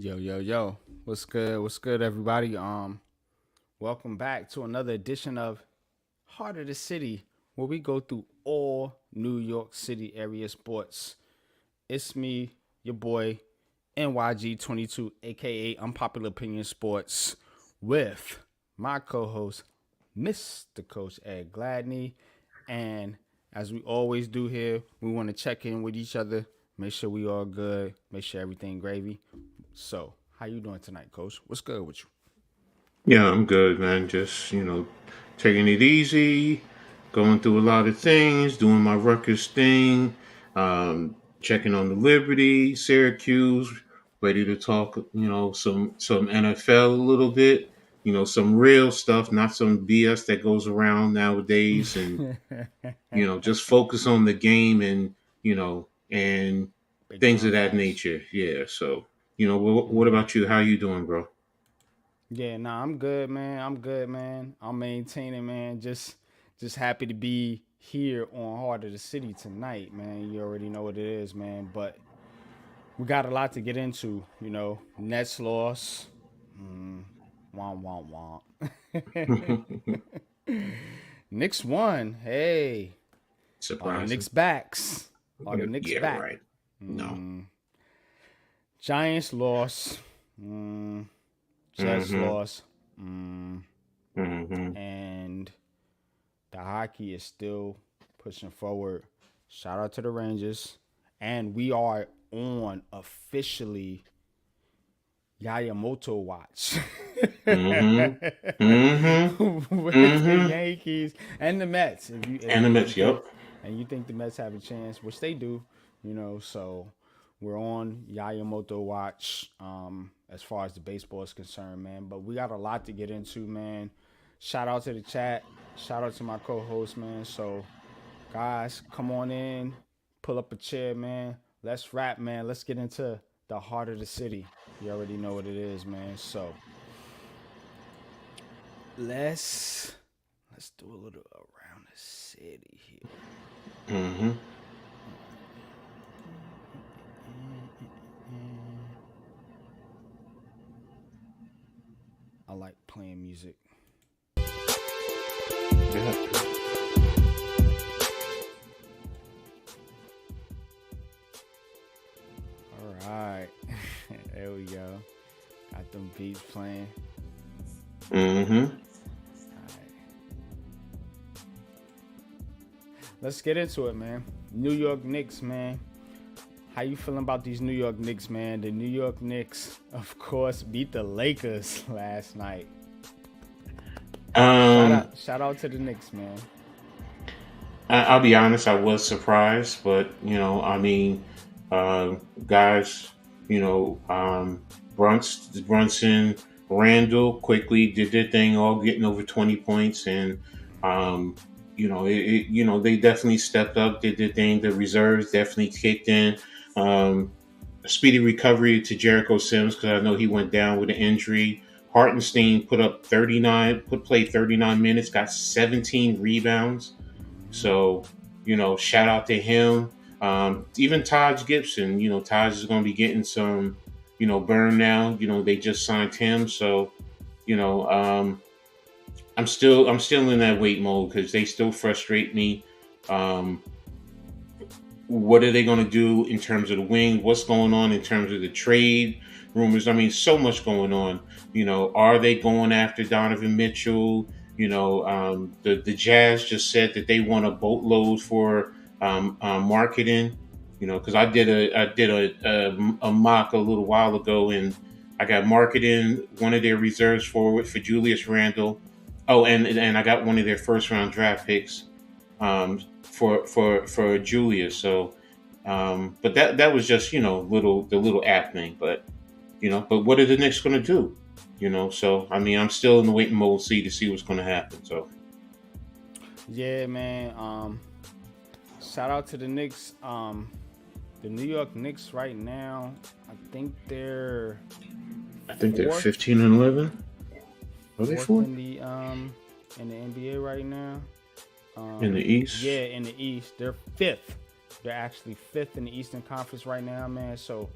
Yo, yo, yo. What's good? What's good, everybody? Welcome back to another edition of Heart of the City, where we go through all New York City area sports. It's me, your boy, NYG22, aka Unpopular Opinion Sports, with my co-host, Mr. Coach Ed Gladney. And as we always do here, we want to check in with each other, make sure we all good, make sure everything gravy. So, how you doing tonight, Coach? What's good with you? Yeah, I'm good, man. Just, taking it easy, going through a lot of things, doing my Rutgers thing, checking on the Liberty, Syracuse, ready to talk, some NFL a little bit, some real stuff, not some BS that goes around nowadays, and, just focus on the game and Big things time of that facts. nature. Yeah, so, what about you? How you doing, bro? Yeah, nah, I'm good, man. I'm good, man. I'm maintaining, man. Just happy to be here on Heart of the City tonight, man. You already know what it is, man. But we got a lot to get into, Nets loss. Mm, womp womp womp. Knicks won. Hey, are the Surprising. Knicks backs? Are the Knicks Yeah, back? right. No. Mm, Giants loss. Mm, Jets Mm-hmm. loss. Mm, Mm-hmm. and the hockey is still pushing forward. Shout out to the Rangers. And we are on officially Yayamoto watch Mm-hmm. Mm-hmm. with the Mm-hmm. Yankees and the Mets. If you if, And the if you Mets, think yep. and you think the Mets have a chance, which they do, so we're on Yayamoto watch as far as the baseball is concerned, man. But we got a lot to get into, man. Shout out to the chat. Shout out to my co-host, man. So guys, come on in, pull up a chair, man. Let's rap, man. Let's get into the heart of the city. You already know what it is, man. So let's let's do a little around the city here. Mm-hmm. I like playing music. Yeah. All right, there we go. Got them beats playing. Mm-hmm. All right, let's get into it, man. New York Knicks, man. How you feeling about these New York Knicks, man? The New York Knicks, of course, beat the Lakers last night. Um, Shout out to the Knicks, man. I'll be honest, I was surprised, but guys, you know, um, Brunson, Randall quickly did their thing, all getting over 20 points, and um, they definitely stepped up, did their thing. The reserves definitely kicked in. Um, Speedy recovery to Jericho Sims because I know he went down with an injury. Hartenstein played 39 minutes, got 17 rebounds. So, shout out to him. Even Taj Gibson, Taj is going to be getting some, burn now. They just signed him, so you know, um, I'm still in that wait mode because they still frustrate me. Um, what are they going to do in terms of the wing? What's going on in terms of the trade rumors? I mean, so much going on. Are they going after Donovan Mitchell? The Jazz just said that they want a boatload for marketing. Because I did a mock a little while ago, and I got marketing one of their reserves forward for Julius Randle. Oh, and I got one of their first round draft picks for Julius. So, but that was just the little app thing. But what are the Knicks going to do? So I mean, I'm still in the waiting mode, to see what's going to happen. So, Yeah, man. Shout out to the Knicks. The New York Knicks right now, I think they're I think they're fourth, 15-11. Are they fourth fourth in the NBA right now. in the East? Yeah, in the East, they're fifth. They're actually fifth in the Eastern Conference right now, man. So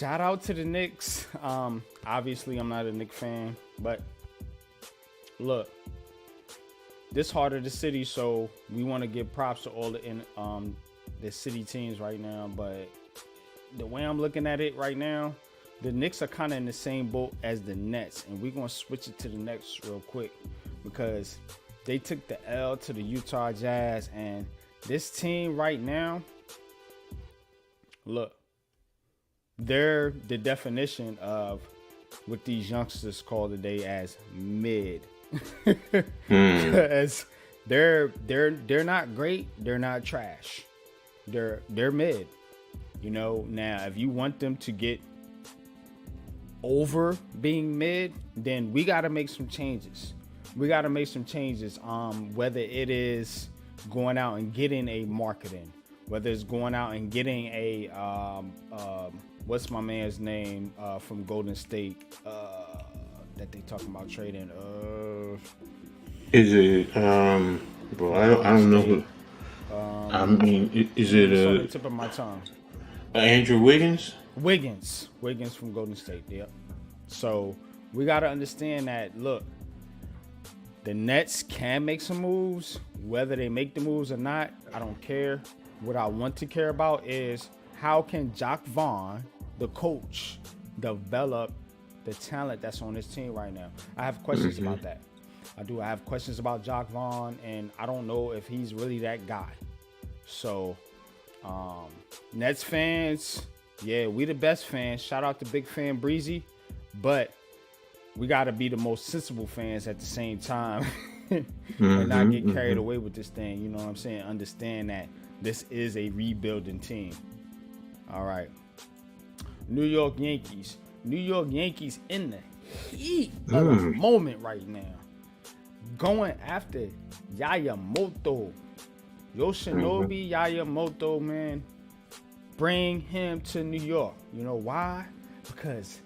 shout out to the Knicks. Obviously, I'm not a Knicks fan, but look, this heart of the city, so we want to give props to all the city teams right now. But the way I'm looking at it right now, the Knicks are kind of in the same boat as the Nets, and we're gonna switch it to the Nets real quick because they took the L to the Utah Jazz, and this team right now, look, they're the definition of what these youngsters call today as mid. Because they're not great, they're not trash. They're mid. You know, now if you want them to get over being mid, then we gotta make some changes. Whether it is going out and getting a marketing, whether it's going out and getting a what's my man's name from Golden State that they talking about trading? Is it bro? I don't know who. I mean, is it it's on the tip of my tongue. Andrew Wiggins? Wiggins from Golden State. Yep. So we got to understand that. Look, the Nets can make some moves. Whether they make the moves or not, I don't care. What I want to care about is how can Jacques Vaughn, the coach, develop the talent that's on his team right now. I have questions about that. I have questions about Jacques Vaughn, and I don't know if he's really that guy. So, Nets fans, yeah, we the best fans. Shout out to Big Fan Breezy, but we got to be the most sensible fans at the same time and not get carried away with this thing. You know what I'm saying? Understand that this is a rebuilding team. All right. New York Yankees in the heat of the moment right now. Going after Yamamoto. Yoshinobu Yamamoto, man. Bring him to New York. You know why? Because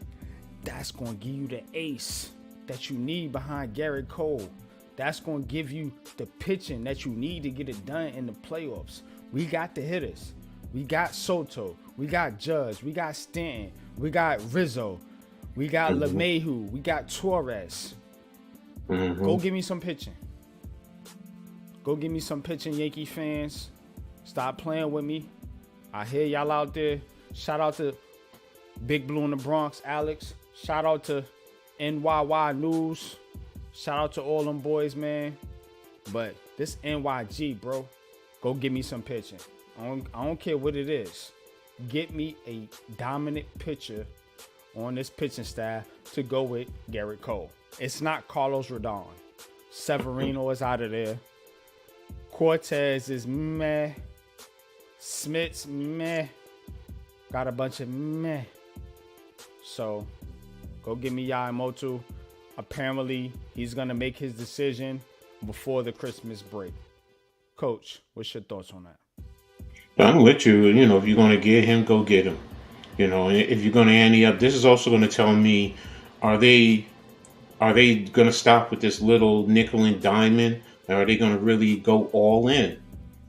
that's going to give you the ace that you need behind Garrett Cole. That's going to give you the pitching that you need to get it done in the playoffs. We got the hitters. We got Soto. We got Judge. We got Stanton. We got Rizzo. We got LeMahieu. We got Torres. Go give me some pitching. Yankee fans. Stop playing with me. I hear y'all out there. Shout out to Big Blue in the Bronx, Alex. Shout out to NYY News. Shout out to all them boys, man. But this NYG, bro, go give me some pitching. I don't care what it is. Get me a dominant pitcher on this pitching staff to go with Garrett Cole. It's not Carlos Rodon. Severino is out of there. Cortez is meh. Smits meh. Got a bunch of meh. So go get me Yamamoto. Apparently, he's going to make his decision before the Christmas break. Coach, what's your thoughts on that? I'm with you. You know, if you're going to get him, go get him. You know, if you're going to ante up, this is also going to tell me, are they going to stop with this little nickel and diamond, or are they going to really go all in?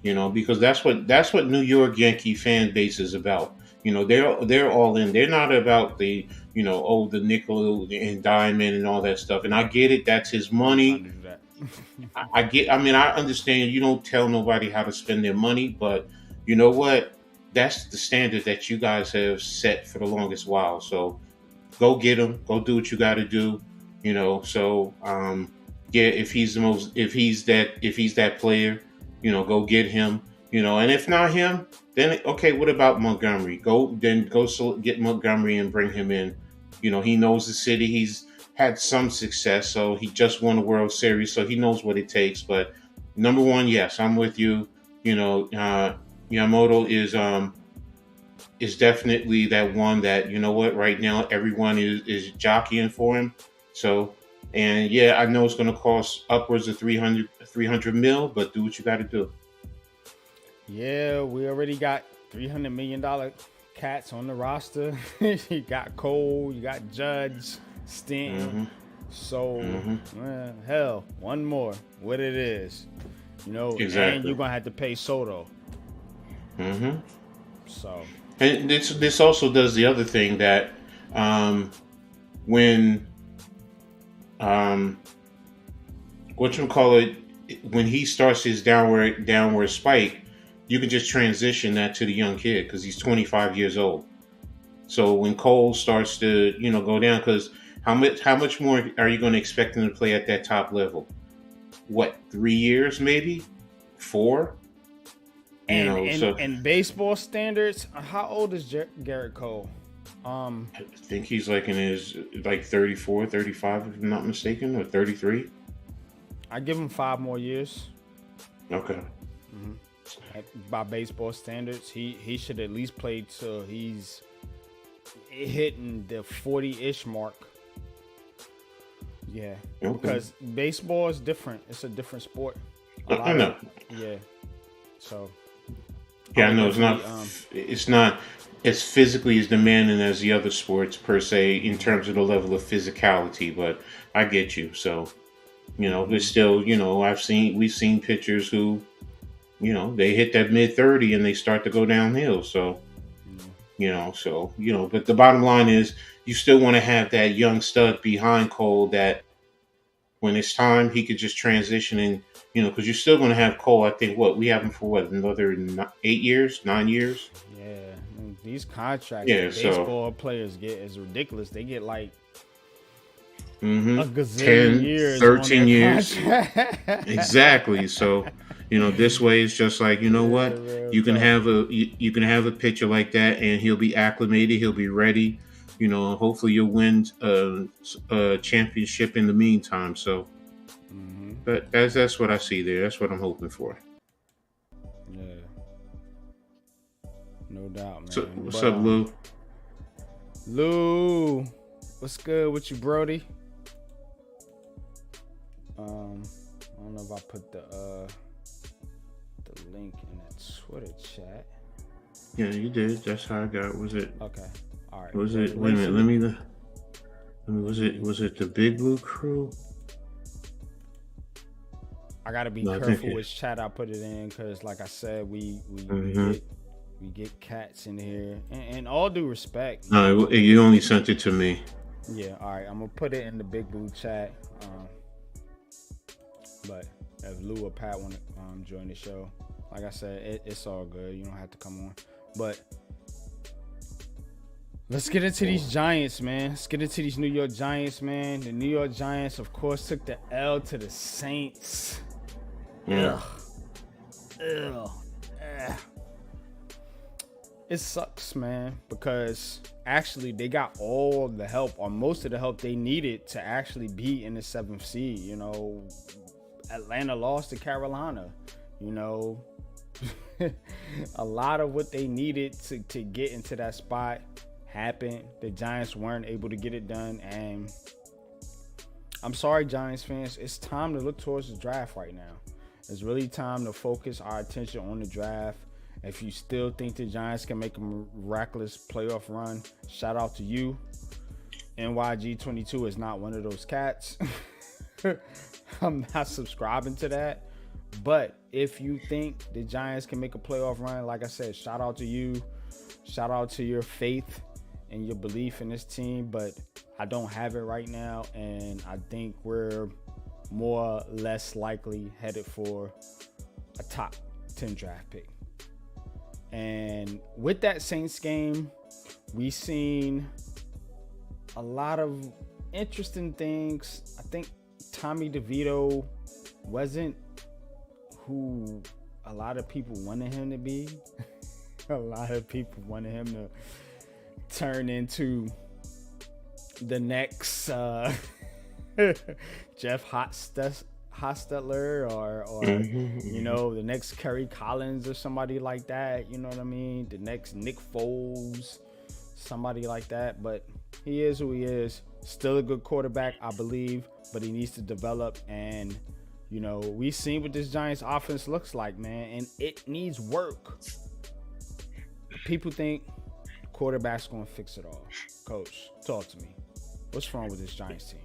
You know, because that's what New York Yankee fan base is about. You know, they're all in. They're not about the, you know, the nickel and diamond and all that stuff. And I get it. That's his money. I understand you don't tell nobody how to spend their money, but you know what? That's the standard that you guys have set for the longest while. So go get him. Go do what you got to do. You know, so yeah, if he's that player, you know, go get him. You know, and if not him, then okay, what about Montgomery? Go get Montgomery and bring him in. You know, he knows the city. He's had some success, so he just won the World Series, so he knows what it takes. But number one, yes, I'm with you. You know, Yamamoto is definitely that one that, you know what, right now everyone is jockeying for him. So, and yeah, I know it's going to cost upwards of 300 mil, but do what you got to do. Yeah, we already got $300 million cats on the roster. You got Cole, you got Judge, Stanton. So, hell, one more. What it is. You know, exactly. And you're going to have to pay Soto. Mm-hmm. So, And this also does the other thing that when um, what you call it, when he starts his downward spike, you can just transition that to the young kid because he's 25 years old. So when Cole starts to go down, because how much more are you going to expect him to play at that top level? What, 3 years maybe, 4? And So in baseball standards, how old is Garrett Cole? I think he's like in his 34, 35, if I'm not mistaken, or 33. I give him 5 more years. Okay. By baseball standards, he should at least play till he's hitting the 40-ish mark. Yeah, Okay. because baseball is different. It's a different sport. I know. Yeah. So. Yeah, I know it's not as physically as demanding as the other sports per se in terms of the level of physicality, but I get you. So, there's still, we've seen pitchers who, they hit that mid 30 and they start to go downhill. So, but the bottom line is you still want to have that young stud behind Cole that when it's time, he could just transition and, because you're still going to have Cole. I think we have him for another 8 years, 9 years. Yeah, these contracts baseball players get is ridiculous. They get like a gazillion 10, years, 13 years. Exactly. So, this way it's just like, what? You can have a pitcher like that and he'll be acclimated, he'll be ready. Hopefully you'll win a championship in the meantime. So but that's what I see there. That's what I'm hoping for. Yeah. No doubt, man. So, what's up, Lou? Lou, what's good with you, Brody? I don't know if I put the link in the Twitter chat. Yeah, you did. That's how I got it. Was it? Okay. All right. Was it? Wait a minute. Let me. Was it the Big Blue Crew? I gotta be careful which chat I put it in because, like I said, we get cats in here, and all due respect. No, you only sent it to me. Yeah, all right. I'm gonna put it in the Big Blue chat. But if Lou or Pat want to join the show, like I said, it's all good. You don't have to come on. But let's get into these Giants, man. Let's get into these New York Giants, man. The New York Giants, of course, took the L to the Saints. Yeah. Ugh. It sucks, man, because actually they got all the help or most of the help they needed to actually be in the 7th seed. Atlanta lost to Carolina. A lot of what they needed to get into that spot happened. The Giants weren't able to get it done, and I'm sorry, Giants fans. It's time to look towards the draft right now. It's really time to focus our attention on the draft. If you still think the Giants can make a miraculous playoff run, shout out to you. NYG22 is not one of those cats. I'm not subscribing to that. But if you think the Giants can make a playoff run, like I said, shout out to you. Shout out to your faith and your belief in this team. But I don't have it right now, and I think we're more or less likely headed for a top 10 draft pick. And with that Saints game, we seen a lot of interesting things. I think Tommy DeVito wasn't who a lot of people wanted him to be. A lot of people wanted him to turn into the next Jeff Hostetler or the next Kerry Collins or somebody like that. You know what I mean? The next Nick Foles, somebody like that. But he is who he is. Still a good quarterback, I believe, but he needs to develop. And we've seen what this Giants offense looks like, man, and it needs work. People think quarterback's going to fix it all. Coach, talk to me. What's wrong with this Giants team?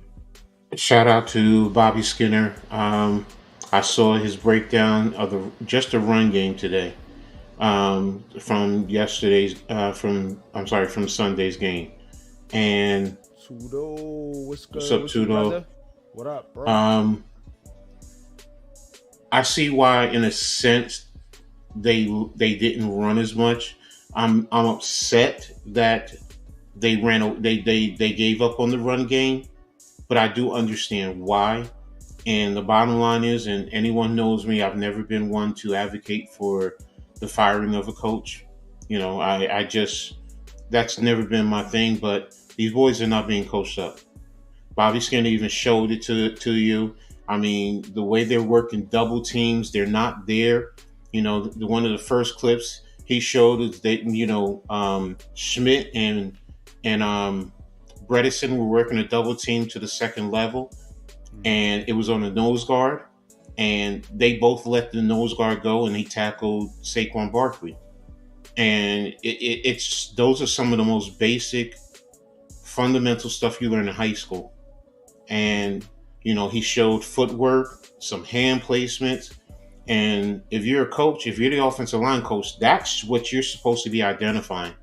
Shout out to Bobby Skinner. I saw his breakdown of just the run game today. from from Sunday's game. And Tudo, what's what's good up, with you, Tudo? brother? What up, bro? Um, I see why, in a sense, they didn't run as much. I'm upset that they gave up on the run game, but I do understand why. And the bottom line is, and anyone knows me, I've never been one to advocate for the firing of a coach. I just that's never been my thing. But these boys are not being coached up. Bobby Skinner even showed it to you. I mean, the way they're working double teams, they're not there. One of the first clips he showed is that Schmidt and Bredesen were working a double team to the second level, and it was on the nose guard, and they both let the nose guard go, and he tackled Saquon Barkley. And it's those are some of the most basic, fundamental stuff you learn in high school. And he showed footwork, some hand placements. And if you're a coach, if you're the offensive line coach, that's what you're supposed to be identifying.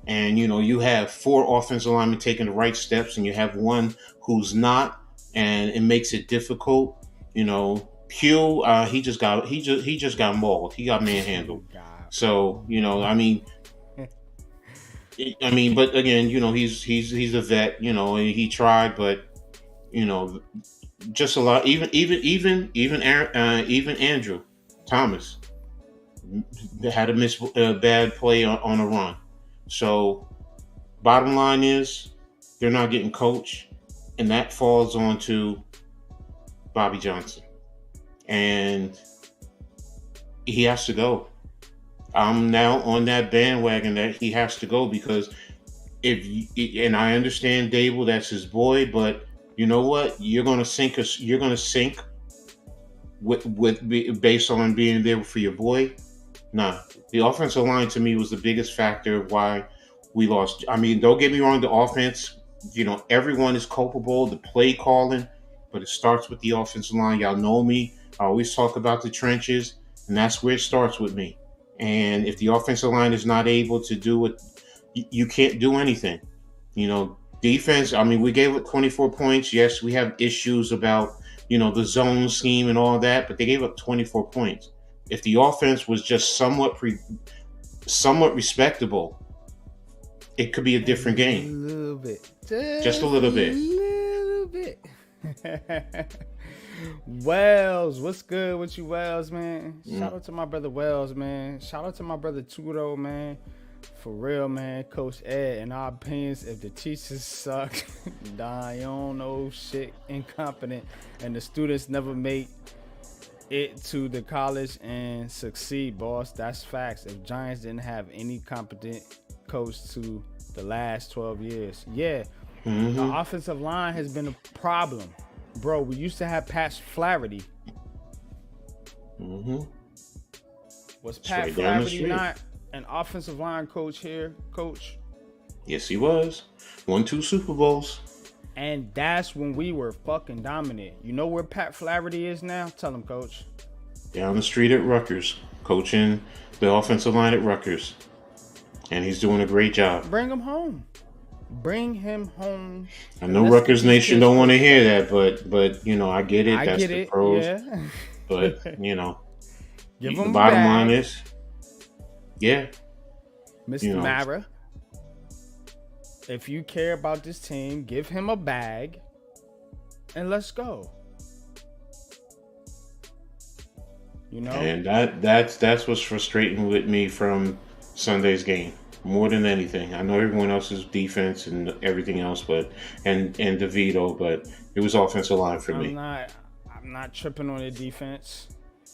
And you have four offensive linemen taking the right steps, and you have one who's not, and it makes it difficult. Pugh, he just got mauled. He got manhandled. God. So but again, he's a vet. And he tried, but you know, just a lot. Even Andrew Thomas had a bad play on a run. So bottom line is they're not getting coached, and that falls onto Bobby Johnson, and he has to go. I'm now on that bandwagon that he has to go, because and I understand Dable, that's his boy, but you know what? You're gonna sink us. You're gonna sink based on being there for your boy. Nah, the offensive line to me was the biggest factor of why we lost. I mean, don't get me wrong, the offense, everyone is culpable, the play calling, but it starts with the offensive line. Y'all know me. I always talk about the trenches, and that's where it starts with me. And if the offensive line is not able to do it, you can't do anything. Defense, I mean, we gave up 24 points. Yes, we have issues about, the zone scheme and all that, but they gave up 24 points. If the offense was just somewhat respectable, it could be a different game. A little bit. Just a little bit. A little bit. Wells, what's good with you, Wells, man? Shout out to my brother Wells, man. Shout out to my brother Tudo, man. For real, man. Coach Ed, in our opinions, if the teachers suck, nah, you don't know shit, incompetent, and the students never make it to the college and succeed, boss. That's facts. If Giants didn't have any competent coach to the last 12 years, the offensive line has been a problem. Bro, we used to have Pat Flaherty. Was Pat Flaherty not an offensive line coach here, coach? Yes, he was. Won 2 Super Bowls. And that's when we were fucking dominant. You know where Pat Flaherty is now? Tell him, coach. Down the street at Rutgers, coaching the offensive line at Rutgers. And he's doing a great job. Bring him home. Bring him home. I know Rutgers Nation don't want to hear that, but I get it. That's the pros. Yeah. But give him the bottom line is, Mr. Mara, if you care about this team, give him a bag and let's go. And that's what's frustrating with me from Sunday's game. More than anything, I know everyone else's defense and everything else, and DeVito, but it was offensive line for me. I'm not tripping on the defense.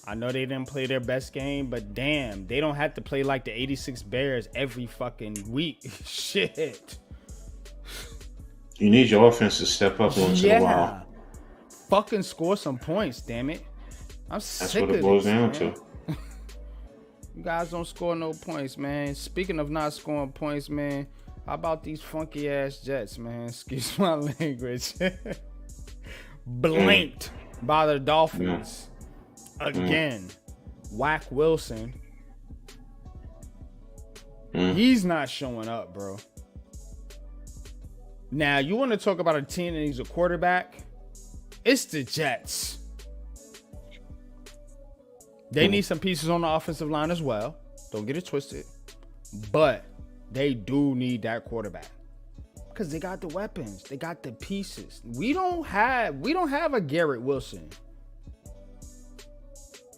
I know they didn't play their best game, but damn, they don't have to play like the 86 Bears every fucking week. Shit. You need your offense to step up once in a while. Fucking score some points, damn it. I'm sick of this. That's what it boils down to. You guys don't score no points, man. Speaking of not scoring points, man, how about these funky ass Jets, man? Excuse my language. Blanked by the Dolphins again. Whack Wilson He's not showing up, bro. Now, you want to talk about a team that needs a quarterback? It's the Jets. They need some pieces on the offensive line as well. Don't get it twisted. But they do need that quarterback. Because they got the weapons. They got the pieces. We don't have a Garrett Wilson.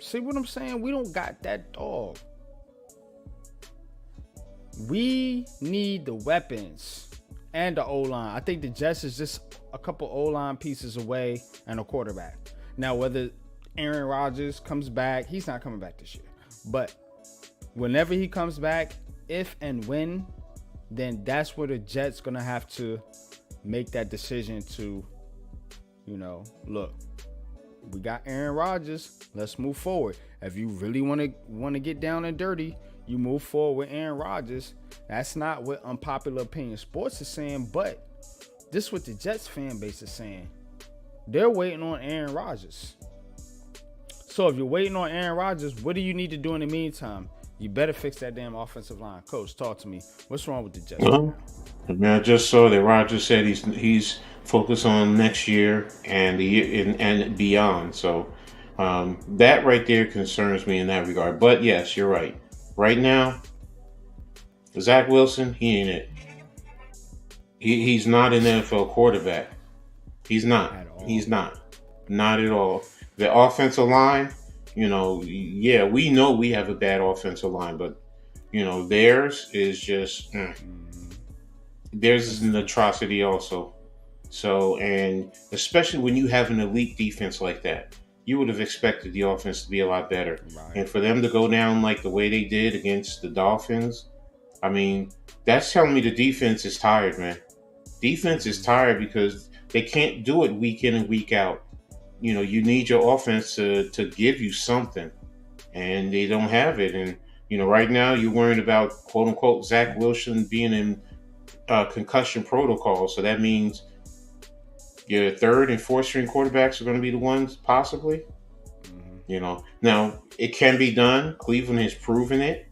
See what I'm saying? We don't got that dog. We need the weapons and the O-line. I think the Jets is just a couple O-line pieces away and a quarterback. Now, whether Aaron Rodgers comes back, he's not coming back this year. But whenever he comes back, if and when, then that's where the Jets going to have to make that decision to, look, we got Aaron Rodgers. Let's move forward. If you really want to get down and dirty, you move forward with Aaron Rodgers. That's not what Unpopular Opinion Sports is saying, but this is what the Jets fan base is saying. They're waiting on Aaron Rodgers. So if you're waiting on Aaron Rodgers, what do you need to do in the meantime? You better fix that damn offensive line. Coach, talk to me. What's wrong with the Jets? Well, I mean, I just saw that Rodgers said he's focused on next year and the year and beyond. So that right there concerns me in that regard. But yes, you're right. Right now, Zach Wilson, he ain't it. He's not an NFL quarterback. He's not. He's not. Not at all. The offensive line, we know we have a bad offensive line, but theirs is just theirs is an atrocity also. So, and especially when you have an elite defense like that, you would have expected the offense to be a lot better. Right. And for them to go down like the way they did against the Dolphins, I mean, that's telling me the defense is tired, man. Defense is tired because they can't do it week in and week out. You need your offense to give you something, and they don't have it. And, right now you're worried about, quote unquote, Zach Wilson being in concussion protocol. So that means your third and fourth string quarterbacks are going to be the ones possibly. Now it can be done. Cleveland has proven it,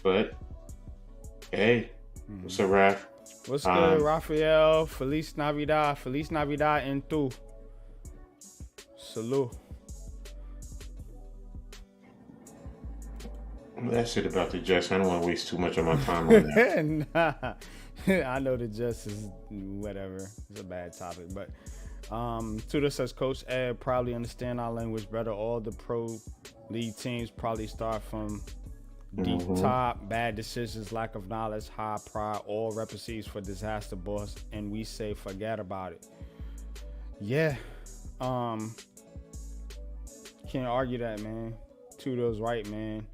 but hey, what's up, Raph? What's good, Rafael? Feliz Navidad en tu. Salud. That's it about the Jets. I don't want to waste too much of my time on that. Nah. I know the Jets is whatever. It's a bad topic, but Tudor says Coach Ed probably understand our language better. All the pro league teams probably start from deep top, bad decisions, lack of knowledge, high pride, all recipes for disaster, boss, and we say forget about it. Yeah, can't argue that, man. Tudor's right, man.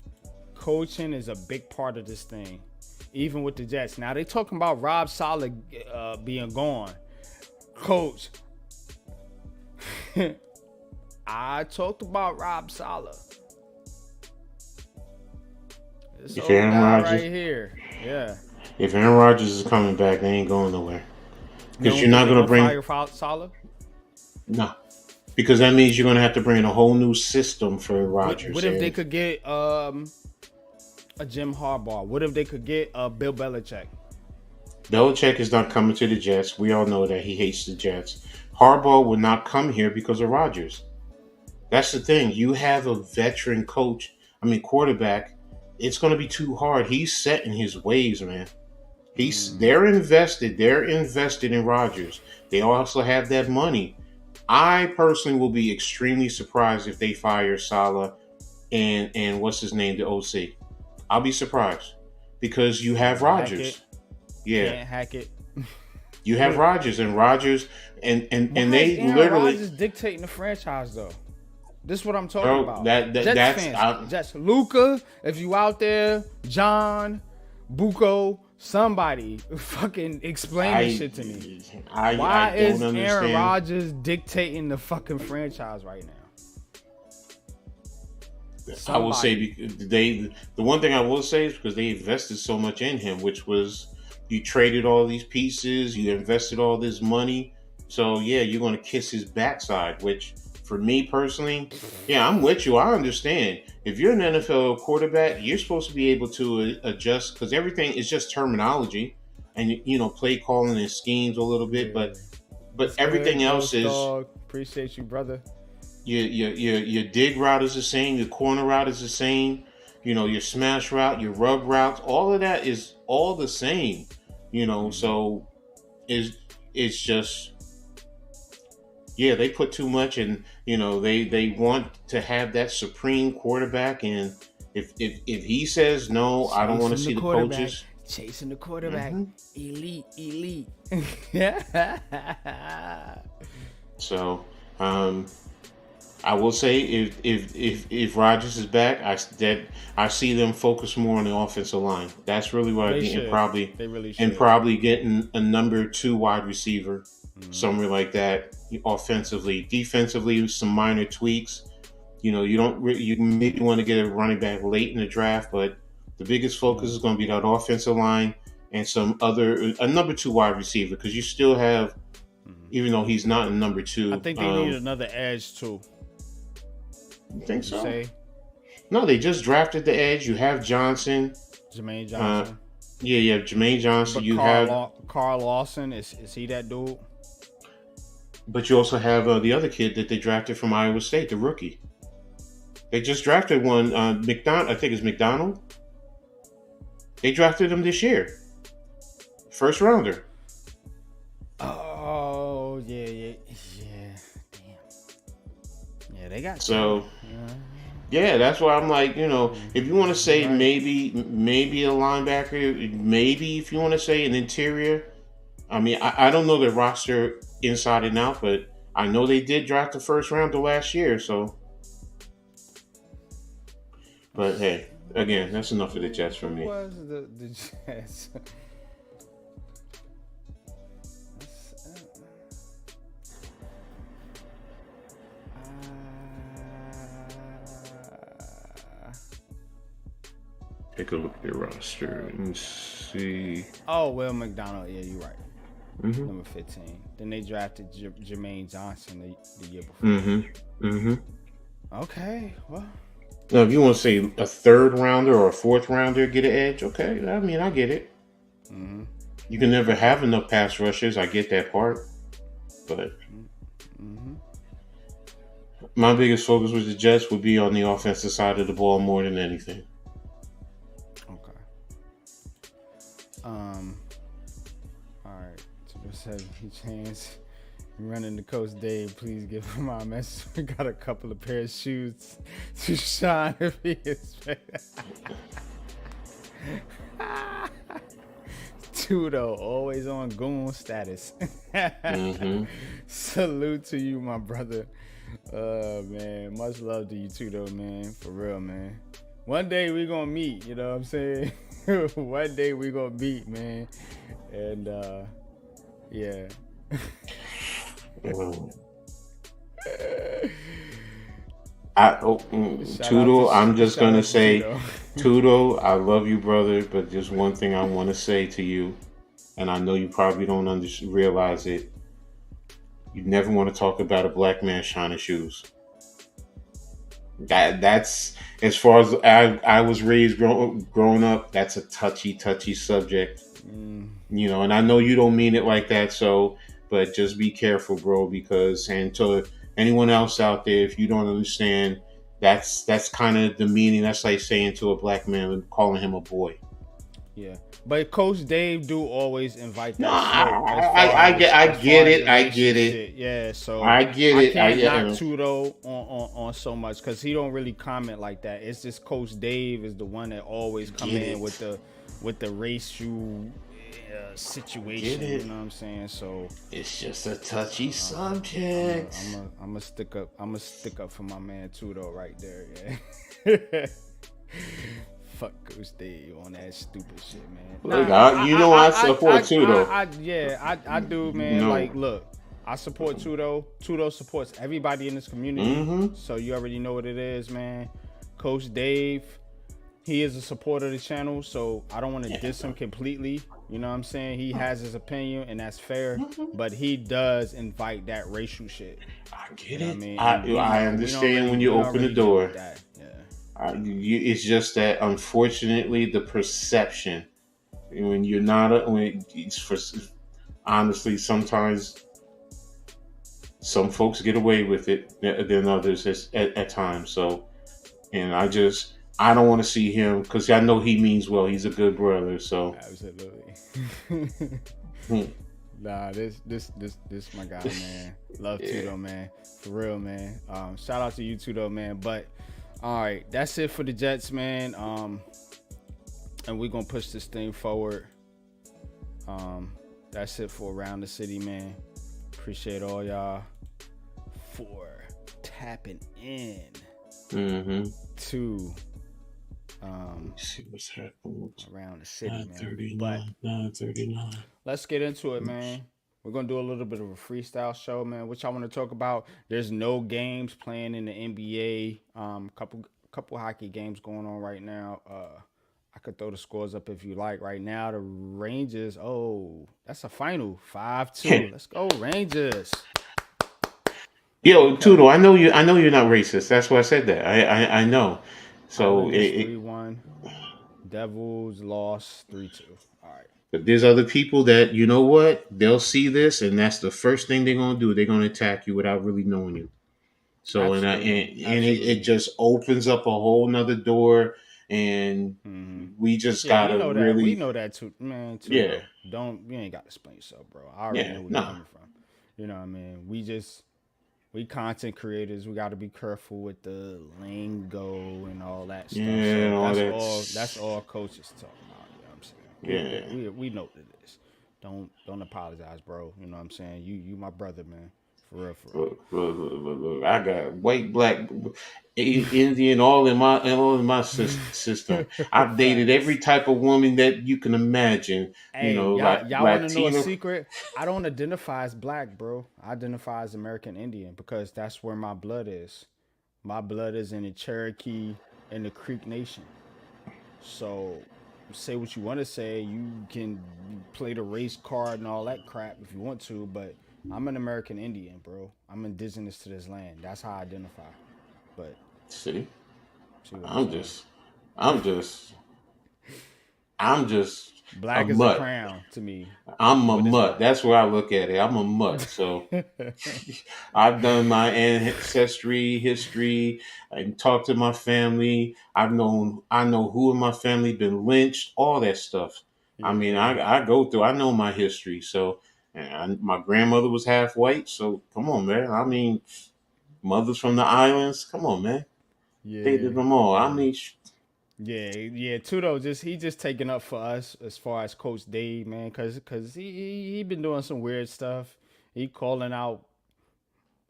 Coaching is a big part of this thing. Even with the Jets. Now, they talking about Rob Saleh being gone. Coach, I talked about Rob Saleh. This old guy right here. Yeah. If Aaron Rodgers is coming back, they ain't going nowhere. Because you're not going to bring... fire Saleh? No. Because that means you're going to have to bring in a whole new system for Rodgers. What if they could get... a Jim Harbaugh? What if they could get Bill Belichick? Belichick is not coming to the Jets. We all know that he hates the Jets. Harbaugh would not come here because of Rodgers. That's the thing. You have a veteran quarterback. It's going to be too hard. He's set in his ways, man. They're invested. They're invested in Rodgers. They also have that money. I personally will be extremely surprised if they fire Saleh and what's his name, the OC. I'll be surprised because you have Rodgers. Yeah, can't hack it. You have Rodgers and they Aaron literally Rodgers dictating the franchise though. This is what I'm talking about. That's fans, Jets. Luka, if you out there, John, Buko, somebody fucking explain this shit to me. Why is Aaron Rodgers dictating the fucking franchise right now? I will say the one thing I will say is because they invested so much in him, which was you traded all these pieces, you invested all this money. So yeah, you're going to kiss his backside, which for me personally, yeah, I'm with you. I understand. If you're an NFL quarterback, you're supposed to be able to adjust because everything is just terminology and play calling and schemes a little bit, Yeah. but What's good, everything else Ghost is Dog? Appreciate you, brother. your dig route is the same, your corner route is the same, your smash route, your rub routes, all of that is all the same. So is it's just yeah, they put too much and they want to have that supreme quarterback and if he says no, I don't want to Chasing the see the quarterback. coaches. Chasing the quarterback. hmm Elite. Yeah. So I will say if Rodgers is back, I see them focus more on the offensive line. That's really what I They think, and should. probably They really should. getting a number 2 wide receiver, somewhere like that. Offensively, defensively, some minor tweaks. You don't you maybe want to get a running back late in the draft, but the biggest focus is going to be that offensive line and a number 2 wide receiver because you still have, even though he's not a number I 2. think they need another edge too. You think so? Say No, they just drafted the edge. You have Johnson. Jermaine Johnson. Yeah, you have Jermaine Johnson. But You have, Carl Lawson, is he that dude? but you also have the other kid that they drafted from Iowa State, the rookie. They just drafted one, McDonald. I think it's McDonald. They drafted him this year, first rounder. Oh yeah. Damn. Yeah, they got So. Yeah, that's why I'm like, if you want to say Right. maybe a linebacker, maybe if you want to say an interior. I mean, I don't know the roster inside and out, but I know they did draft the first rounder last year. So, but hey, again, that's enough of the Jets for me. Who was the Jets? Take a look at their roster and see. Oh, Will McDonald. Yeah, you're right. Mm-hmm. Number 15. Then they drafted Jermaine Johnson the year before. Mm-hmm. Okay, well. Now, if you want to say a third rounder or a fourth rounder get an edge, okay. I mean, I get it. Mm-hmm. You can never have enough pass rushers. I get that part, but my biggest focus with the Jets would be on the offensive side of the ball more than anything. Okay. All right. So just have a chance. Running to Coach Dave, please give him my message. We got a couple of pair of shoes to shine if he is. Tudo, always on goon status. Salute to you, my brother. Man, much love to you too, though, man. For real, man. One day we gonna meet, you know what I'm saying? One day we gonna meet, man. And yeah. Tudo, I'm just gonna say, Tudo, I love you, brother, but just one thing I want to say to you, and I know you probably don't realize it. You never want to talk about a black man shining shoes. That's as far as I was raised growing up. That's a touchy subject, And I know you don't mean it like that, so. But just be careful, bro, because and to anyone else out there, if you don't understand, that's kind of the meaning. That's like saying to a black man, calling him a boy. Yeah, but Coach Dave do always invite that. No, I get it. Yeah, so I get it. I can't knock Tudo on so much because he don't really comment like that. It's just Coach Dave is the one that always come in with the racial situation. You know what I'm saying? So it's just a touchy subject. I'm gonna stick up for my man Tudo right there. Yeah. Fuck Coach Dave on that stupid shit, man. Look, I support Tudo. I do, man. No. Like, look, I support Tudo. Tudo supports everybody in this community. So you already know what it is, man. Coach Dave, he is a supporter of the channel, so I don't want to Yeah, diss him completely. You know what I'm saying? He no. has his opinion, and that's fair. Mhm. But he does invite that racial shit. I You get know what I it. mean? I And we I know understand when you we don't open the really deal with door. that. Yeah. It's just that unfortunately the perception when you're not when it's for honestly sometimes some folks get away with it than others at times. So and I don't want to see him because I know he means well. He's a good brother. So Absolutely. hmm. Nah, this my guy, man. Love Yeah. Tudo, man. For real, man. Shout out to you too, though, man. But all right, that's it for the Jets, man. And we're gonna push this thing forward. That's it for around the city, man. Appreciate all y'all for tapping in Mm-hmm. to See what's happening. around the city, man. But 9:39. 9:39. let's get into it, man. We're gonna do a little bit of a freestyle show, man. Which I want to talk about. There's no games playing in the NBA. Couple hockey games going on right now. I could throw the scores up if you like. Right now, the Rangers. Oh, that's a final 5-2. Let's go Rangers. Yo, Okay. Tudo, I know you. I know you're not racist. That's why I said that. I know. So Islanders 3-1. Devils lost 3-2. All right. but there's other people that you know what they'll see this, and that's the first thing they're gonna do. They're gonna attack you without really knowing you. So Absolutely. it Absolutely. just opens up a whole nother door, and Mm-hmm. we just Yeah, we gotta know that. We really know that too, man. Too yeah though. Don't you ain't got to explain yourself, bro. I already yeah know where you're no coming from. You know what I mean? We content creators. We got to be careful with the lingo and all that stuff. yeah So all that's that's all coaches talk about. You know what I'm saying? yeah. We know what it is. Don't apologize, bro. You know what I'm saying? You my brother, man. For real, for real. Look. I got white, black, Indian, all in my system. I've dated every Facts. type of woman that you can imagine. You Hey, know, y'all, like y'all want to know a Latino. secret? I don't identify as black, bro. I identify as American Indian because that's where my blood is. My blood is in the Cherokee and the Creek Nation. So, say what you want to say. You can play the race card and all that crap if you want to, but I'm an American Indian, bro. I'm indigenous to this land. That's how I identify. But See, see what I'm I'm saying? just, I'm just, I'm just a Black is a mutt. crown to me. I'm a What is mutt. black? That's where I look at it. I'm a mutt. So I've done my ancestry history and talked to my family. I know who in my family been lynched, all that stuff. I mean, Yeah. I go through. I know my history. So, my grandmother was half white. So come on, man. I mean, mothers from the islands. Come on, man. They Yeah, did them all. I yeah, mean, yeah. Tudo just taking up for us as far as Coach Dave, man, cause he been doing some weird stuff. He calling out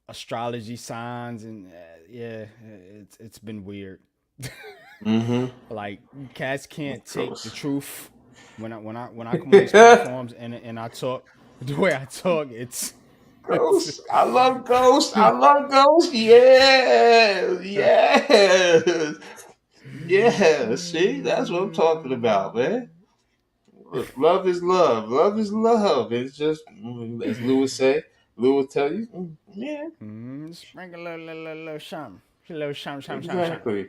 astrology signs and yeah, it's been weird. mm-hmm. Like cats can't take the Ghost. truth when I come on these platforms and I talk the way I talk. It's Ghost. I love Ghost. I love Ghost. Yes. Yes. Yeah. See, that's what I'm talking about, man. Look, love is love. Love is love. It's just, as Lewis say, Lewis tell you, yeah, sprinkle a little sham, sham. exactly.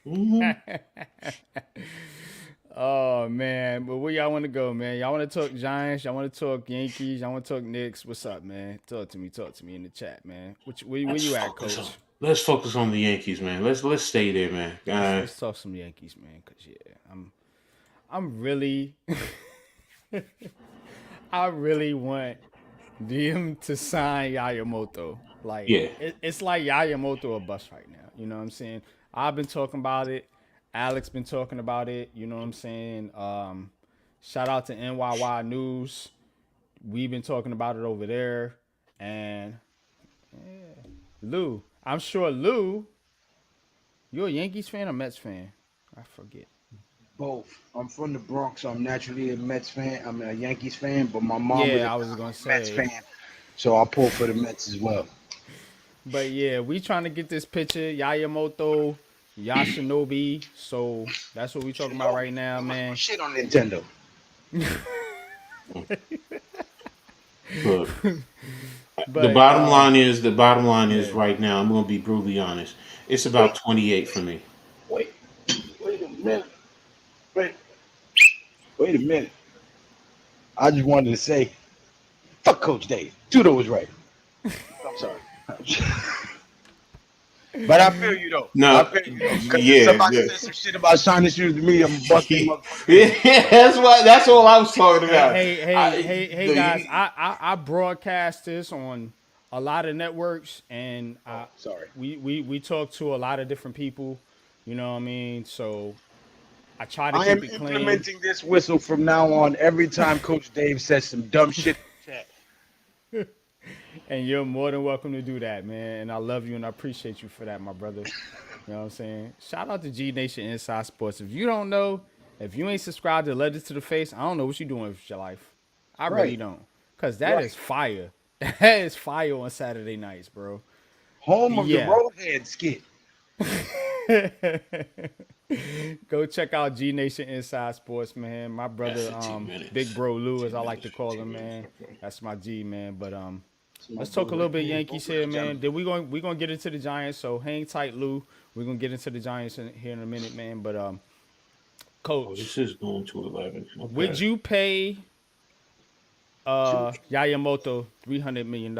Hmm. Oh man, but where y'all want to go, man? Y'all want to talk Giants? Y'all want to talk Yankees? Y'all want to talk Knicks? What's up, man? Talk to me in the chat, man. Where Let's you at, focus on. Coach? Let's focus on the Yankees, man. Let's stay there, man. Let's talk some Yankees, man. Cause yeah, I'm really I really want them to sign Yayamoto. Like Yeah. it's like Yayamoto a bust right now. You know what I'm saying? I've been talking about it. Alex been talking about it. You know what I'm saying? Shout out to NYY News. We've been talking about it over there. And Lou, I'm sure Lou, you're a Yankees fan or Mets fan? I forget. Both. I'm from the Bronx, so I'm naturally a Mets fan. I'm a Yankees fan, but my mom was a Yeah, I was gonna diehard Mets say. fan, so I pull for the Mets as well. But yeah, we trying to get this picture. Yayamoto Yashinobi. So that's what we talking about right Shinobi. now, You must man. shit on Nintendo. Look, But the bottom line is yeah. right now. I'm going to be brutally honest. It's about 28 for me. Wait, wait a minute. Wait, wait a minute. I just wanted to say, fuck Coach Dave. Tudo was right. I'm sorry. But I feel you though. I No, feel you though. Because if yeah, somebody yeah. says some shit about signing shoes to me, I'm busting motherfucking head. Yeah, that's what. That's all I was talking Hey, about. hey, hey, I, hey, hey, no, guys! you, I broadcast this on a lot of networks, and Oh, sorry. we talk to a lot of different people. You know what I mean? So I try to I am keep it clean. implementing this whistle from now on every time Coach Dave says some dumb shit in the chat. And you're more than welcome to do that, man. And I love you and I appreciate you for that, my brother. You know what I'm saying? Shout out to G Nation Inside Sports. If you don't know, if you ain't subscribed to Legends to the Face, I don't know what you're doing with your life. I really Right, don't. Cause that right. is fire. That is fire on Saturday nights, bro. Home of the Yeah. Roadhead skit. Go check out G Nation Inside Sports, man. My that's brother, 15 Big minutes. Bro Lou, as 15 I like minutes. to call 15 him, minutes. man. Okay. That's my G, man. But It's my let's talk a little boy bit right here. Yankees Both here, ladies, man. gentlemen. Then we gonna get into the Giants. So hang tight, Lou. We're gonna get into the Giants here in a minute, man. But Oh, Coach, this is going to 11. would Okay. you pay Yayamoto $300 million?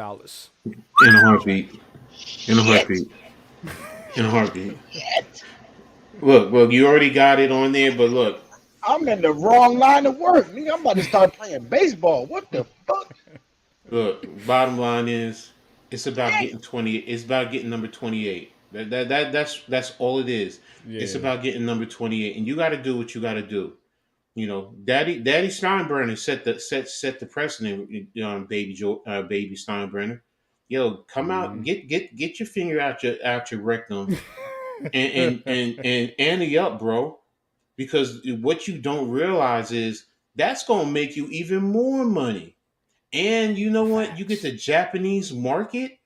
In a Contract. heartbeat. In a Shit. heartbeat. In a heartbeat. Look, you already got it on there, but look, I'm in the wrong line of work. Nigga, I'm about to start playing baseball. What the fuck? bottom line is, it's about Damn. getting 20. It's about getting number 28. That's all it is. It's Yeah. about getting number 28, and you got to do what you got to do. You know, Daddy Steinbrenner set the precedent. Baby Steinbrenner. Yo, come out, get your finger out your rectum and ante up, bro. Because what you don't realize is that's gonna make you even more money. And you know what? You get Facts. the Japanese market.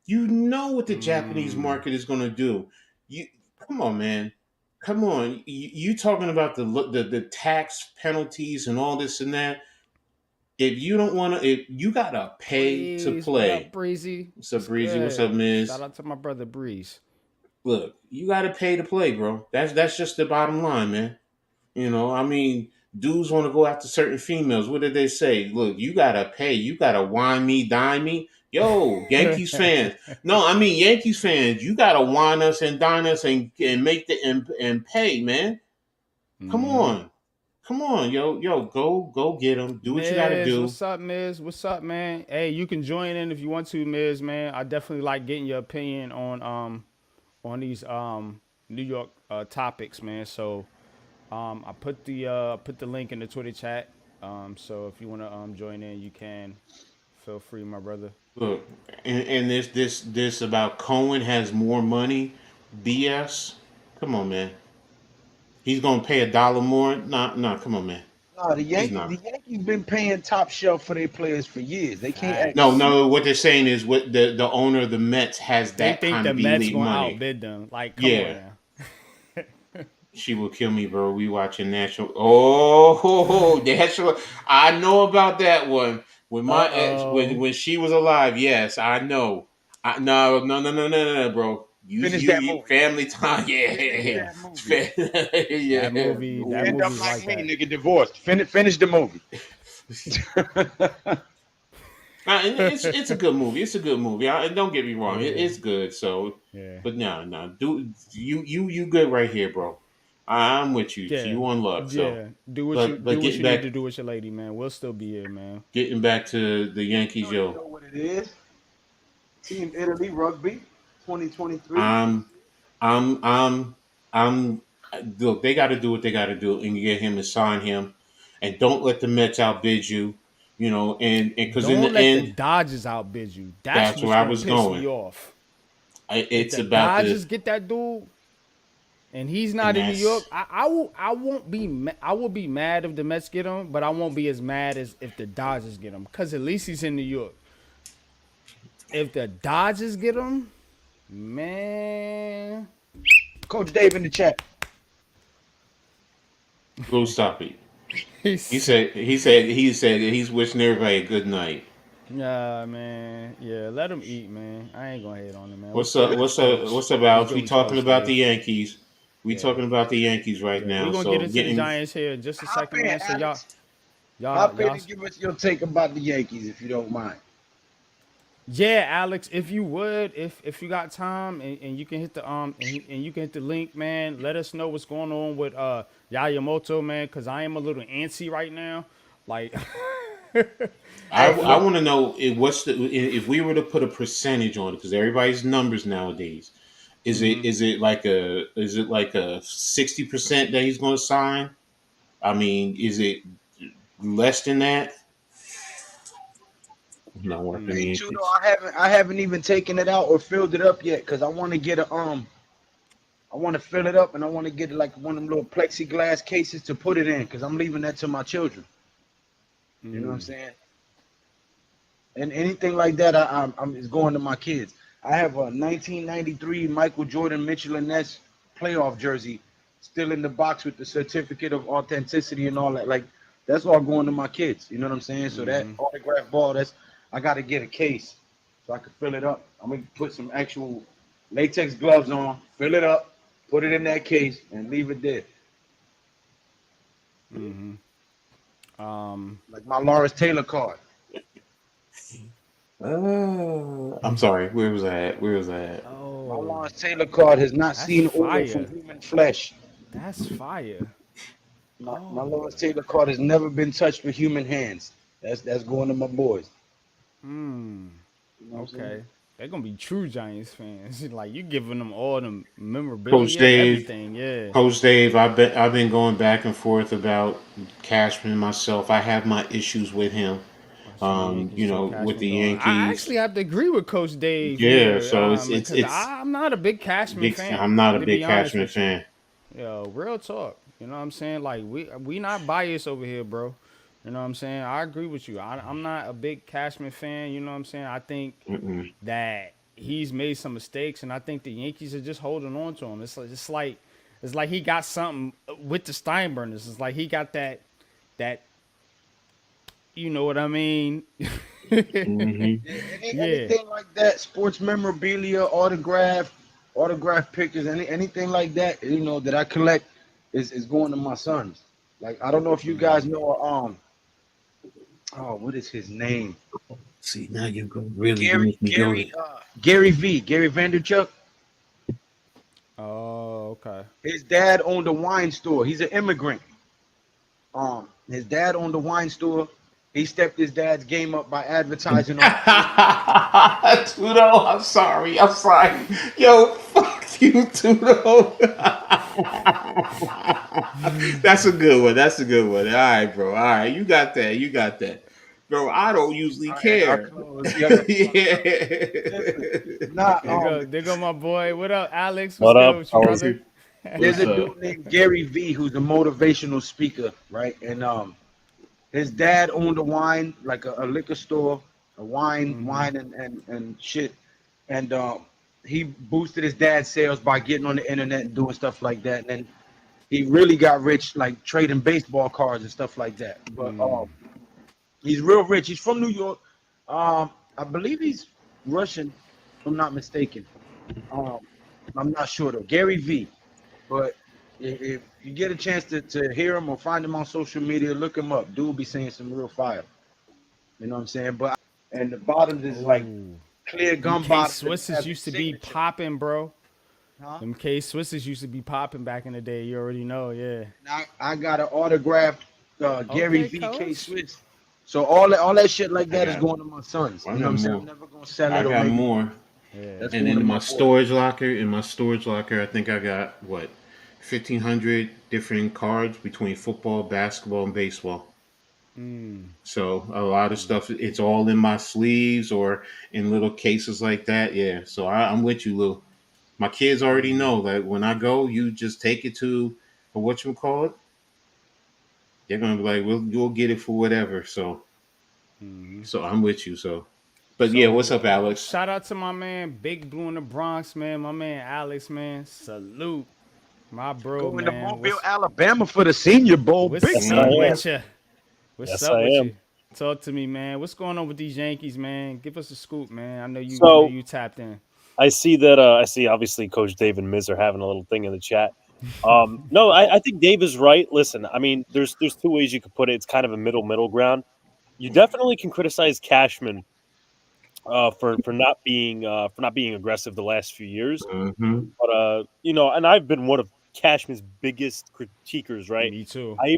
You know what the Japanese Mm. market is gonna do. You come on, man. Come on. You talking about the tax penalties and all this and that. If you don't want to, if you gotta pay to Breeze, what up, play. Breezy? What's up, What's Breezy? What's up, good? Shout Miz? out to my brother Breeze. Look, you gotta pay to play, bro. That's just the bottom line, man. You know, I mean, dudes want to go after certain females. What did they say? Look, you gotta pay. You gotta wine me, dine me. Yo, Yankees fans. No, I mean Yankees fans. You gotta wine us and dine us and make the and pay, man. Come Mm-hmm. on, come on, yo, go get them. Do what you gotta Miz, do. what's up, Miz? What's up, man? Hey, you can join in if you want to, Miz, man. I definitely like getting your opinion on these New York topics, man. So I put the link in the Twitter chat. So if you want to join in, you can. Feel free, my brother. Look, and this about Cohen has more money. BS. Come on, man. He's gonna pay $1 more. Nah, come on, man. Nah, He's not. The Yankees been paying top shelf for their players for years. They can't act No, no Facts. more. no. What they're saying is, what the owner of the Mets has They that think kind the of Mets elite gonna money. outbid them. Like, come on Yeah, now. she will kill me, bro. We watching national. Oh, national. I know about that one. When my Uh ex, oh. when she was alive, yes, I know. No, bro. Finish that You movie. family time. Finish Yeah, Yeah. that movie. yeah. You That end up movie's like like me, that. nigga, divorced. Finish the movie. And it's a good movie. It's a good movie. Don't get me wrong. Yeah. It's good. So, Yeah. but no. Do you good right here, bro. I'm with you. Yeah. You on luck. So, Yeah. but Do what you need to do with your lady, man. We'll still be here, man. getting back to the You Yankees, already yo. know what it is. Team Italy Rugby 2023. I'm I'm I'm I'm look. They got to do what they got to do and get him and sign him, and don't let the Mets outbid you. You know, and because in Don't the let the end, Dodgers outbid you. That's that's where what's I gonna was piss going. me off. If It's the about the Dodgers get that dude and he's and not in New that's York, I won't be I will be mad if the Mets get him, but I won't be as mad as if the Dodgers get him because at least he's in New York. If the Dodgers get him, man, Coach Dave in the chat. Go stop it. He He's, said. He said he's wishing everybody a good night. yeah, man. Yeah, let him eat, man. I ain't gonna hate on him, man. What's What's good up? with you, What's up? Coach? What's up, What's Alex? good We with you, talking Coach about the Dave? Yankees. We Yeah, talking about the Yankees right yeah. We're now. gonna get So into the getting Giants here in just a Hop second, in, man. So y'all, Alex. y'all, Hop in y'all. and give us your take about the Yankees, if you don't mind. Yeah, Alex, if you would, if you got time and you can hit the and you can hit the link, man, let us know what's going on with Yayamoto, man, because I am a little antsy right now. Like I look, want to know if we were to put a percentage on it because everybody's numbers nowadays. Is it like a 60% that he's going to sign? I mean, is it less than that? Not working the Hey, Tudo, Yankees. I haven't even taken it out or filled it up yet because I want to fill it up and I want to get like one of them little plexiglass cases to put it in because I'm leaving that to my children. You know what I'm saying? And anything like that, I'm is going to my kids. I have a 1993 Michael Jordan Mitchell and Ness playoff jersey still in the box with the certificate of authenticity and all that. Like that's all going to my kids. You know what I'm saying? So that autograph ball, I got to get a case so I can fill it up. I'm gonna put some actual latex gloves on, fill it up, put it in that case, and leave it there. Like my Lawrence Taylor card. I'm sorry. Where was I at? Where was I at? My oh, Lawrence Taylor card has not that's seen oil from fire. human flesh. That's fire. My Oh, Lawrence Taylor card has never been touched with human hands. That's going to my boys. You know what I'm saying? okay. They're gonna be true Giants fans. Like you giving them all the Coach memorabilia and Dave. everything. Yeah. Coach Dave, I've been going back and forth about Cashman myself. I have my issues with him. So the Yankees took With the Cashman going. I Yankees. actually have to agree with Coach Dave Yeah, here, so it's because it's I'm not a big Cashman big. fan. I'm not a To big be honest Cashman with you, fan. yo, real talk. You know what I'm saying? Like we not biased over here, bro. You know what I'm saying? I agree with you. I'm not a big Cashman fan. You know what I'm saying? I think Mm-mm. that he's made some mistakes, and I think the Yankees are just holding on to him. It's like he got something with the Steinbrenners. It's like he got that. You know what I mean? Hmm. Yeah, Yeah. anything like that, sports memorabilia, autograph pictures, anything like that, that I collect is going to my sons. Like I don't know if you guys know what is his name? See, now you're going to really Gary make me go there. Gary Gary V. Gary Vanderchuk. Oh, okay. His dad owned a wine store. He's an immigrant. His dad owned a wine store. He stepped his dad's game up by advertising on Tudo, I'm sorry. I'm sorry. Yo, fuck you, Tudo. That's a good one. That's a good one. All right, bro. All right, you got that. You got that, bro. I don't usually I care. close. Yeah, I close up. Listen, Yeah. nah, There go my boy. What up, Alex? What's What good up? with you, How are What's brother? you? your, there's what's a up? dude named Gary V who's a motivational speaker, right? And his dad owned a wine, like a liquor store, a wine and shit. And he boosted his dad's sales by getting on the internet and doing stuff like that. And then he really got rich, like trading baseball cards and stuff like that. But he's real rich. He's from New York. I believe he's Russian, if I'm not mistaken. Um, I'm not sure though. Gary V. But if you get a chance to hear him or find him on social media, look him up. Dude be saying some real fire. You know what I'm saying? But and the bottoms is like Oh, clear them gum K bottoms and Swisses have his used to be signature. popping, bro. Huh? Them K Swisses used to be popping back in the day. You already know, yeah. I got an autographed Gary Okay, VK coach. Swiss. So all that shit like I that is got. going to my sons. I You know got what I'm saying? more. I'm never gonna sell I it or got make money. more. Yeah. That's And going then to in my my boys. storage locker, I think I got what 1,500 different cards between football, basketball, and baseball. So a lot of stuff, it's all in my sleeves or in little cases like that. Yeah. So I'm with you, Lou. My kids already know that when I go, you just take it to a what you call it. They're gonna be like, "Well, you'll get it for whatever." So I'm with you. So, but yeah, what's So up, Alex? shout out to my man Big Blue in the Bronx, man. My man Alex, man. Salute. My bro, Going to man. Mobile, Alabama for the Senior Bowl. Big Yes, What's I up man. am. with you? What's Yes, up I with am. you? Talk to me, man. What's going on with these Yankees, man? Give us a scoop, man. I know So you tapped in. I see that. I see. Obviously, Coach Dave and Miz are having a little thing in the chat. No, I think Dave is right. Listen, I mean, there's two ways you could put it. It's kind of a middle ground. You definitely can criticize Cashman for not being aggressive the last few years. Mm-hmm. But and I've been one of Cashman's biggest critiquers, right? Me too. I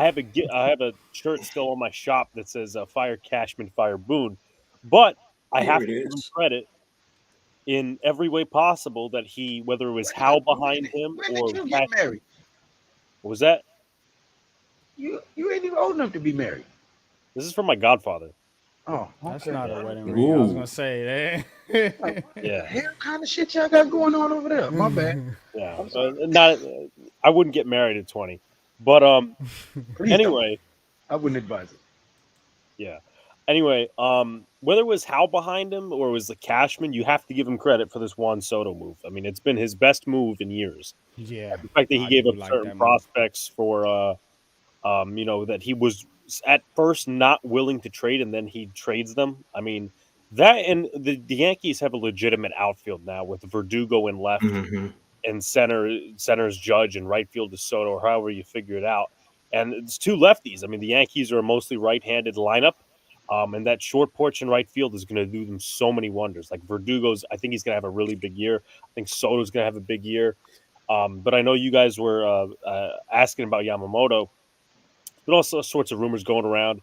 have a shirt still on my shop that says "Fire Cashman, Fire Boone," but I Here have it to give him is. credit in every way possible that he, whether it was When did, Hal when behind did, him when did or you Cash, get married? what was that? You ain't even old enough to be married. This is from my godfather. Oh, That's okay. not a All right. wedding ring. I was gonna Ooh. say Like, what that. the Yeah, hell kind of shit y'all got going on over there? My bad. yeah. I'm sorry. Not, I wouldn't get married at 20, but Please don't. anyway, I wouldn't advise it. yeah. Anyway, whether it was Hal behind him or it was the Cashman, you have to give him credit for this Juan Soto move. I mean, it's been his best move in years. Yeah, The fact that he I gave do up like certain that move. prospects for, that he was at first not willing to trade and then he trades them. I mean, that and the Yankees have a legitimate outfield now with Verdugo in left Mm-hmm. and center's Judge and right field is Soto, or however you figure it out. And it's two lefties. I mean, the Yankees are a mostly right-handed lineup. And that short porch in right field is going to do them so many wonders. Like Verdugo's, I think he's going to have a really big year. I think Soto's going to have a big year. But I know you guys were asking about Yamamoto. But also sorts of rumors going around.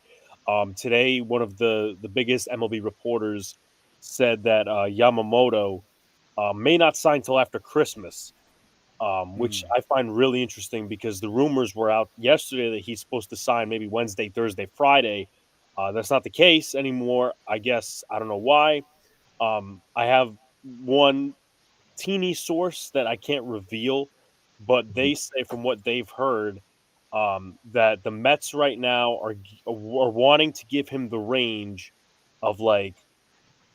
Today, one of the biggest MLB reporters said that Yamamoto may not sign till after Christmas, which I find really interesting because the rumors were out yesterday that he's supposed to sign maybe Wednesday, Thursday, Friday. That's not the case anymore. I guess I don't know why. I have one teeny source that I can't reveal, but they say from what they've heard that the Mets right now are wanting to give him the range of like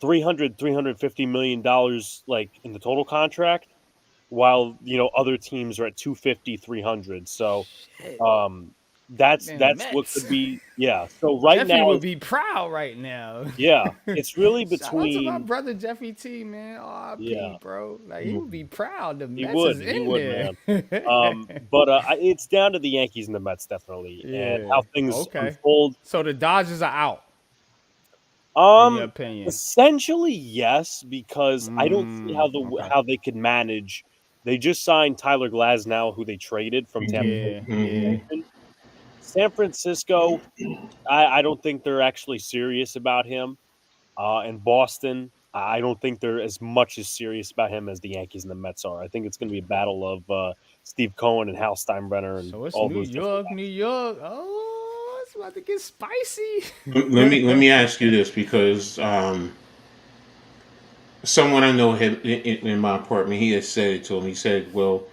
350 million dollars like in the total contract, while other teams are at 250, 300. So Shit, um, that's man, the that's what Mets. could be, yeah. So right Jeffy now, would be proud right now. yeah, it's really Shout out to my between, brother Jeffy T, man. R.I.P. yeah. bro. Like he would be proud. The He Mets would. is He in would, there. man. But it's down to the Yankees and the Mets definitely, and Yeah. how things Okay. unfold. So the Dodgers are out, in your Um, opinion. Essentially, yes, because I don't see Okay. how they could manage. They just signed Tyler Glasnow, who they traded from Tampa Bay Yeah. to the Yeah. Mm-hmm. extension. San Francisco, I don't think they're actually serious about him. And Boston, I don't think they're as much as serious about him as the Yankees and the Mets are. I think it's going to be a battle of Steve Cohen and Hal Steinbrenner and So it's all New those different York, New guys. York. Oh, it's about to get spicy. Let me ask you this because someone I know had in my apartment, he had said it to him. He said, "Well,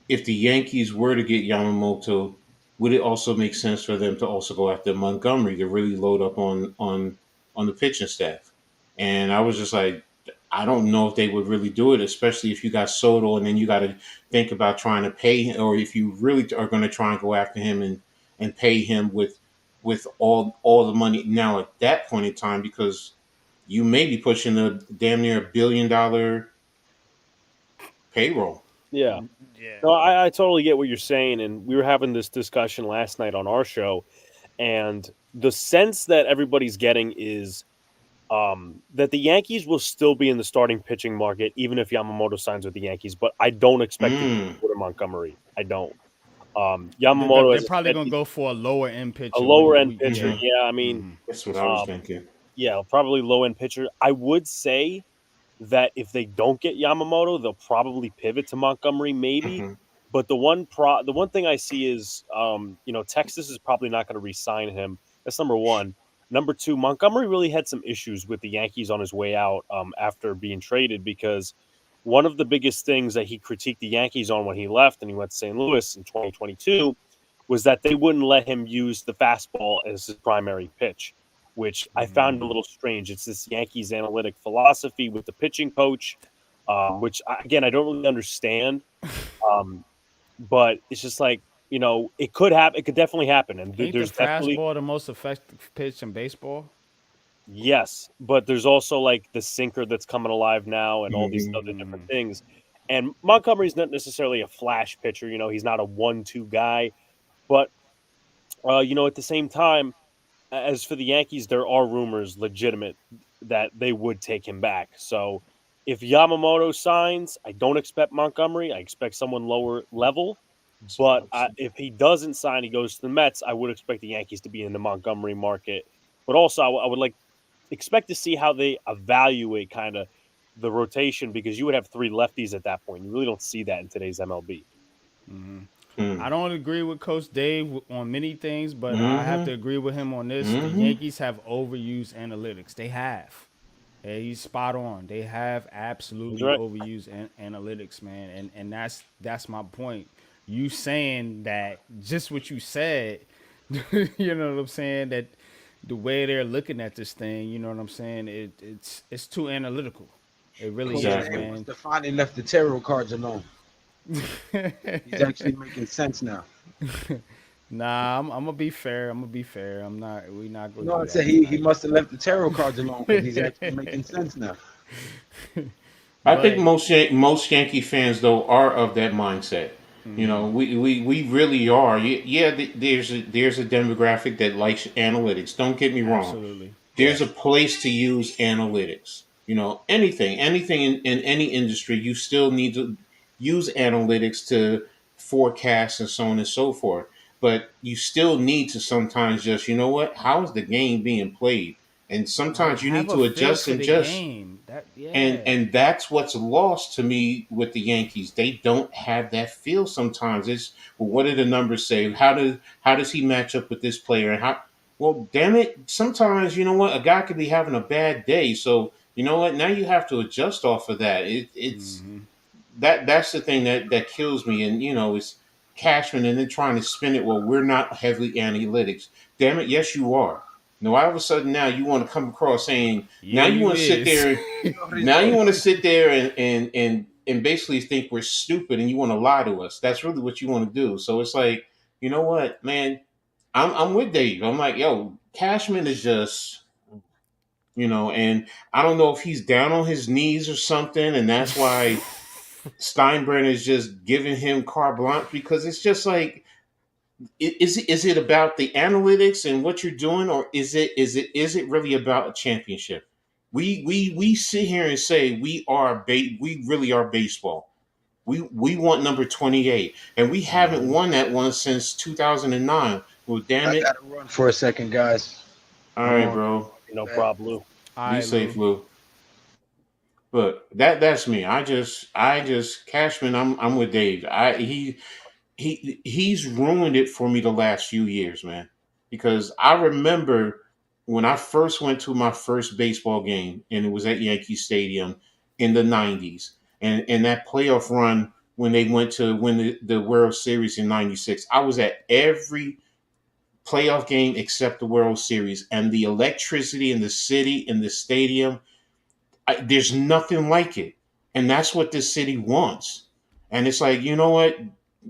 if the Yankees were to get Yamamoto, would it also make sense for them to also go after Montgomery to really load up on the pitching staff?" And I was just like, I don't know if they would really do it, especially if you got Soto, and then you got to think about trying to pay him, or if you really are going to try and go after him and pay him with all the money now at that point in time, because you may be pushing a damn near $1 billion payroll. Yeah. Yeah. No, I totally get what you're saying. And we were having this discussion last night on our show. And the sense that everybody's getting is that the Yankees will still be in the starting pitching market, even if Yamamoto signs with the Yankees. But I don't expect it to Mm, go to Montgomery. I don't. They're, Yamamoto, they're as I probably said, gonna he's go for a lower end a pitcher. lower end pitcher. Yeah. hmm Yeah, I mean, That's what I was um, thinking. yeah, probably low end pitcher. I would say that if they don't get Yamamoto, they'll probably pivot to Montgomery, maybe. Hmm But the one thing I see is, Texas is probably not going to re-sign him. That's number one. Number two, Montgomery really had some issues with the Yankees on his way out after being traded, because one of the biggest things that he critiqued the Yankees on when he left and he went to St. Louis in 2022 was that they wouldn't let him use the fastball as his primary pitch, which I found a little strange. It's this Yankees analytic philosophy with the pitching coach. which again I don't really understand. Um, but it's just like it could happen. It could definitely happen, and Ain't the there's definitely fastball the most effective pitch in baseball? yes, but there's also like the sinker that's coming alive now, and all these Mhm. other different things. And Montgomery's not necessarily a flash pitcher. He's not a 1-2 guy, but at the same time, as for the Yankees, there are rumors legitimate that they would take him back. So if Yamamoto signs, I don't expect Montgomery. I expect someone lower level. That's what I But was thinking. if he doesn't sign, he goes to the Mets. I would expect the Yankees to be in the Montgomery market. But also, I would like expect to see how they evaluate kind of the rotation because you would have three lefties at that point. You really don't see that in today's MLB. Hmm. I don't agree with Coach Dave on many things, but I have to Mm-hmm. agree with him on this. The Mm-hmm. Yankees have overused analytics. They have. Yeah, he's spot on. They have He's absolutely right. overused analytics, man, and that's my point. You saying that just what you said, you know what I'm saying? That the way they're looking at this thing, you know what I'm saying? It's too analytical. It really Coach is, Exactly. Dave must man. have finally left the tarot cards alone. He's actually making sense now. Nah, I'm gonna be fair. I'm gonna be fair. I'm not. We not gonna No, do I said that he tonight. must have left the tarot cards alone because he's actually making sense now. I think But most Yankee fans though are of that mindset. We really are. Yeah, there's a demographic that likes analytics. Don't get me wrong. absolutely, There's a Yes. place to use analytics. Anything in any industry, you still need to use analytics to forecast and so on and so forth. But you still need to sometimes just, how is the game being played? And right. sometimes you Have need a to feel adjust for and the just game. That and yeah. and that's what's lost to me with the Yankees. They don't have that feel sometimes. It's, well, what do the numbers say? How does he match up with this player? And how, well, damn it, sometimes you know what, a guy could be having a bad day. So you know what, now you have to adjust off of that. It's that's the thing that kills me. And it's Cashman and then trying to spin it. Well, we're not heavily analytics. Damn it, yes you are. No, all of a sudden now you want to come across saying, now Yeah, you you want to sit is. there You already now you know. want to sit there and basically think we're stupid and you want to lie to us. That's really what you want to do. So it's like, you know what, man, I'm with Dave. I'm like, yo, Cashman is just, and I don't know if he's down on his knees or something, and that's why Steinbrenner is just giving him carte blanche, because it's just like, is it about the analytics and what you're doing, or is it really about a championship? We sit here and say we really are baseball. We want number 28, and we haven't won that one since 2009. Well, damn I it! gotta run for a second, guys. All I'm right, on. bro. No Back. problem, Lou. All Be right, safe, Lou. Lou. But that's me. I just Cashman. I'm with Dave. He's ruined it for me the last few years, man. Because I remember when I first went to my first baseball game, and it was at Yankee Stadium in the '90s, and that playoff run when they went to win the World Series in '96. I was at every playoff game except the World Series, and the electricity in the city, in the stadium, there's nothing like it. And that's what this city wants. And it's like, you know what?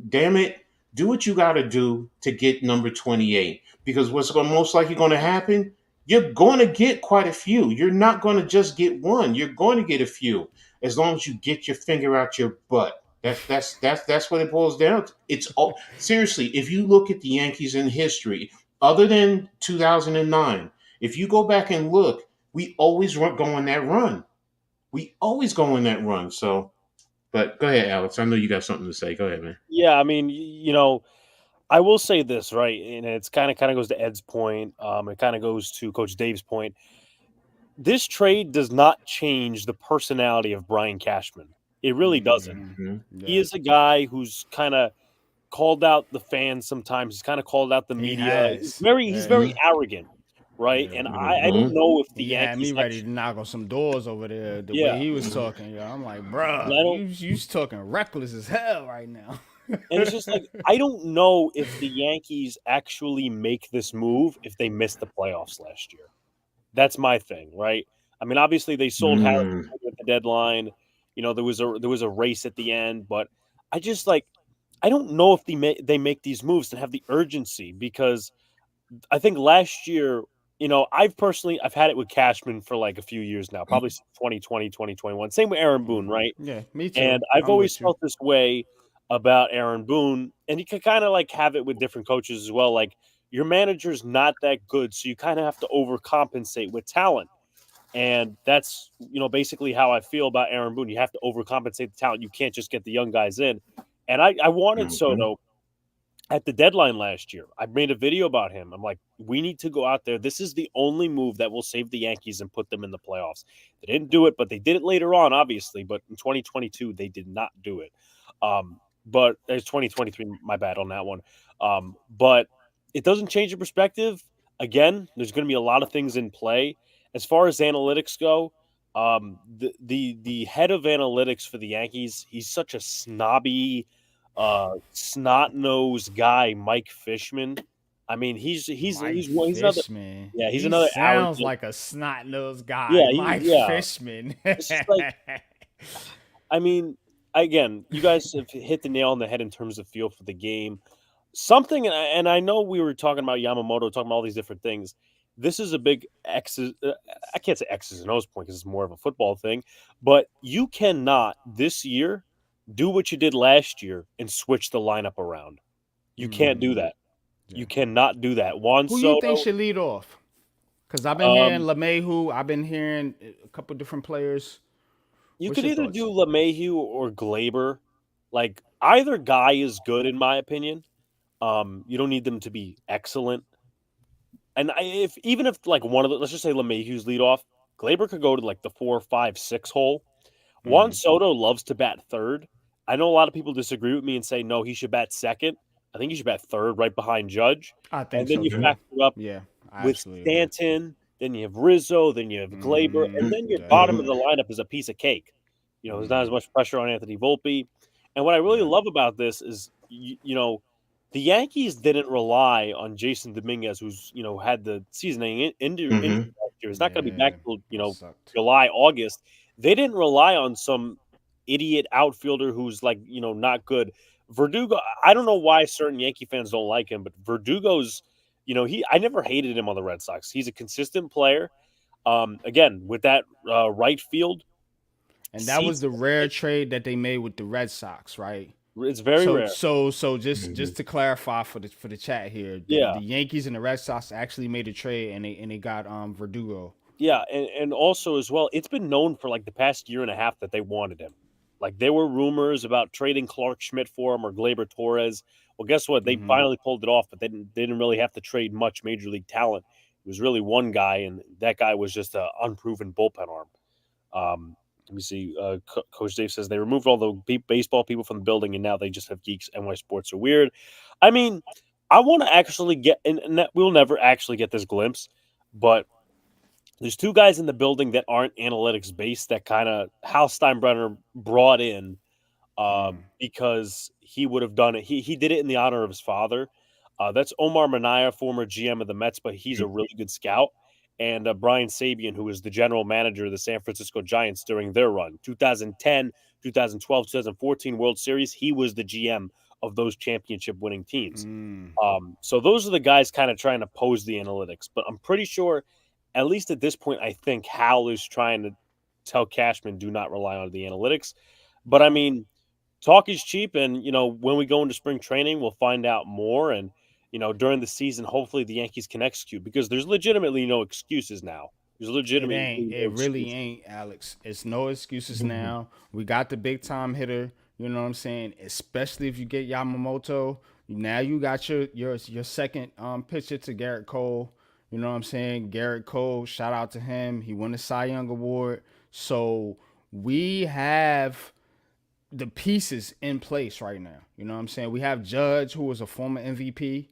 Damn it. Do what you got to do to get number 28. Because what's most likely going to happen? You're going to get quite a few. You're not going to just get one. You're going to get a few as long as you get your finger out your butt. That's what it boils down to. It's all seriously. If you look at the Yankees in history, other than 2009, if you go back and look, we always go on that run. We always go on that run. So, but go ahead, Alex. I know you got something to say. Go ahead, man. Yeah, I mean, I will say this, right, and it's kind of goes to Ed's point. It kind of goes to Coach Dave's point. This trade does not change the personality of Brian Cashman. It really doesn't. Mhm. He Yeah, is a guy who's kind of called out the fans sometimes. He's kind of called out the he media. He's has. very he's Yeah, very arrogant, right? yeah. And I don't Mhm. know if the He had me Yankees ready to actually, knock on some doors over there. The way yeah, he was talking, yo, I'm like, bruh, and I don't, you talking reckless as hell right now. and it's just like I don't know if the Yankees actually make this move if they missed the playoffs last year. That's my thing, right? I mean, obviously they sold Harrison Mm. at the deadline. there was a race at the end, but I just like I don't know if they make these moves and have the urgency because I think last year, I've had it with Cashman for like a few years now, probably since 2020, 2021. Same with Aaron Boone, right? Yeah, me too. And I've I'm always with you. felt this way about Aaron Boone, and you can kind of like have it with different coaches as well. Like your manager's not that good, so you kind of have to overcompensate with talent. And that's, basically how I feel about Aaron Boone. You have to overcompensate the talent. You can't just get the young guys in. And I wanted Mhm. Soto at the deadline last year. I made a video about him. I'm like, we need to go out there. This is the only move that will save the Yankees and put them in the playoffs. They didn't do it, but they did it later on, obviously. But in 2022, they did not do it. But it's 2023, my bad on that one. But it doesn't change the perspective. Again, there's going to be a lot of things in play. As far as analytics go, the head of analytics for the Yankees, he's such a snot nosed guy, Mike Fishman. I mean, Mike he's another, Fishman. yeah, he's He another sounds arrogant. like a snot nosed Yeah, guy. Mike yeah. Fishman. It's just like, I mean, again, you guys have hit the nail on the head in terms of feel for the game. Something, and I know we were talking about Yamamoto, talking about all these different things. This is a big X's. I can't say X's and O's point because it's more of a football thing. But you cannot this year do what you did last year and switch the lineup around. You can't do that. Yeah. You cannot do that. Juan Who you think Soto. should lead off? Because I've been hearing Um, LeMahieu. I've been hearing a couple different players. you What's could your either thoughts? do LeMahieu or Glaber. Like either guy is good in my opinion. You don't need them to be excellent. And if even if like one of the, let's just say LeMahieu's lead off, Glaber could go to like the 4, 5, 6 hole. Juan Soto loves to bat third. I know a lot of people disagree with me and say no, he should bat second. I think he should bat third, right behind Judge, I and think then so you too. Mhm. factor up Yeah, I with absolutely agree. Stanton. Then you have Rizzo. Then you have Glaber, and then your bottom of Definitely. the lineup is a piece of cake. There's not as much pressure on Anthony Volpe. And what I really Yeah. love about this is, the Yankees didn't rely on Jason Dominguez, who's had the season-ending injury Mhm. last year. He's not going to be back Yeah. till That sucked. July, August. They didn't rely on some idiot outfielder who's like not good. Verdugo. I don't know why certain Yankee fans don't like him, but Verdugo's. I never hated him on the Red Sox. He's a consistent player. Again, with that right field And that was seats, the rare trade that they made with the Red Sox, right? it's very So rare. so Mhm. just to clarify for the chat here, the Yeah. Yankees and the Red Sox actually made a trade and they got Verdugo. Yeah, and also as well, it's been known for like the past year and a half that they wanted him. Like there were rumors about trading Clark Schmidt for him or Glaber Torres. Well, guess what? They finally pulled it off, but they didn't really have to trade much major league talent. It was really one guy, and that guy was just an unproven bullpen arm. Let me see. Coach Dave says they removed all the baseball people from the building, and now they just have geeks. NY sports are weird. I mean, I want to actually get, and that we'll never actually get this glimpse, but there's two guys in the building that aren't analytics based that kind of Hal Steinbrenner brought in because he would have done it. He did it in the honor of his father. That's Omar Minaya, former GM of the Mets, but he's a really good scout. And Brian Sabian, who was the general manager of the San Francisco Giants during their run, 2010, 2012, 2014 World Series. He was the GM of those championship winning teams. So those are the guys kind of trying to pose the analytics. But I'm pretty sure, at least at this point, I think Hal is trying to tell Cashman do not rely on the analytics. But I mean, talk is cheap, and when we go into spring training, we'll find out more. And during the season, hopefully the Yankees can execute because there's legitimately no excuses now. There's It legitimately ain't. no It really excuses. ain't, Alex. It's no excuses Mhm. now. We got the big time hitter. You know what I'm saying? Especially if you get Yamamoto. Now you got your second pitcher to Garrett Cole. You know what I'm saying? Garrett Cole, shout out to him. He won the Cy Young Award. So we have the pieces in place right now. You know what I'm saying? We have Judge, who was a former MVP,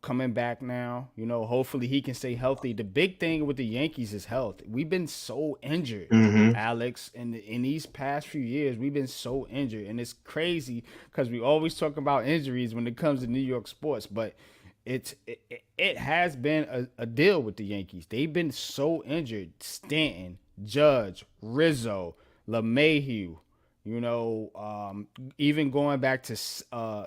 coming back now. Hopefully he can stay healthy. The big thing with the Yankees is health. We've been so injured, Mhm. Alex, in these past few years. We've been so injured, and it's crazy because we always talk about injuries when it comes to New York sports, but it has been a deal with the Yankees. They've been so injured. Stanton, Judge, Rizzo, LeMahieu, you know, even going back to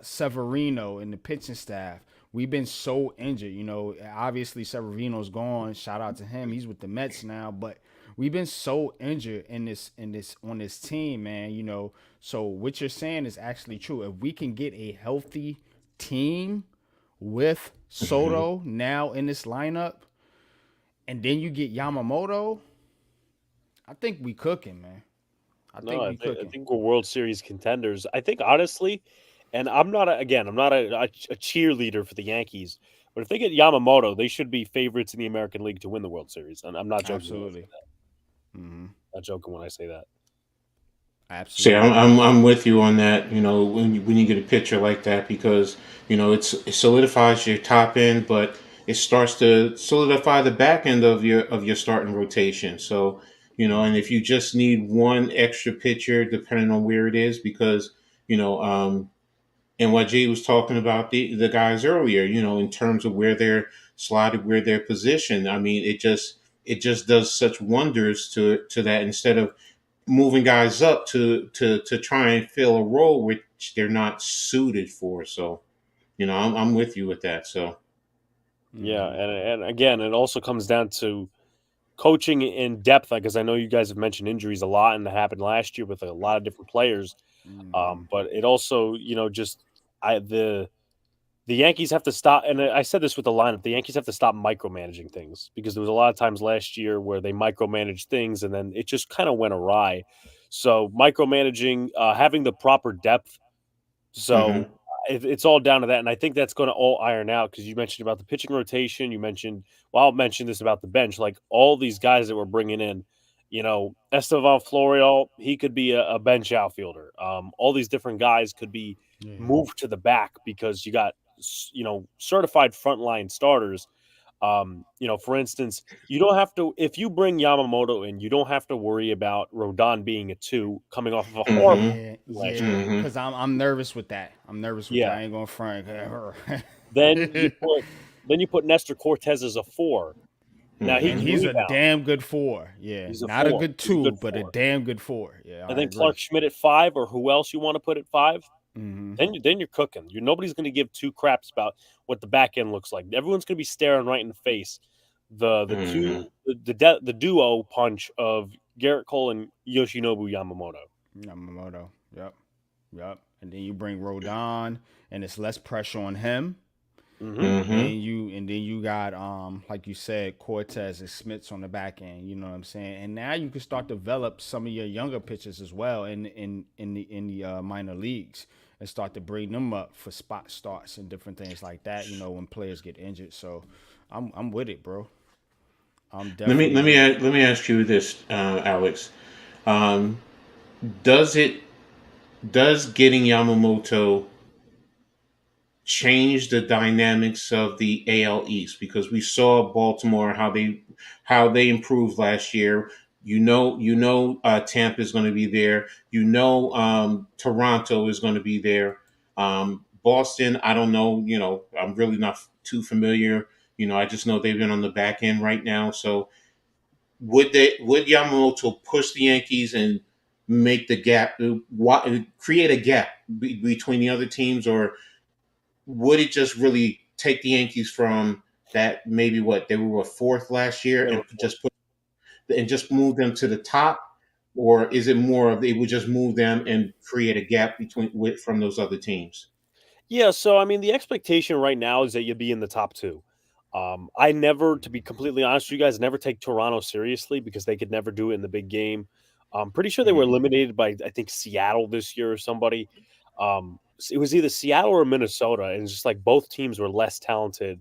Severino and the pitching staff. We've been so injured, you know. Obviously, Severino's gone. Shout out to him. He's with the Mets now, but we've been so injured in this on this team, man. You know, so what you're saying is actually true. If we can get a healthy team with Hmm. Soto now in this lineup, and then you get Yamamoto, I think we cooking, man. I No, think we I cooking. think we're World Series contenders. I think honestly, and I'm not again, I'm not a cheerleader for the Yankees, but if they get Yamamoto, they should be favorites in the American League to win the World Series. And I'm not joking when I say Absolutely. that. Hmm. Not joking when I say that. See, I'm, Absolutely. I'm I'm with you on that. You know, when you get a pitcher like that, because it solidifies your top end, but it starts to solidify the back end of your starting rotation. So and if you just need one extra pitcher, depending on where it is, because you know, and what Jay was talking about the guys earlier, in terms of where they're slotted, where they're positioned. I mean, it just does such wonders to that instead of moving guys up to try and fill a role which they're not suited for. So I'm with you with that. So Yeah, Hmm. and again, it also comes down to coaching in depth. Because I know you guys have mentioned injuries a lot, and that happened last year with a lot of different players. Hmm. But it also, just I the Yankees have to stop, and I said this with the lineup. The Yankees have to stop micromanaging things because there was a lot of times last year where they micromanaged things and then it just kind of went awry. So micromanaging, having the proper depth. hmm So it's all down to that, and I think that's going to all iron out because you mentioned about the pitching rotation. You mentioned, well, I'll mention this about the bench, like all these guys that we're bringing in. Estevan Florial, he could be a bench outfielder. All these different guys could be Yeah. moved to the back because you got certified frontline starters. For instance, you don't have to if you bring Yamamoto in, you don't have to worry about Rodon being a two coming off of a horrible hmm Yeah. last year. Yeah. hmm Cause I'm nervous with that. I'm nervous with that. Yeah. I ain't gonna front. Then you put Nestor Cortez as a four. Now he And hmm can he's a rebound. damn good four. Yeah. He's a Not a four. good He's a two, good but a four. damn good four. Yeah. And I then agree. Clark Schmidt at five, or who else you want to put at five? Hmm. Then you're cooking. Nobody's going to give two craps about what the back end looks like. Everyone's going to be staring right in the face. The hmm two the duo punch of Garrett Cole and Yoshinobu Yamamoto. Yamamoto. Yep. Yep. And then you bring Rodon, and it's less pressure on him. Hmm hmm And then you got like you said, Cortez and Smiths on the back end, you know what I'm saying? And now you can start to develop some of your younger pitchers as well in the minor leagues and start to bring them up for spot starts and different things like that, you know, when players get injured. So I'm with it, bro. I'm let me definitely let me with it. let me ask you this, Alex. Um, does it does getting Yamamoto change the dynamics of the AL East? Because we saw Baltimore how they improved last year. Tampa is going to be there. Toronto is going to be there. Boston, I don't know. I'm really not too familiar. I just know they've been on the back end right now. So would Yamamoto push the Yankees and make the gap, create a gap between the other teams, or would it just really take the Yankees from that, maybe what they were, fourth last year, They and were four. just move them to the top, or is it more of they would just move them and create a gap from those other teams? Yeah, so I mean, the expectation right now is that you'll be in the top two. I never, to be completely honest with you guys, never take Toronto seriously because they could never do it in the big game. I'm pretty sure they were Mhm. eliminated by I think Seattle this year or somebody. It was either Seattle or Minnesota, and it's just like both teams were less talented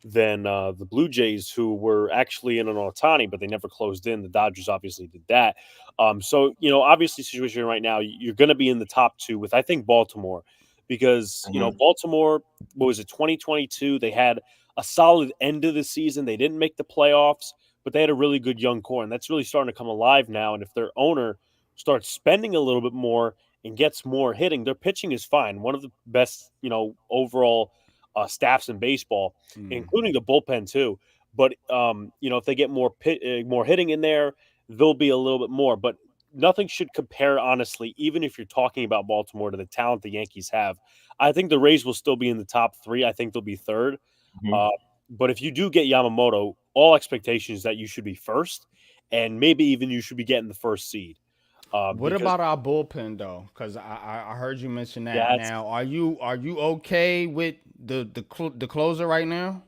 than the Blue Jays, who were actually in an Otani, but they never closed in. The Dodgers obviously did that. So obviously, situation right now, you're going to be in the top two with I think Baltimore, because Mhm. Baltimore, what was it, 2022? They had a solid end of the season. They didn't make the playoffs, but they had a really good young core, and that's really starting to come alive now. And if their owner starts spending a little bit more and gets more hitting, their pitching is fine. One of the best, overall staffs in baseball, Mm. including the bullpen too. But if they get more hitting in there, there'll be a little bit more. But nothing should compare, honestly, even if you're talking about Baltimore, to the talent the Yankees have. I think the Rays will still be in the top three. I think they'll be third. Mhm. Uh, but if you do get Yamamoto, all expectations that you should be first, and maybe even you should be getting the first seed. What Because about our bullpen though? Because I heard you mention that. that's Now, are you okay with the closer right now?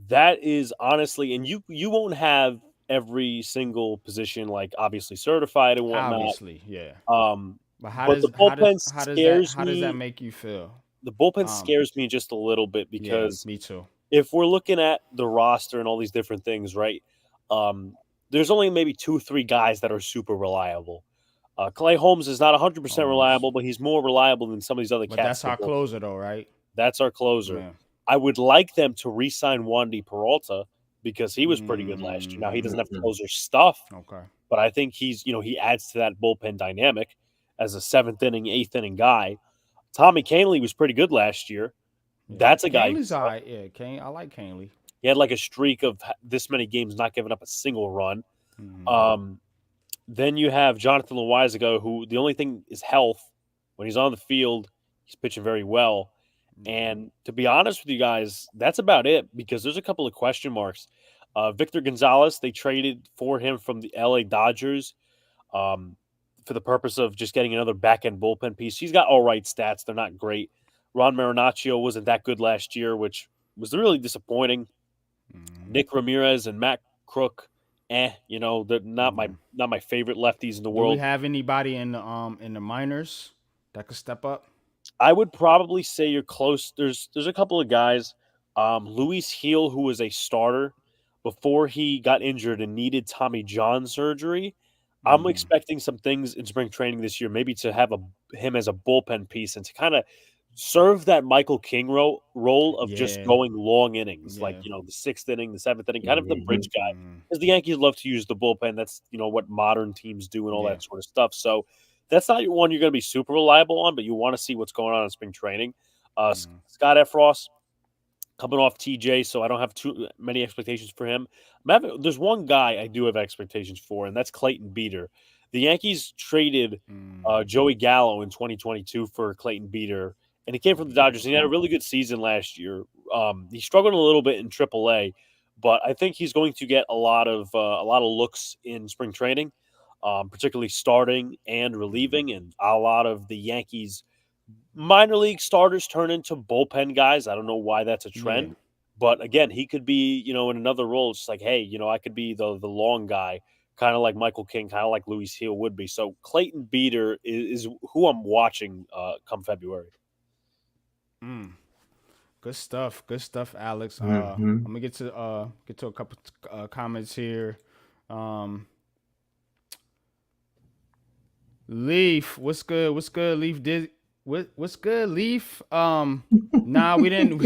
that is honestly, and you won't have every single position like obviously certified and whatnot. Obviously, yeah. Um, But but the bullpen scares how does that me. make you feel? The bullpen Um, scares me just a little bit yeah, because me too. if we're looking at the roster and all these different things, right? Um, there's only maybe 2, 3 guys that are super reliable. Clay Holmes is not 100% Holmes, reliable, but he's more reliable than some of these other but cats that's in our the bullpen. closer though, right? That's our closer. Yeah. I would like them to re-sign Wandy Peralta because he was pretty good last year. Now he doesn't have Mm, Mhm. closer stuff, okay. but I think he adds to that bullpen dynamic as a seventh inning, eighth inning guy. Tommy Kahnle was pretty good last year. Yeah. That's a guy you can Canley's all start. right. Yeah, Kane. I like Canley. He had like a streak of this many games not giving up a single run. Mm, Um, then you have Jonathan Loizaga, who the only thing is health. When he's on the field, he's pitching very well. yeah. And to be honest with you guys, that's about it because there's a couple of question marks. Victor Gonzalez, they traded for him from the LA Dodgers um, for the purpose of just getting another back end bullpen piece. He's got all right stats, they're not great. Ron Marinaccio wasn't that good last year, which was really disappointing. Mm, Nick Ramirez and Matt Crook, they're yeah. not my favorite lefties in the Do we world. have anybody in the minors that could step up? I would probably say you're close. There's a couple of guys. Luis Heel, who was a starter before he got injured and needed Tommy John surgery. I'm Mm, expecting some things in spring training this year, maybe to have him as a bullpen piece and to kind of serve that Michael King role of just yeah. going long innings, like Yeah. the sixth inning, the seventh inning, kind of the bridge Mhm. guy. Mm, Because the Yankees love to use the bullpen. That's what modern teams do and all yeah. that sort of stuff. So that's not one you're going to be super reliable on, but you want to see what's going on in spring training. Mm, Scott Efros coming off TJ, so I don't have too many expectations for him. There's one guy I do have expectations for, and that's Clayton Beater. The Yankees traded mm, Joey Gallo in 2022 for Clayton Beater, and he came from the Dodgers. And he had a really good season last year. He struggled a little bit in AAA, but I think he's going to get a lot of looks in spring training, particularly starting and relieving, and a lot of the Yankees minor league starters turn into bullpen guys. I don't know why that's a yeah. trend, but again, he could be, in another role. It's like, hey, I could be the long guy, kind of like Michael King, kind of like Luis Heel would be. So Clayton Beater is who I'm watching come February. Mm. Good stuff. Good stuff, Alex. I'm Mhm. gonna get to a couple comments here. Um, Leaf, what's good? What's good, Leef? What's good, Leaf? Nah, we didn't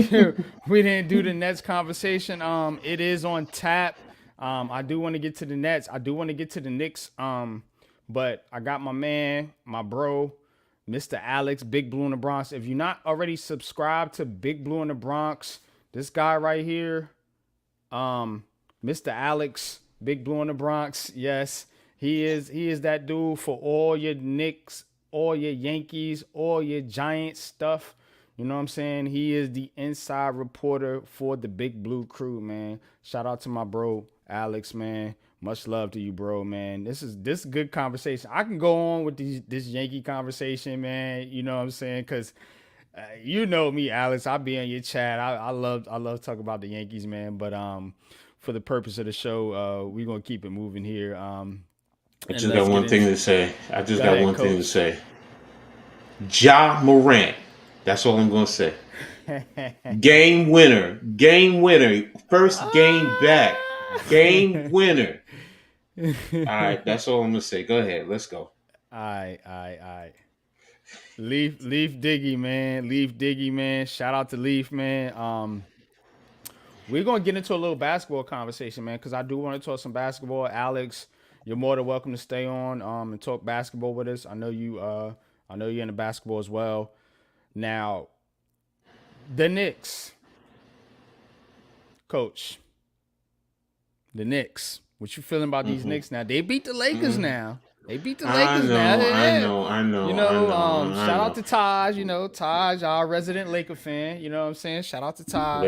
we didn't do the Nets conversation. It is on tap. I do want to get to the Nets. I do want to get to the Knicks. But I got my man, my bro, Mr. Alex, Big Blue in the Bronx. If you're not already subscribed to Big Blue in the Bronx, this guy right here, Mr. Alex, Big Blue in the Bronx. Yes, he is that dude for all your Knicks, all your Yankees, all your Giants stuff. You know what I'm saying? He is the inside reporter for the Big Blue crew, man. Shout out to my bro Alex, man. Much love to you, bro, man. This good conversation. I can go on with this Yankee conversation, man. You know what I'm saying? Cause you know me, Alex. I'll be on your chat. I love talking about the Yankees, man. But for the purpose of the show, we're gonna keep it moving here. I And just got let's get one thing into. to say. I just Go got ahead, one thing to Coach. say. Ja Morant. That's all I'm going to say. Game winner. Game winner. First game back. Game winner. All right, that's all I'm going to say. Go ahead. Let's go. All right. Leaf Diggy, man. Leaf Diggy, man. Shout out to Leaf, man. We're gonna get into a little basketball conversation, man, because I do want to talk some basketball. Alex, you're more than welcome to stay on and talk basketball with us. I know you're into basketball as well. Now, the Knicks, coach. The Knicks. What you feeling about these Mm-hmm. Knicks now? They beat the Lakers Mm-hmm. now. They beat the I Lakers now. know, I Yeah. know, I You know, I know, know, I shout out know. to Taj. You know, Taj, our resident Laker fan. You know what I'm saying? Shout out to Taj.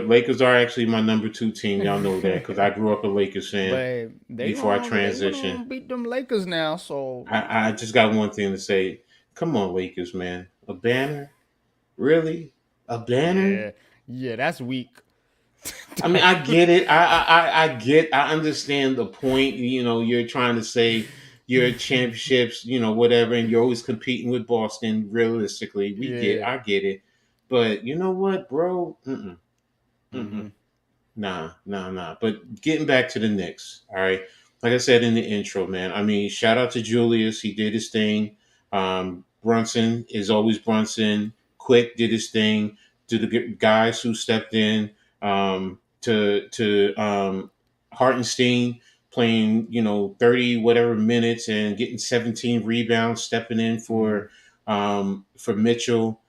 Lakers are actually my number two team. Y'all know that because I grew up a Lakers fan But before I they went transitioned. on beat them Lakers now. So I just got one thing to say. Come on, Lakers, man. A banner? Really? A banner? yeah, yeah, that's weak. I mean, I get it. I understand the point. You know, you're trying to say your championships, whatever, and you're always competing with Boston. Realistically, Yeah. I get it. But you know what, bro? Mm-mm, mm-mm. Mm-hmm. Nah, nah, nah. But getting back to the Knicks, all right. Like I said in the intro, man. I mean, shout out to Julius. He did his thing. Brunson is always Brunson. Quick did his thing. To the guys who stepped in, to Hartenstein playing, 30 whatever minutes and getting 17 rebounds, stepping in Mm-hmm. for Mitchell.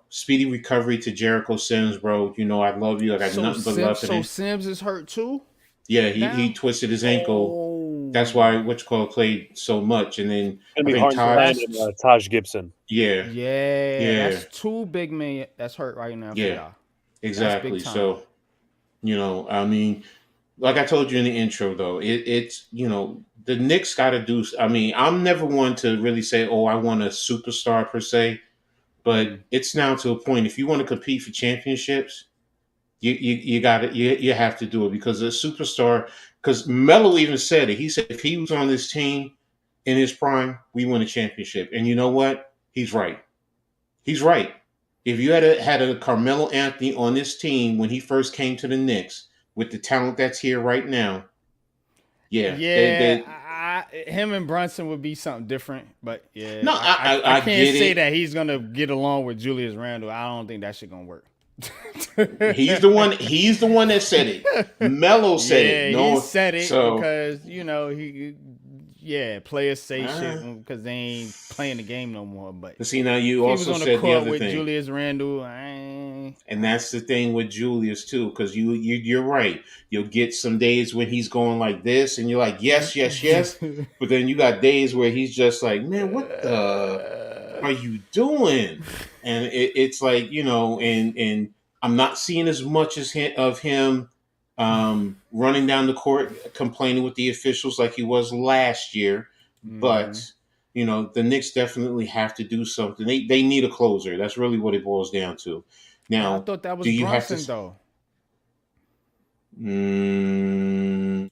Speedy recovery to Jericho Sims, bro. You know I love you. I got nothing but love for him. Sims is hurt too Yeah, he now. twisted his ankle. That's Oh. why what you call played so much. And then Gonna I be think So Todd. Hartenstein that's and Taj Gibson. Yeah, yeah, yeah, that's two big men that's hurt right now for yeah, y'all. That's big exactly. time. So I mean, like I told you in the intro, though, it's the Knicks got to do. I mean, I'm never one to really say, oh, I want a superstar per se, but Mm-hmm. it's now to a point. If you want to compete for championships, you got it. You have to do it because a superstar. Because Melo even said it. He said if he was on this team in his prime, we win a championship. And you know what? He's right. He's right. If you had a Carmelo Anthony on this team when he first came to the Knicks with the talent that's here right now, yeah, Yeah, him and Brunson would be something different, but no, yeah, I I can't get say it. that he's gonna get along with Julius Randle. I don't think that shit gonna work. He's the one. He's the one that said it. Melo said it. Yeah, he No, said it so because players say shit uh, because they ain't playing the game no more. But see now you if he was also on the said the court other with thing. Julius Randle, I ain't. And that's the thing with Julius too, because you're right. You'll get some days when he's going like this, and you're like, yes, yes, yes. But then you got days where he's just like, man, what the are you doing? And it's like and I'm not seeing as much of him running down the court complaining with the officials like he was last year, but. Mm-hmm. The Knicks definitely have to do something. They need a closer. That's really what it boils down to. I Now, thought that do was you have to? Brunson though. Mm,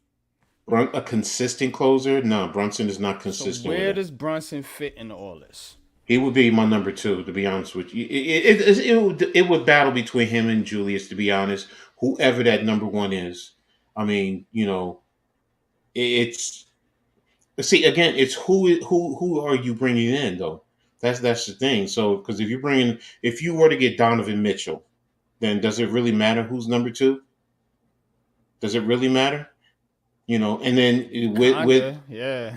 a consistent closer? No, Brunson is not So consistent with where it. does Brunson fit in all this? He would be my number two, to be honest with you. It would battle between him and Julius, to be honest. Whoever that number one is, I mean, it's see again. It's who are you bringing in though? That's the thing. So because if you were to get Donovan Mitchell, then does it really matter who's number two? Does it really matter? And then with Kinda, yeah.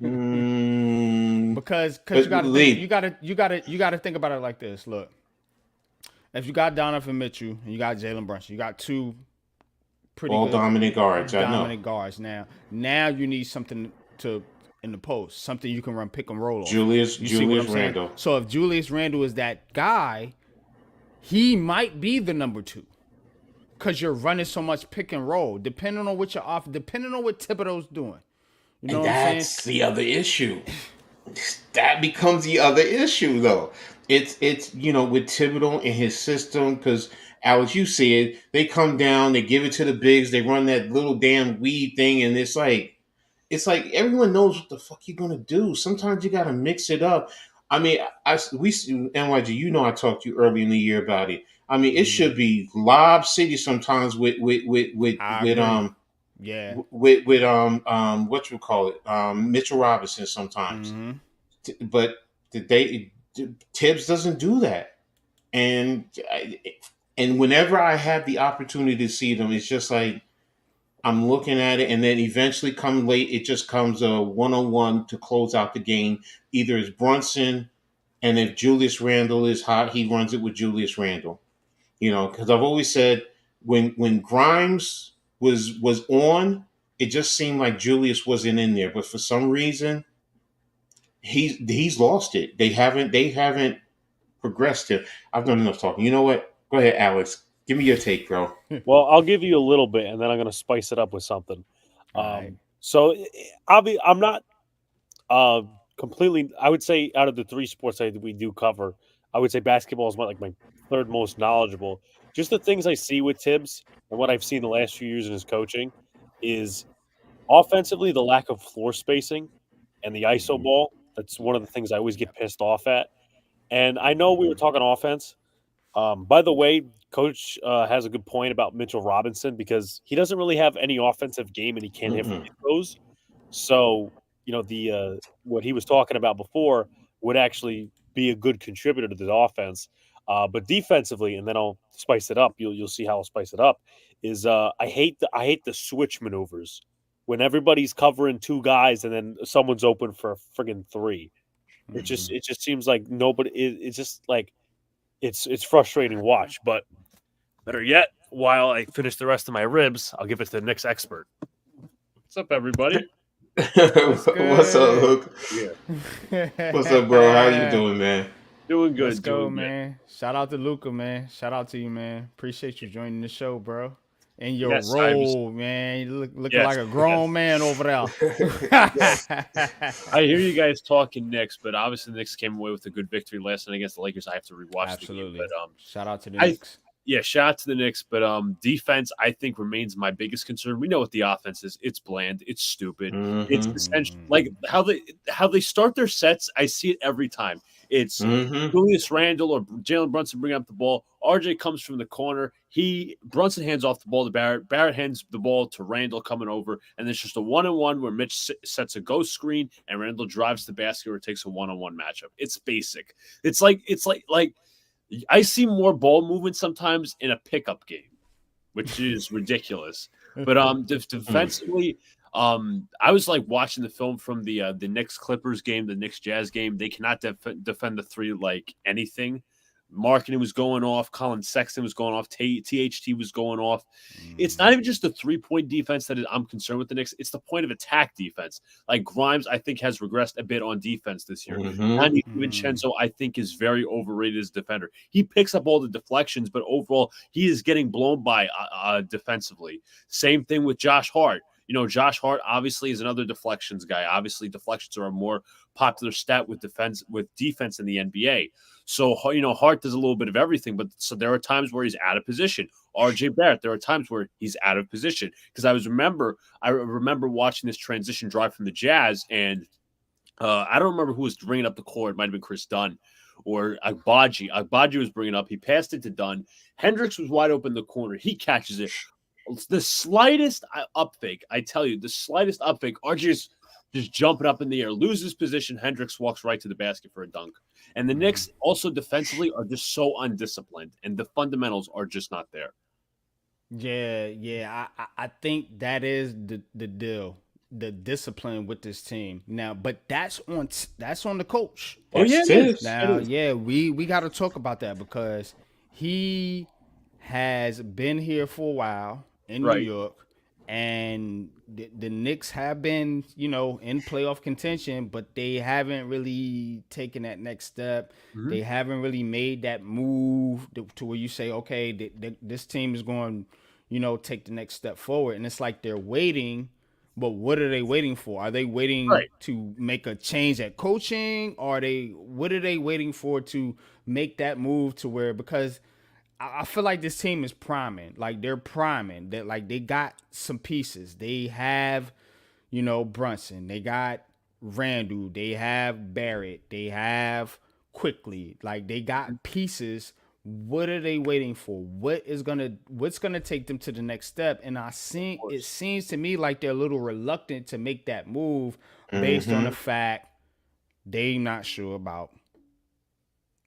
mm, Because but you got to think Lee, you got to think about it like this. Look, if you got Donovan Mitchell and you got Jalen Brunson, you got two pretty all good dominant guards, I know. dominant guards. Now you need something to in the post, something you can run pick and roll off. You see what Julius I'm saying? Randle. So if Julius Randle is that guy, he might be the number two. Cause you're running so much pick and roll, depending on what you're off, depending on what Thibodeau's doing. You know And what I'm saying? that's the other issue. That becomes the other issue, though. It's with Thibodeau and his system, because Alex, you see it. They come down, they give it to the bigs, they run that little damn weed thing, and it's like everyone knows what the fuck you're gonna do. Sometimes you gotta mix it up. I mean, we NYG. I talked to you early in the year about it. I mean, it Mm-hmm. should be Lob City sometimes I agree. Yeah. what you call it Mitchell Robinson sometimes, Mm-hmm. but they Tibbs doesn't do that, and whenever I have the opportunity to see them, it's just like I'm looking at it, and then eventually come late, it just comes a 1-on-1 to close out the game. Either it's Brunson, and if Julius Randle is hot, he runs it with Julius Randle. Because I've always said when Grimes was on, it just seemed like Julius wasn't in there. But for some reason, he's lost it. They haven't progressed him. I've done enough talking. You know what? Go ahead, Alex. Give me your take, bro. Well, I'll give you a little bit, and then I'm going to spice it up with something. All right. I'm not uh, completely. I would say out of the three sports that we do cover, I would say basketball is my third most knowledgeable. Just the things I see with Tibbs and what I've seen the last few years in his coaching is offensively the lack of floor spacing and the ISO ball. That's one of the things I always get pissed off at. And I know we were talking offense. By the way, Coach has a good point about Mitchell Robinson because he doesn't really have any offensive game and he can't hit free Mm-mm. throws. So the what he was talking about before would actually be a good contributor to the offense. But defensively, and then I'll spice it up. You'll see how I'll spice it up. Is I hate the switch maneuvers when everybody's covering two guys and then someone's open for a friggin' three. It just seems like nobody. It's just like it's frustrating to watch. But better yet, while I finish the rest of my ribs, I'll give it to the Knicks expert. What's up, everybody? What's What's up, good? Hook? What's up, bro? How you doing, man? Doing Let's good, go, doing good. man. Shout out to Luca, man. Shout out to you, man. Appreciate you joining the show, bro. In your Yes, I was. role, man. You looking Yes, like a yes. grown man over there. I hear you guys talking Knicks, but obviously the Knicks came away with a good victory last night against the Lakers. I have to rewatch the game, but Absolutely. Shout out to the I Knicks. yeah, shout out to the Knicks, but defense I think remains my biggest concern. We know what the offense is. It's bland. It's stupid. It's Mm-hmm. essentially like how they start their sets. I see it every time. It's Mm-hmm. Julius Randle or Jalen Brunson bring up the ball. RJ comes from the corner. Brunson hands off the ball to Barrett. Barrett hands the ball to Randle coming over, and there's just a one-on-one where Mitch sets a ghost screen and Randle drives the basket or takes a one-on-one matchup. It's basic. It's like I see more ball movement sometimes in a pickup game, which is ridiculous. But defensively, I was like watching the film from the Knicks Clippers game, the Knicks Jazz game. They cannot defend the three like anything. Marketing was going off. Colin Sexton was going off. THT was going off. It's not even just the 3-point defense I'm concerned with the Knicks. It's the point of attack defense. Like Grimes, I think has regressed a bit on defense this year. Mm-hmm. Andy DiVincenzo, I think, is very overrated as a defender. He picks up all the deflections, but overall, he is getting blown by defensively. Same thing with Josh Hart. Josh Hart obviously is another deflections guy. Obviously, deflections are a more popular stat with defense in the NBA. So, Hart does a little bit of everything, but so there are times where he's out of position. RJ Barrett, there are times where he's out of position. Because I remember watching this transition drive from the Jazz, and I don't remember who was bringing up the court. It might have been Chris Dunn or Agbaji. Agbaji was bringing up. He passed it to Dunn. Hendricks was wide open in the corner. He catches it. The slightest up fake, I tell you, the slightest up fake, RJ is just jumping up in the air, loses position. Hendricks walks right to the basket for a dunk. And the Knicks also defensively are just so undisciplined, and the fundamentals are just not there. Yeah. I think that is the deal, the discipline with this team now. But that's on the coach. Oh yeah, That's it is. Tibbs. Now, yeah, we got to talk about that because he has been here for a while in New Right. York, and the Knicks have been, in playoff contention, but they haven't really taken that next step. Mhm. They haven't really made that move to where you say, okay, this team is going, take the next step forward. And it's like they're waiting. But what are they waiting for? Are they waiting Right. to make a change at coaching? What are they waiting for to make that move to where, because I feel like this team is priming. Like they're priming. That like they got some pieces. They have, Brunson. They got Randall. They have Barrett. They have Quickly. Like they got pieces. What are they waiting for? What's gonna take them to the next step? And it seems to me like they're a little reluctant to make that move based on the fact they not sure about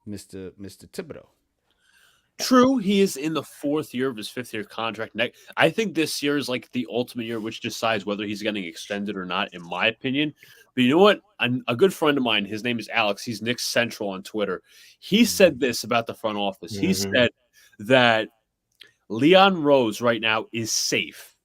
Mr. Thibodeau. True, he is in the fourth year of his fifth-year contract. I think this year is like the ultimate year, which decides whether he's getting extended or not, in my opinion. But you know what? A good friend of mine, his name is Alex. He's Knicks Central on Twitter. He said this about the front office. He said that Leon Rose right now is safe.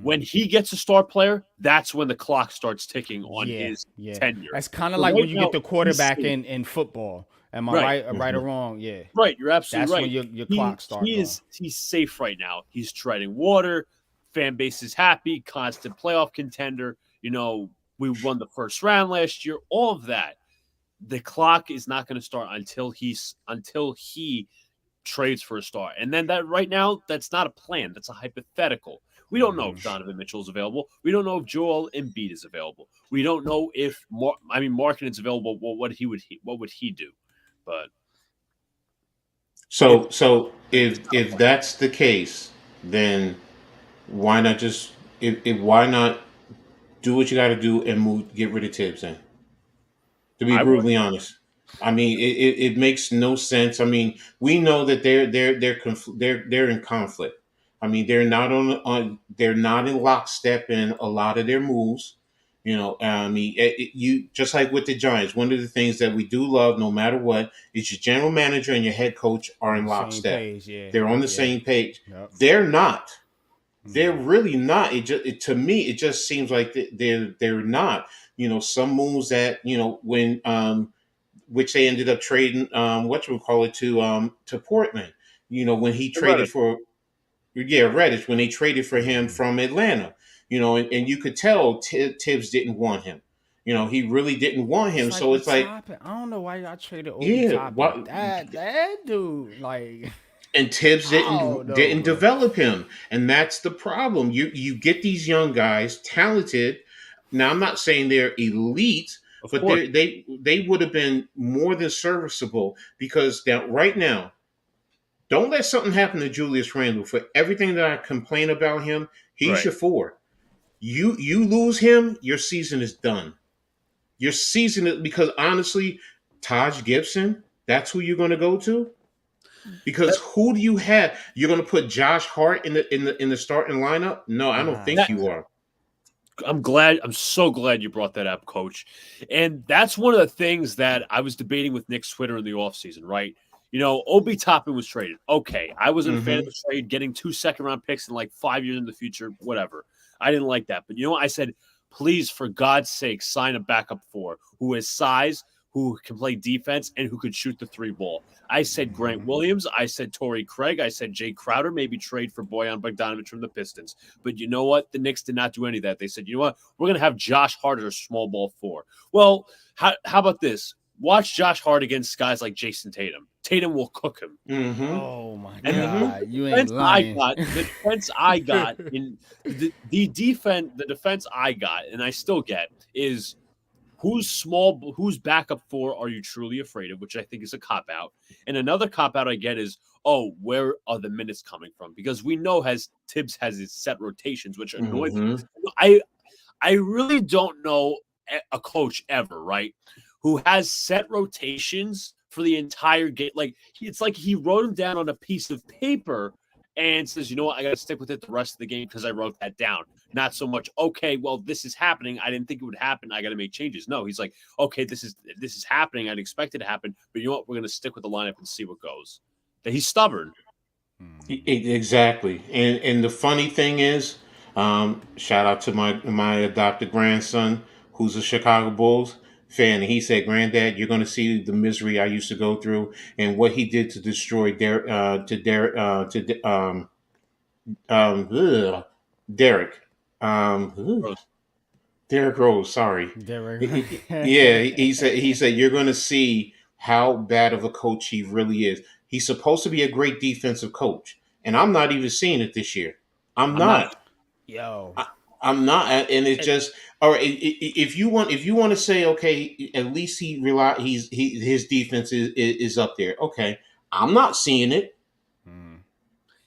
When he gets a star player, that's when the clock starts ticking on Yeah, his yeah. tenure. That's kind of So like right when you get now, the he's quarterback safe. in football. Am I Right. right or wrong? Yeah. Right, you're absolutely That's when right. your clock start going. He's safe right now. He's treading water. Fan base is happy. Constant playoff contender. We won the first round last year. All of that. The clock is not going to start until he trades for a star. And then that right now, that's not a plan. That's a hypothetical. We don't know if Donovan Mitchell is available. We don't know if Joel Embiid is available. We don't know if Markkanen's available. What would he do? But So it's not a if plan. that's the case, then why not just if why not do what you got to do and get rid of Tibbs then? To be I would. brutally honest, I mean it makes no sense. I mean we know that they're in conflict. I mean they're not in lockstep in a lot of their moves. I mean you just like with the Giants. One of the things that we do love, no matter what, is your general manager and your head coach are On in the same lockstep. page, yeah. They're on the Yeah. same page. Yep. They're not. They're really not. To me, it just seems like they're not. Some moves that when which they ended up trading what you call it to Portland. When he traded Reddish. for Reddish when they traded for him from Atlanta. And you could tell Tibbs didn't want him. He really didn't want It's him. like So the it's like, Toppin. I don't know why y'all traded Obi yeah, Toppin. what? That dude, like, And Tibbs I don't know, didn't bro. develop him, and that's the problem. You get these young guys talented. Now I'm not saying they're elite, Of but course. they would have been more than serviceable because right now, don't let something happen to Julius Randle. For everything that I complain about him, he's Right. your four. You lose him, your season is done. Your season is because honestly, Taj Gibson, that's who you're going to go to. Because who do you have? You're going to put Josh Hart in the starting lineup? No, I don't Nah, think That you son. are. I'm so glad you brought that up, Coach. And that's one of the things that I was debating with Nick's Twitter in the offseason, right? Obi Toppin was traded. Okay, I wasn't a fan of Mm-hmm. the trade, getting 2 second-round picks in like 5 years in the future, whatever. I didn't like that. But you know what? I said, please, for God's sake, sign a backup four who has size, who can play defense, and who could shoot the three ball. I said Grant Williams. I said Torrey Craig. I said Jay Crowder, maybe trade for Bojan Bogdanovic from the Pistons. But you know what? The Knicks did not do any of that. They said, you know what? We're going to have Josh Hart as a small ball four. Well, how about this? Watch Josh Hart against guys like Jason Tatum. Tatum will cook him. Mm-hmm. Oh my And Mm-hmm. God, you ain't lying. the defense I got in the defense I got, and I still get, is whose backup four are you truly afraid of, which I think is a cop out. And another cop out I get is, where are the minutes coming from? Because we know Tibbs has his set rotations, which annoys me. Mm-hmm. I really don't know a coach ever, right, who has set rotations for the entire game. Like it's like he wrote them down on a piece of paper and says, you know what, I got to stick with it the rest of the game because I wrote that down. Not so much, okay, well, this is happening. I didn't think it would happen. I got to make changes. No, he's like, okay, this is happening. I'd expect it to happen, but you know what? We're going to stick with the lineup and see what goes. That he's stubborn. Exactly. And the funny thing is, shout out to my adopted grandson who's a Chicago Bulls fan. And he said, "Granddad, you're going to see the misery I used to go through and what he did to destroy Derek." Ugh. Gross. Derrick Rose, sorry. Derek. Yeah, he said you're going to see how bad of a coach he really is. He's supposed to be a great defensive coach, and I'm not even seeing it this year. I'm I'm not. not. Yo, I'm not, and it's just all right. If you want to say okay, at least his defense is up there. Okay, I'm not seeing it.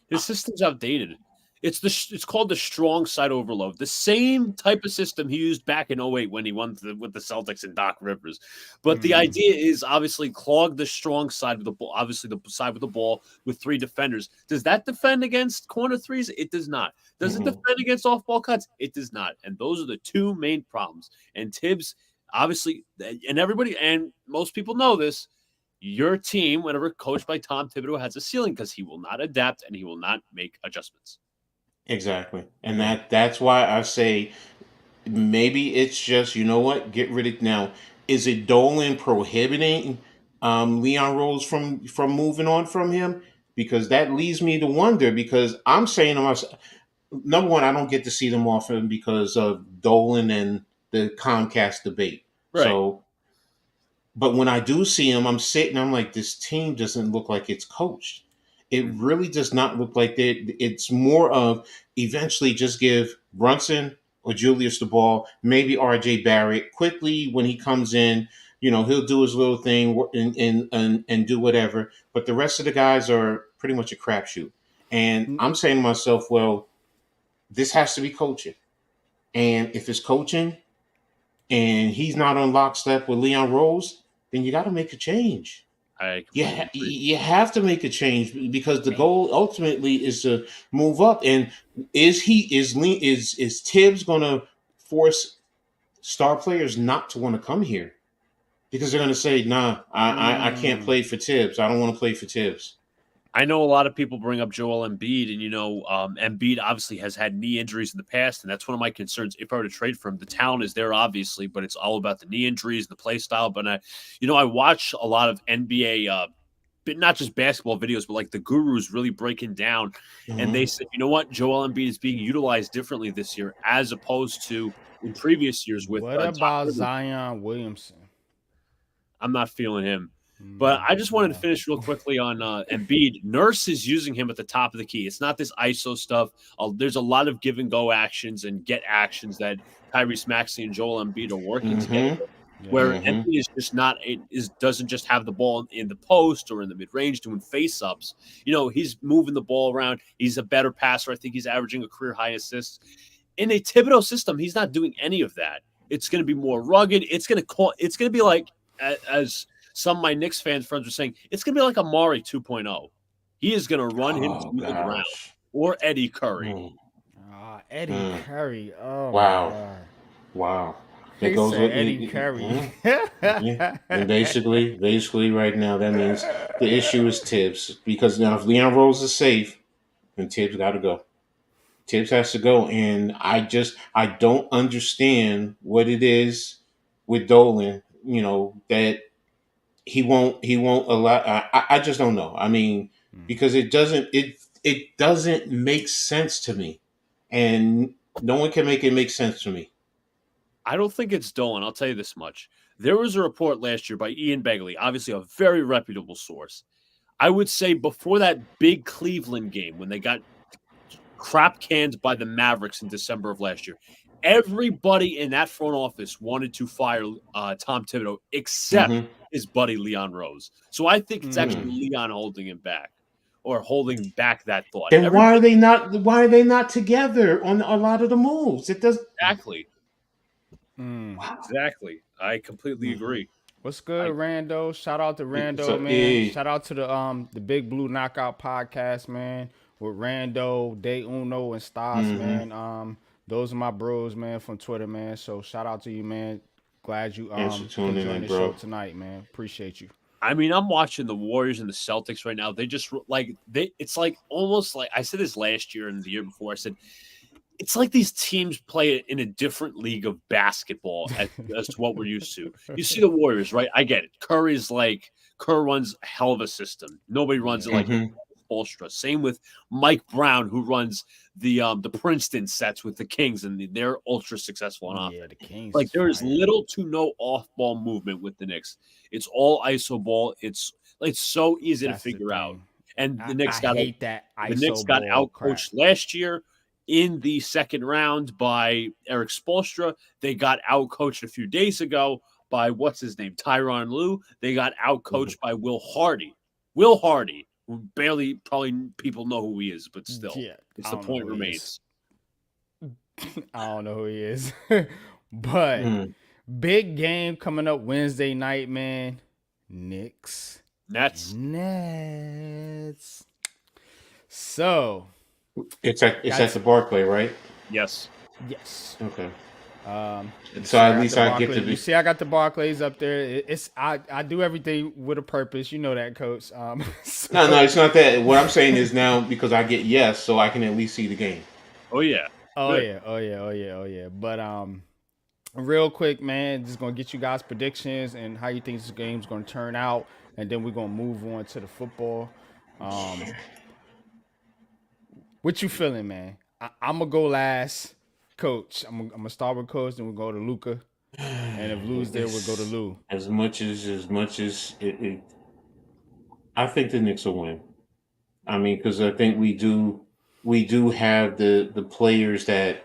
His system's outdated. It's called the strong side overload. The same type of system he used back in '08 when he won with the Celtics and Doc Rivers. But the idea is obviously clog the strong side with the ball, obviously the side with the ball with three defenders. Does that defend against corner threes? It does not. Does it Mm-mm. defend against off-ball cuts? It does not. And those are the two main problems. And Tibbs, obviously, and everybody and most people know this, your team, whenever coached by Tom Thibodeau, has a ceiling because he will not adapt and he will not make adjustments. Exactly. And Yeah. that's why I say maybe it's just, you know what, get rid of now. Is it Dolan prohibiting Leon Rose from moving on from him? Because that leads me to wonder. Because I'm saying to myself, number one, I don't get to see them often because of Dolan and the Comcast debate. Right. So, but when I do see him, I'm sitting, I'm like, this team doesn't look like it's coached. It really does not look like that. It's more of eventually just give Brunson or Julius the ball, maybe RJ Barrett quickly when he comes in. You know, he'll do his little thing and do whatever. But the rest of the guys are pretty much a crapshoot. And Mm, I'm saying to myself, well, this has to be coaching. And if it's coaching and he's not on lockstep with Leon Rose, then you got to make a change. I completely agree. You have to make a change because the goal ultimately is to move up. And is Tibbs going to force star players not to want to come here because they're going to say, "Nah, I can't mm. play for Tibbs. I don't want to play for Tibbs." I know a lot of people bring up Joel Embiid, and Embiid obviously has had knee injuries in the past, and that's one of my concerns. If I were to trade for him, the talent is there, obviously, but it's all about the knee injuries, the play style. But I watch a lot of NBA, but not just basketball videos, but like the gurus really breaking down, and they Hmm. said, you know what, Joel Embiid is being utilized differently this year as opposed to in previous years with What Doc about Rivers. Zion Williamson? I'm not feeling him. But I just wanted to No. finish real quickly on Embiid. Nurse is using him at the top of the key. It's not this ISO stuff. There's a lot of give and go actions and get actions that Tyrese Maxey and Joel Embiid are working together. Hmm. Yeah. Where Hmm. Embiid is just not doesn't just have the ball in the post or in the mid range doing face ups. He's moving the ball around. He's a better passer. I think he's averaging a career high assists. In a Thibodeau system, he's not doing any of that. It's going to be more rugged. It's going to call. It's going to be like as some of my Knicks fans friends are saying, it's going to be like Amari 2.0. He is going to run him Oh to the ground gosh. or Eddie Curry. Mm, Eddie mm. Curry. Oh my Wow. God. Wow. It He goes said with Eddie Curry. yeah. Yeah. And basically, right now, that means the issue is Tibbs because now if Leon Rose is safe, then Tibbs got to go. Tibbs has to go, and I don't understand what it is with Dolan. You know that he won't allow. I just don't know. I mean, because it doesn't make sense to me, and no one can make it make sense to me. I don't think it's Dolan. I'll tell you this much. There was a report last year by Ian Begley, obviously a very reputable source. I would say before that big Cleveland game when they got crap canned by the Mavericks in December of last year. Everybody in that front office wanted to fire Tom Thibodeau except Hmm. his buddy Leon Rose. So I think it's actually Mm. Leon holding him back or holding back that thought. Then why are Everybody they not? Why are they not together on a lot of the moves? It does. exactly, Mm. Wow. exactly. I completely Hmm. agree. What's I good, Rando? Shout out to Rando, So, man. Shout out to the Big Blue Knockout podcast, man, with Rando, Day Uno, and Stas, hmm man. Those are my bros, man, from Twitter, man. So shout out to you, man. Glad you thanks for could tuning join in, the show bro. tonight, man. Appreciate you. I mean, I'm watching the Warriors and the Celtics right now. They just like they. It's like almost like I said this last year and the year before. I said it's like these teams play in a different league of basketball as to what we're used to. You see the Warriors, right? I get it. Kerr runs a hell of a system. Nobody runs it Yeah. like Hmm. Spolstra. Same with Mike Brown, who runs the Princeton sets with the Kings, and they're ultra successful on Yeah, the offense. Kings Like is there is fire. little to no off ball movement with the Knicks. It's all ISO ball. It's so easy to That's the figure out. thing. And I hate that The Knicks ISO got ball out crap. coached last year in the second round by Eric Spolstra. They got out coached a few days ago by what's his name, Tyronn Lue. They got out coached by Will Hardy. Will Hardy, who barely probably people know who he is, but still, Yeah, it's I the don't know point who he is. remains. I don't know who he is. But hmm big game coming up Wednesday night, man. Knicks Nets. and Nets. So it's got at the Barclay, right? Yes. yes. Okay. You So see, I at got the least I get to Barclays. You be. see, I got the Barclays up there. It's I do everything with a purpose. You know that, Coach. No, So it's not that. What I'm saying is now because I get yes, so I can at least see the game. Oh yeah, Oh good. yeah, oh yeah, oh yeah, oh yeah. But real quick, man, just gonna get you guys predictions and how you think this game's gonna turn out, and then we're gonna move on to the football. Um, what you feeling, man? I'm gonna go last, Coach. I'm gonna start with Coach, then we'll go to Luca, and if Lou's there, we'll go to It's Lou. as much as I think the Knicks will win. I mean, because I think we do have the players that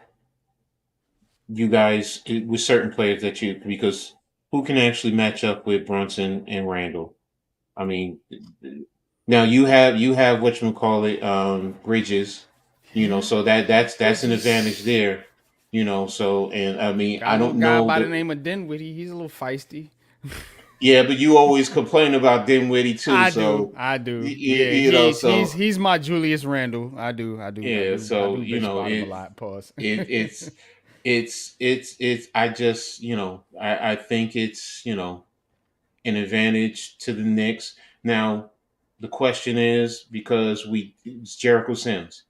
you guys with certain players that you because who can actually match up with Brunson and Randall? I mean, now you have what you call it, Bridges, so that's an advantage Bridges. there, So and I mean, Got I a little don't guy know by the the name of Dinwiddie. He's a little feisty. yeah, but you always complain about Dinwiddie too, I do, so I do. you, Yeah, you know, so he's my Julius Randle. I do, I do, I yeah, do, I so do bitch about him a lot. Pause. it's it's I just I think it's an advantage to the Knicks. Now, the question is because it's Jericho Sims.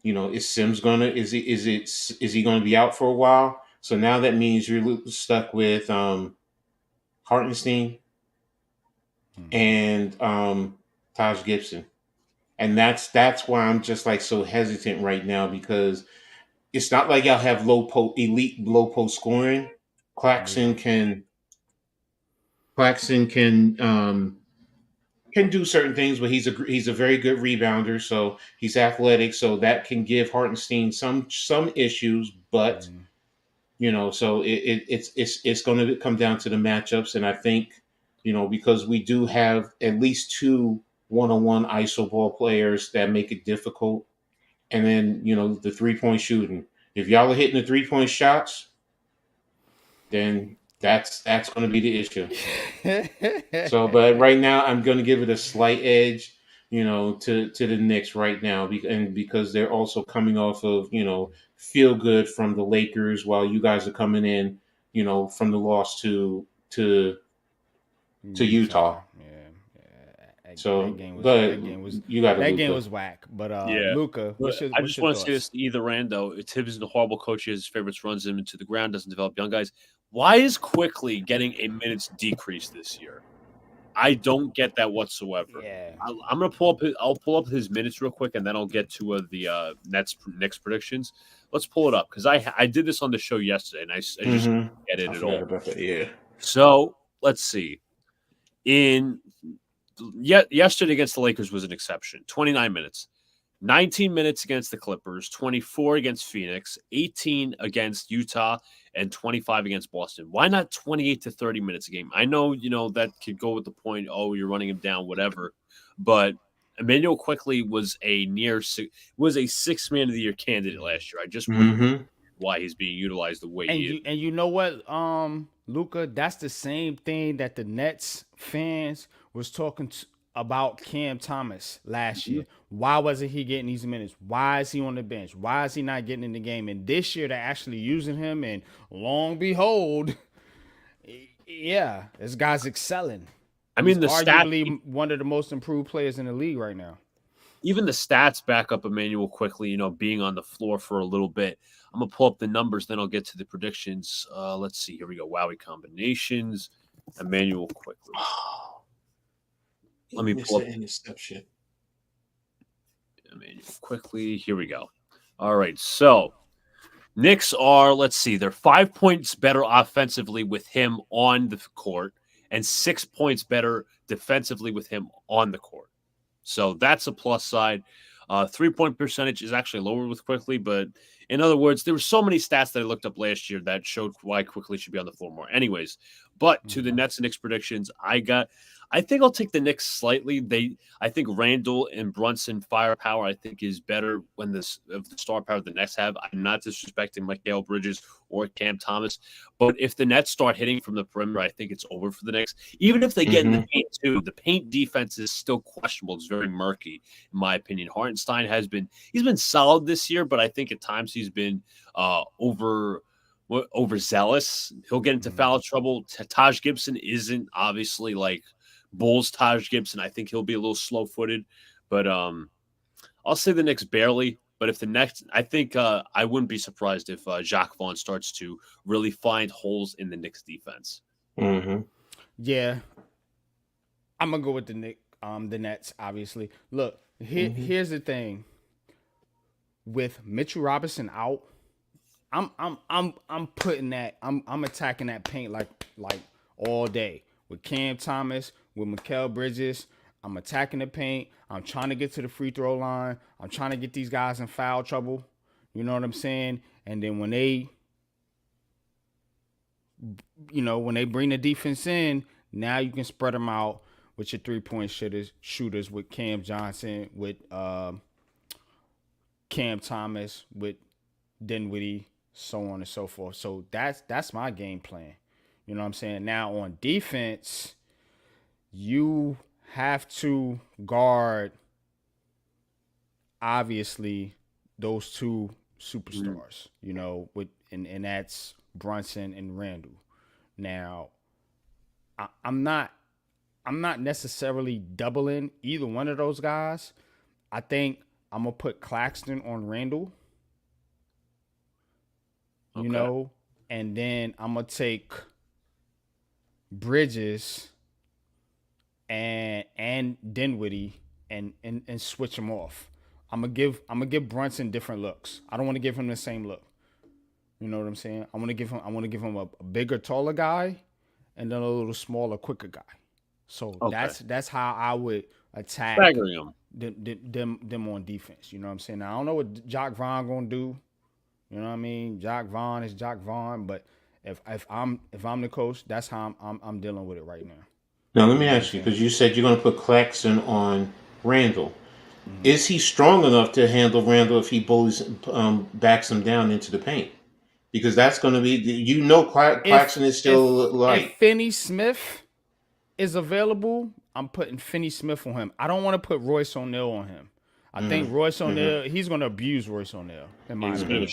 Is Sims gonna is he gonna be out for a while? So now that means you're stuck with Hartenstein Mhm. and Taj Gibson, and that's why I'm just like so hesitant right now because it's not like y'all have elite low post scoring. Yeah. Claxton can Claxton can do certain things, but he's a very good rebounder. So he's athletic, so that can give Hartenstein some issues. But Mhm. so it's going to come down to the matchups, and I think because we do have at least two one-on-one iso ball players that make it difficult, and then the 3-point shooting. If y'all are hitting the 3-point shots, then that's going to be the issue. So, but right now, I'm going to give it a slight edge, to the Knicks right now, and because they're also coming off of feel good from the Lakers, while you guys are coming in, from the loss to Utah. Utah. Yeah. Yeah. That So, game was but you got to Luca. whack. But Yeah. Luca, But I what's just your want to say thoughts? this to either Rando. Tibbs is a horrible coach. He has his favorites, runs them into the ground, doesn't develop young guys. Why is quickly getting a minutes decrease this year? I don't get that whatsoever. Yeah. I'm gonna pull up. I'll pull up his minutes real quick, and then I'll get to the Nets predictions. Let's pull it up because I did this on the show yesterday, and I just Hmm. get I it at forgot all. about that. Yeah. So let's see. In yesterday against the Lakers was an exception. 29 minutes. 19 minutes against the Clippers, 24 against Phoenix, 18 against Utah, and 25 against Boston. Why not 28 to 30 minutes a game? I know, that could go with the point, oh, you're running him down, whatever. But Emmanuel quickly was a six man of the year candidate last year. I just wouldn't Hmm. why he's being utilized the way And he is. you know what, Luca, that's the same thing that the Nets fans was talking about Cam Thomas last year. Why wasn't he getting these minutes? Why is he on the bench? Why is he not getting in the game? And this year they're actually using him, and long behold, yeah, this guy's excelling. I He's mean, the stats arguably one of the most improved players in the league right now. even the stats back up Emmanuel quickly, being on the floor for a little bit. I'm gonna pull up the numbers, then I'll get to the predictions. Let's see. Here we go. Wowie combinations. Emmanuel quickly. He Let me missed pull up the interception. Emmanuel quickly. Here we go. All right. So Knicks are, let's see, they're 5 points better offensively with him on the court and 6 points better defensively with him on the court. So that's a plus side. 3 point percentage is actually lower with Quickly, but in other words, there were so many stats that I looked up last year that showed why Quickly should be on the floor more. Anyways, but to the Mm-hmm. Nets and Knicks predictions, I think I'll take the Knicks slightly. I think Randall and Brunson firepower, I think, is better when of the star power the Nets have. I'm not disrespecting Mikal Bridges or Cam Thomas, but if the Nets start hitting from the perimeter, I think it's over for the Knicks. Even if they get in the Hmm. paint too, the paint defense is still questionable. It's very murky, in my opinion. Hartenstein he's been solid this year, but I think at times he's been overzealous. He'll get into Mm-hmm. foul trouble. Taj Gibson isn't obviously like Bulls Taj Gibson. I think he'll be a little slow footed, but I'll say the Knicks barely. But if the next, I think I wouldn't be surprised if Jacques Vaughn starts to really find holes in the Knicks defense. Mm-hmm. Yeah, I'm gonna go with the Nets. Obviously, look here's the thing. With Mitchell Robinson out, I'm putting that I'm attacking that paint like all day with Cam Thomas, with Mikal Bridges. I'm attacking the paint. I'm trying to get to the free throw line. I'm trying to get these guys in foul trouble. You know what I'm saying? And then when they bring the defense in, now you can spread them out with your 3-point shooters with Cam Johnson, with Cam Thomas, with Dinwiddie, so on and so forth. So that's my game plan. You know what I'm saying? Now on defense, you have to guard obviously those two superstars, and that's Brunson and Randall. Now, I'm not necessarily doubling either one of those guys. I think I'm gonna put Claxton on Randall. And then I'm gonna take Bridges and Dinwiddie and switch them off. I'm gonna give Brunson different looks. I don't want to give him the same look. You know what I'm saying? I want to give him a bigger, taller guy, and then a little smaller, quicker guy. So that's how I would attack them on defense. You know what I'm saying? Now, I don't know what Jacques Vaughn gonna do. You know what I mean? Jacques Vaughn is Jacques Vaughn, but if I'm the coach, that's how I'm dealing with it right now. Now let me ask you, because you said you're going to put Claxton on Randall. Mm-hmm. Is he strong enough to handle Randall if he backs him down into the paint? Because that's going to be, Claxton is still light. If Finney Smith is available, I'm putting Finney Smith on him. I don't want to put Royce O'Neal on him. I think Royce O'Neal, he's going to abuse Royce O'Neal, in my opinion.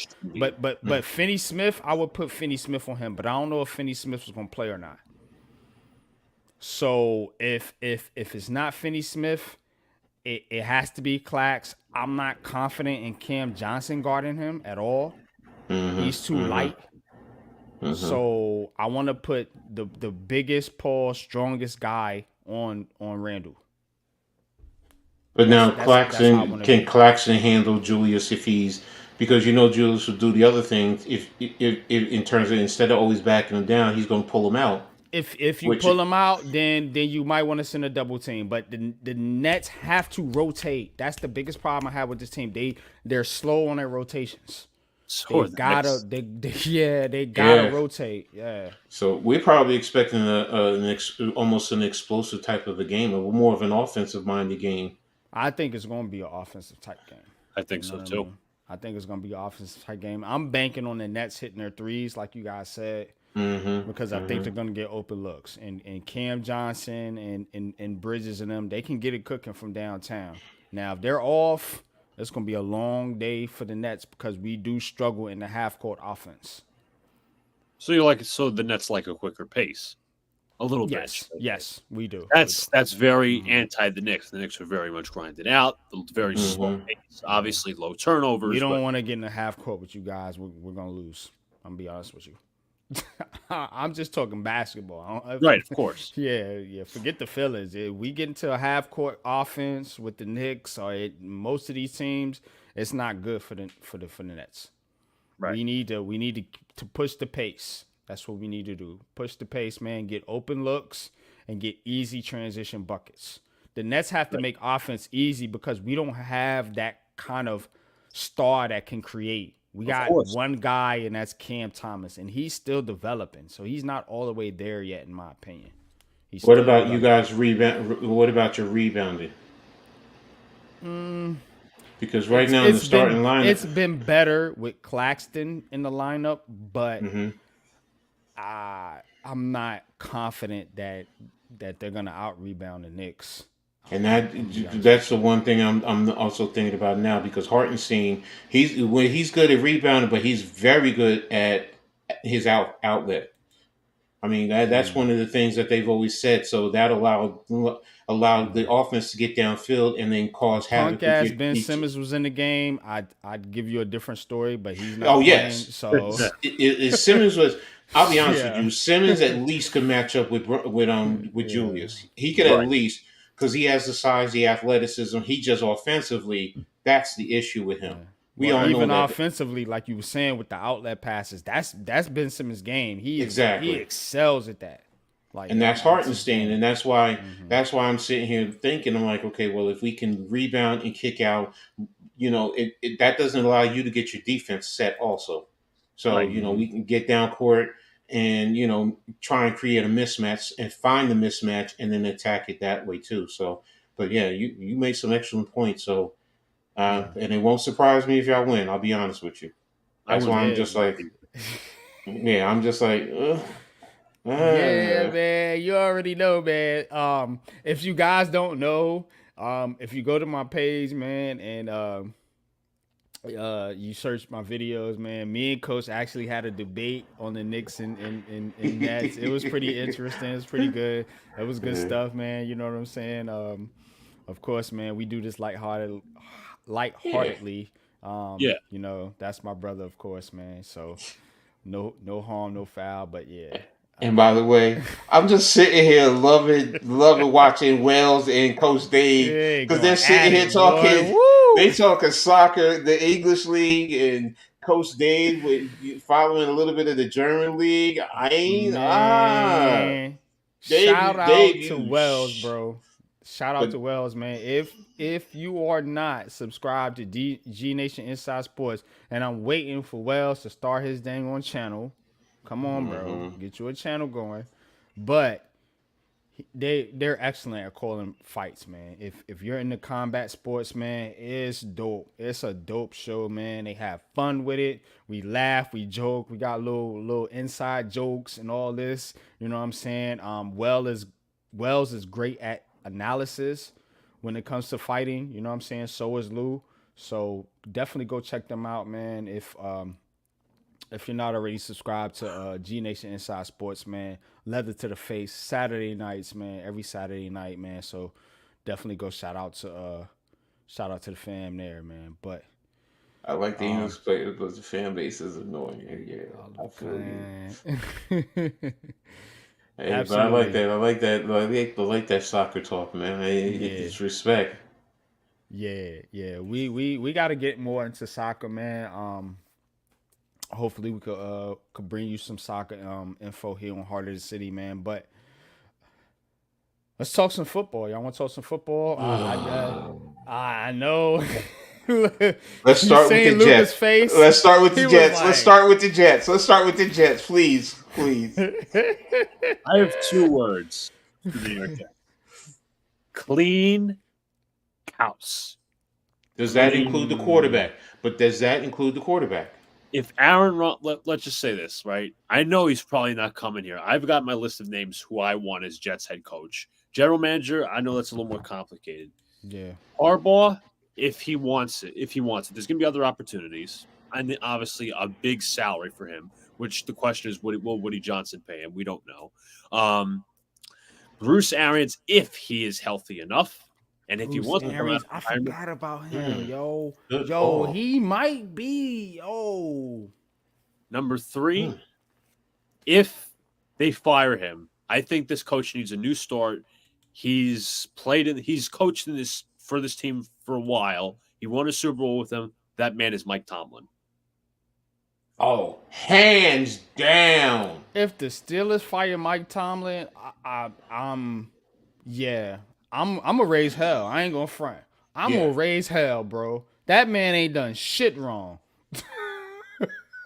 But Finney Smith, I would put Finney Smith on him, but I don't know if Finney Smith is going to play or not. So if it's not Finney Smith, it has to be Clax. I'm not confident in Cam Johnson guarding him at all. He's too light. So I want to put the biggest, strongest guy on Randall. But now can Claxton handle Julius because Julius will do the other thing if in terms of instead of always backing him down, he's going to pull him out. If you pull him out, then you might want to send a double team. But the Nets have to rotate. That's the biggest problem I have with this team. They're slow on their rotations. So they gotta rotate. Yeah. So we're probably expecting almost an explosive type of a game, or more of an offensive minded game. I think it's going to be an offensive type game. I think so too. I think it's going to be an offensive type game. I'm banking on the Nets hitting their threes, like you guys said, because I think they're going to get open looks. And Cam Johnson and Bridges and them, they can get it cooking from downtown. Now, if they're off, it's going to be a long day for the Nets because we do struggle in the half-court offense. So the Nets like a quicker pace. A little bit. Yes, we do. That's very anti the Knicks. The Knicks are very much grinded out, very slow pace, obviously low turnovers. We don't want to get in the half court with you guys. We're gonna lose. I'm gonna be honest with you. I'm just talking basketball. Right, of course. Yeah. Forget the feelings. If we get into a half court offense with the Knicks or most of these teams, it's not good for the Nets. Right. We need to push the pace. That's what we need to do. Push the pace, man. Get open looks and get easy transition buckets. The Nets have to make offense easy because we don't have that kind of star that can create. We got one guy, and that's Cam Thomas, and he's still developing. So he's not all the way there yet, in my opinion. What about you guys rebound? What about your rebounding? Because right now in the starting lineup, it's been better with Claxton in the lineup, but I'm not confident that they're gonna out rebound the Knicks. And that's the one thing I'm also thinking about now because Hartenstein, he's good at rebounding, but he's very good at his outlet. I mean, that's one of the things that they've always said. So that allowed the offense to get downfield and then cause If havoc punk with ass your Ben each. Simmons was in the game, I'd give you a different story, but he's Oh not playing, yes, so Simmons was. I'll be honest with yeah, you. Simmons at least could match up with yeah, Julius. He could at yeah. Right. least, because he has the size, the athleticism. He just offensively, that's the issue with him. Yeah. We Well, all know even that. offensively, like you were saying with the outlet passes, that's Ben Simmons' game. He Exactly. excels at that. Like And that's that's his Hartenstein, game. and that's why Hmm. I'm sitting here thinking, I'm like, okay, well, if we can rebound and kick out, that doesn't allow you to get your defense set also. So Right. we can get down court and try and create a mismatch and find the mismatch and then attack it that way too. So, but yeah, you made some excellent points. So, Yeah, and it won't surprise me if y'all win. I'll be honest with you. I That's wouldn't why be I'm yeah, just surprised like, either. yeah, I'm just like, yeah, uh, man. You already know, man. If you guys don't know, if you go to my page, man, and you search my videos, man. Me and Coach actually had a debate on the Knicks and Nets. It was pretty interesting. It was pretty good. It was good yeah. stuff, man. You know what I'm saying? Of course, man. We do this Yeah. lightheartedly. Yeah. That's my brother, of course, man. So no harm, no foul. But yeah, And by the way, I'm just sitting here loving watching Wells and Coach Dave yeah, because they're going sitting at here it, boy. talking. Woo, They talking soccer, the English league, and Coach Dave with following a little bit of the German league. I ain't man. Shout Dave, out to Wells, bro. Shout out but to Wells, man. If you are not subscribed to G Nation Inside Sports, and I'm waiting for Wells to start his dang on channel. Come on, bro. mhm. Get you a channel going. But they're excellent at calling fights, man. If you're into combat sports, man, it's dope. It's a dope show, man. They have fun with it. We laugh, we joke, we got little inside jokes and all this. You know what I'm saying? Wells is great at analysis when it comes to fighting. You know what I'm saying? So is Lou. So definitely go check them out, man. If you're not already subscribed to G Nation Inside Sports, man, leather to the face Saturday nights, man, every Saturday night, man. So definitely go shout out to the fam there, man. But I like the English players, but the fan base is annoying. Yeah, I feel you. man, Hey, but I like absolutely, that. I like that soccer talk, man. yeah, It's respect. yeah. We got to get more into soccer, man. Hopefully we could bring you some soccer info here on Heart of the City, man. But let's talk some football. Y'all want to talk some football? I know. Let's You start with seen the Luca's Jets. face? Let's start with the He was Jets. Let's like, start with the Jets. Let's start with the Jets, please, please. I have two words for the New York Jets. Clean house. Does that include the mm, quarterback? But does that include the quarterback? If let's just say this, right? I know he's probably not coming here. I've got my list of names who I want as Jets head coach. General manager, I know that's a little more complicated. yeah. Harbaugh, if he wants it, there's going to be other opportunities, and then obviously a big salary for him. Which the question is, will Woody Johnson pay him? We don't know. Bruce Arians, if he is healthy enough, and if he Bruce wants to come out Arians, of I retirement. forgot about him, Mm, yo. good Yo, call. he might be, yo. Number three, Mm. if they fire him, I think this coach needs a new start. He's coached in this for this team for a while. He won a Super Bowl with them. That man is Mike Tomlin. Oh, hands down. If the Steelers fire Mike Tomlin, I'm yeah, I'm gonna raise hell. I ain't gonna front. I'm Yeah. gonna raise hell, bro. That man ain't done shit wrong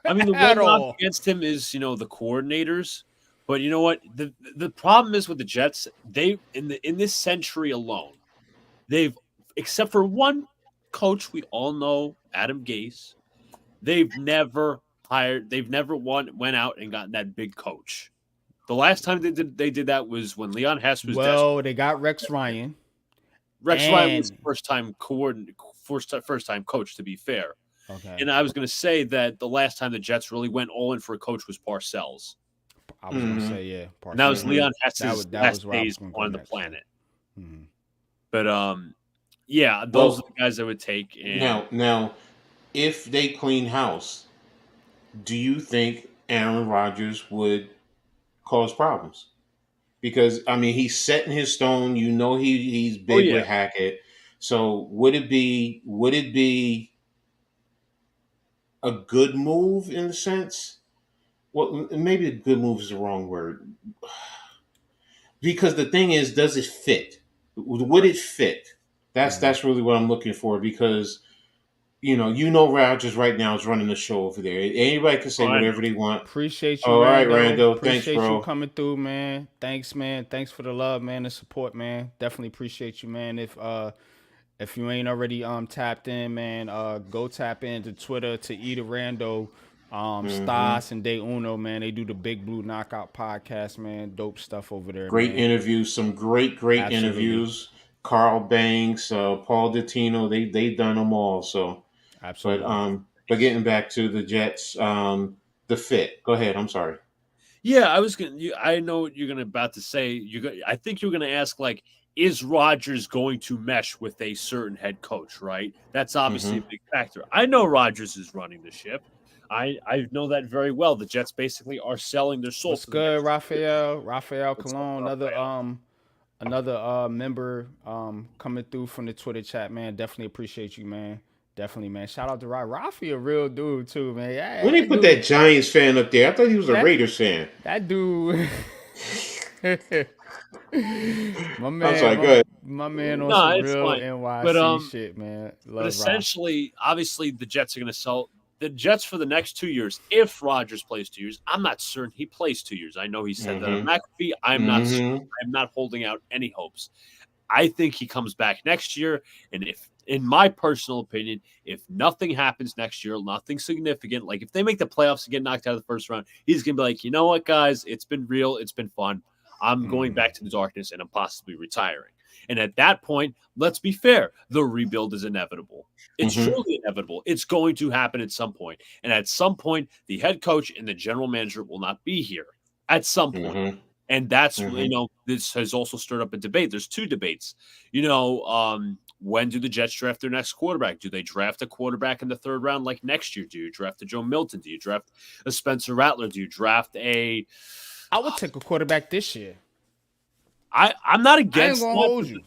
I mean, the at one knock all. against him is the coordinators. But you know what? The problem is with the Jets, they in this century alone, they've except for one coach we all know, Adam Gase, they've never went out and gotten that big coach. The last time they did that was when Leon Hess was desperate. Well, they got Rex Ryan, Rex Ryan was and first time coach, to be fair. okay, And I was going to say that the last time the Jets really went all in for a coach was Parcells. I was gonna Mm-hmm. say yeah, And that was Parcells. Mm-hmm. Leon Hess's That last was where I was days gonna go on the next. planet. Hmm. But yeah, those are Well, the guys I would take. And now, if they clean house, do you think Aaron Rodgers would cause problems? Because I mean, he's set in his stone. You know, he's oh big yeah, with Hackett. So would it be a good move in a sense? Well, maybe a good move is the wrong word. Because the thing is, does it fit? Would it fit? That's really what I'm looking for. Because Rogers right now is running the show over there. Anybody can oh, say I know. whatever they want. Appreciate you, All right, Rando. Rando. Thanks, Appreciate you bro. coming through, man. Thanks, man. Thanks for the love, man, the support, man. Definitely appreciate you, man. If you ain't already tapped in, man, go tap into Twitter to Eat a Rando, Hmm. Stas and Day Uno, man. They do the Big Blue Knockout podcast, man. Dope stuff over there, Great man. interviews. Some great Absolutely. interviews. Carl Banks, Paul Dottino. They've done them all. So, but Absolutely. but getting back to the Jets, the fit. Go ahead. I'm sorry. Yeah, I was gonna. I know what you're gonna about to say. I think you're gonna ask like, is Rodgers going to mesh with a certain head coach? Right. That's obviously a Hmm. big factor. I know Rodgers is running the ship. I know that very well. The Jets basically are selling their soul What's for the good, next 2 years. Raphael? Raphael What's up, Cologne, Raphael? another member coming through from the Twitter chat, man. Definitely appreciate you, man. Definitely, man. Shout out to Rafi, a real dude too, man. When Yeah, they that put dude. that Giants fan up there, I thought he was a That Raiders fan. that dude. my I'm man, sorry. Go my, ahead. my man on No, some it's real fine. But NYC shit, man. But Love Ra. essentially, obviously, the Jets are going to sell the Jets for the next 2 years. If Rodgers plays 2 years, I'm not certain he plays 2 years. I know he said that on Hmm. McAfee. I'm not certain. Hmm. I'm not holding out any hopes. I think he comes back next year. And if, in my personal opinion, if nothing happens next year, nothing significant, like if they make the playoffs and get knocked out of the first round, he's going to be like, you know what, guys, it's been real. It's been fun. I'm going back to the darkness and I'm possibly retiring. And at that point, let's be fair, the rebuild is inevitable. It's Hmm. truly inevitable. It's going to happen at some point. And at some point, the head coach and the general manager will not be here at some point. Hmm. And that's, Hmm. this has also stirred up a debate. There's two debates. When do the Jets draft their next quarterback? Do they draft a quarterback in the third round like next year? Do you draft a Joe Milton? Do you draft a Spencer Rattler? Do you draft a I would take a quarterback this year. I'm not I ain't against gonna that. hold you.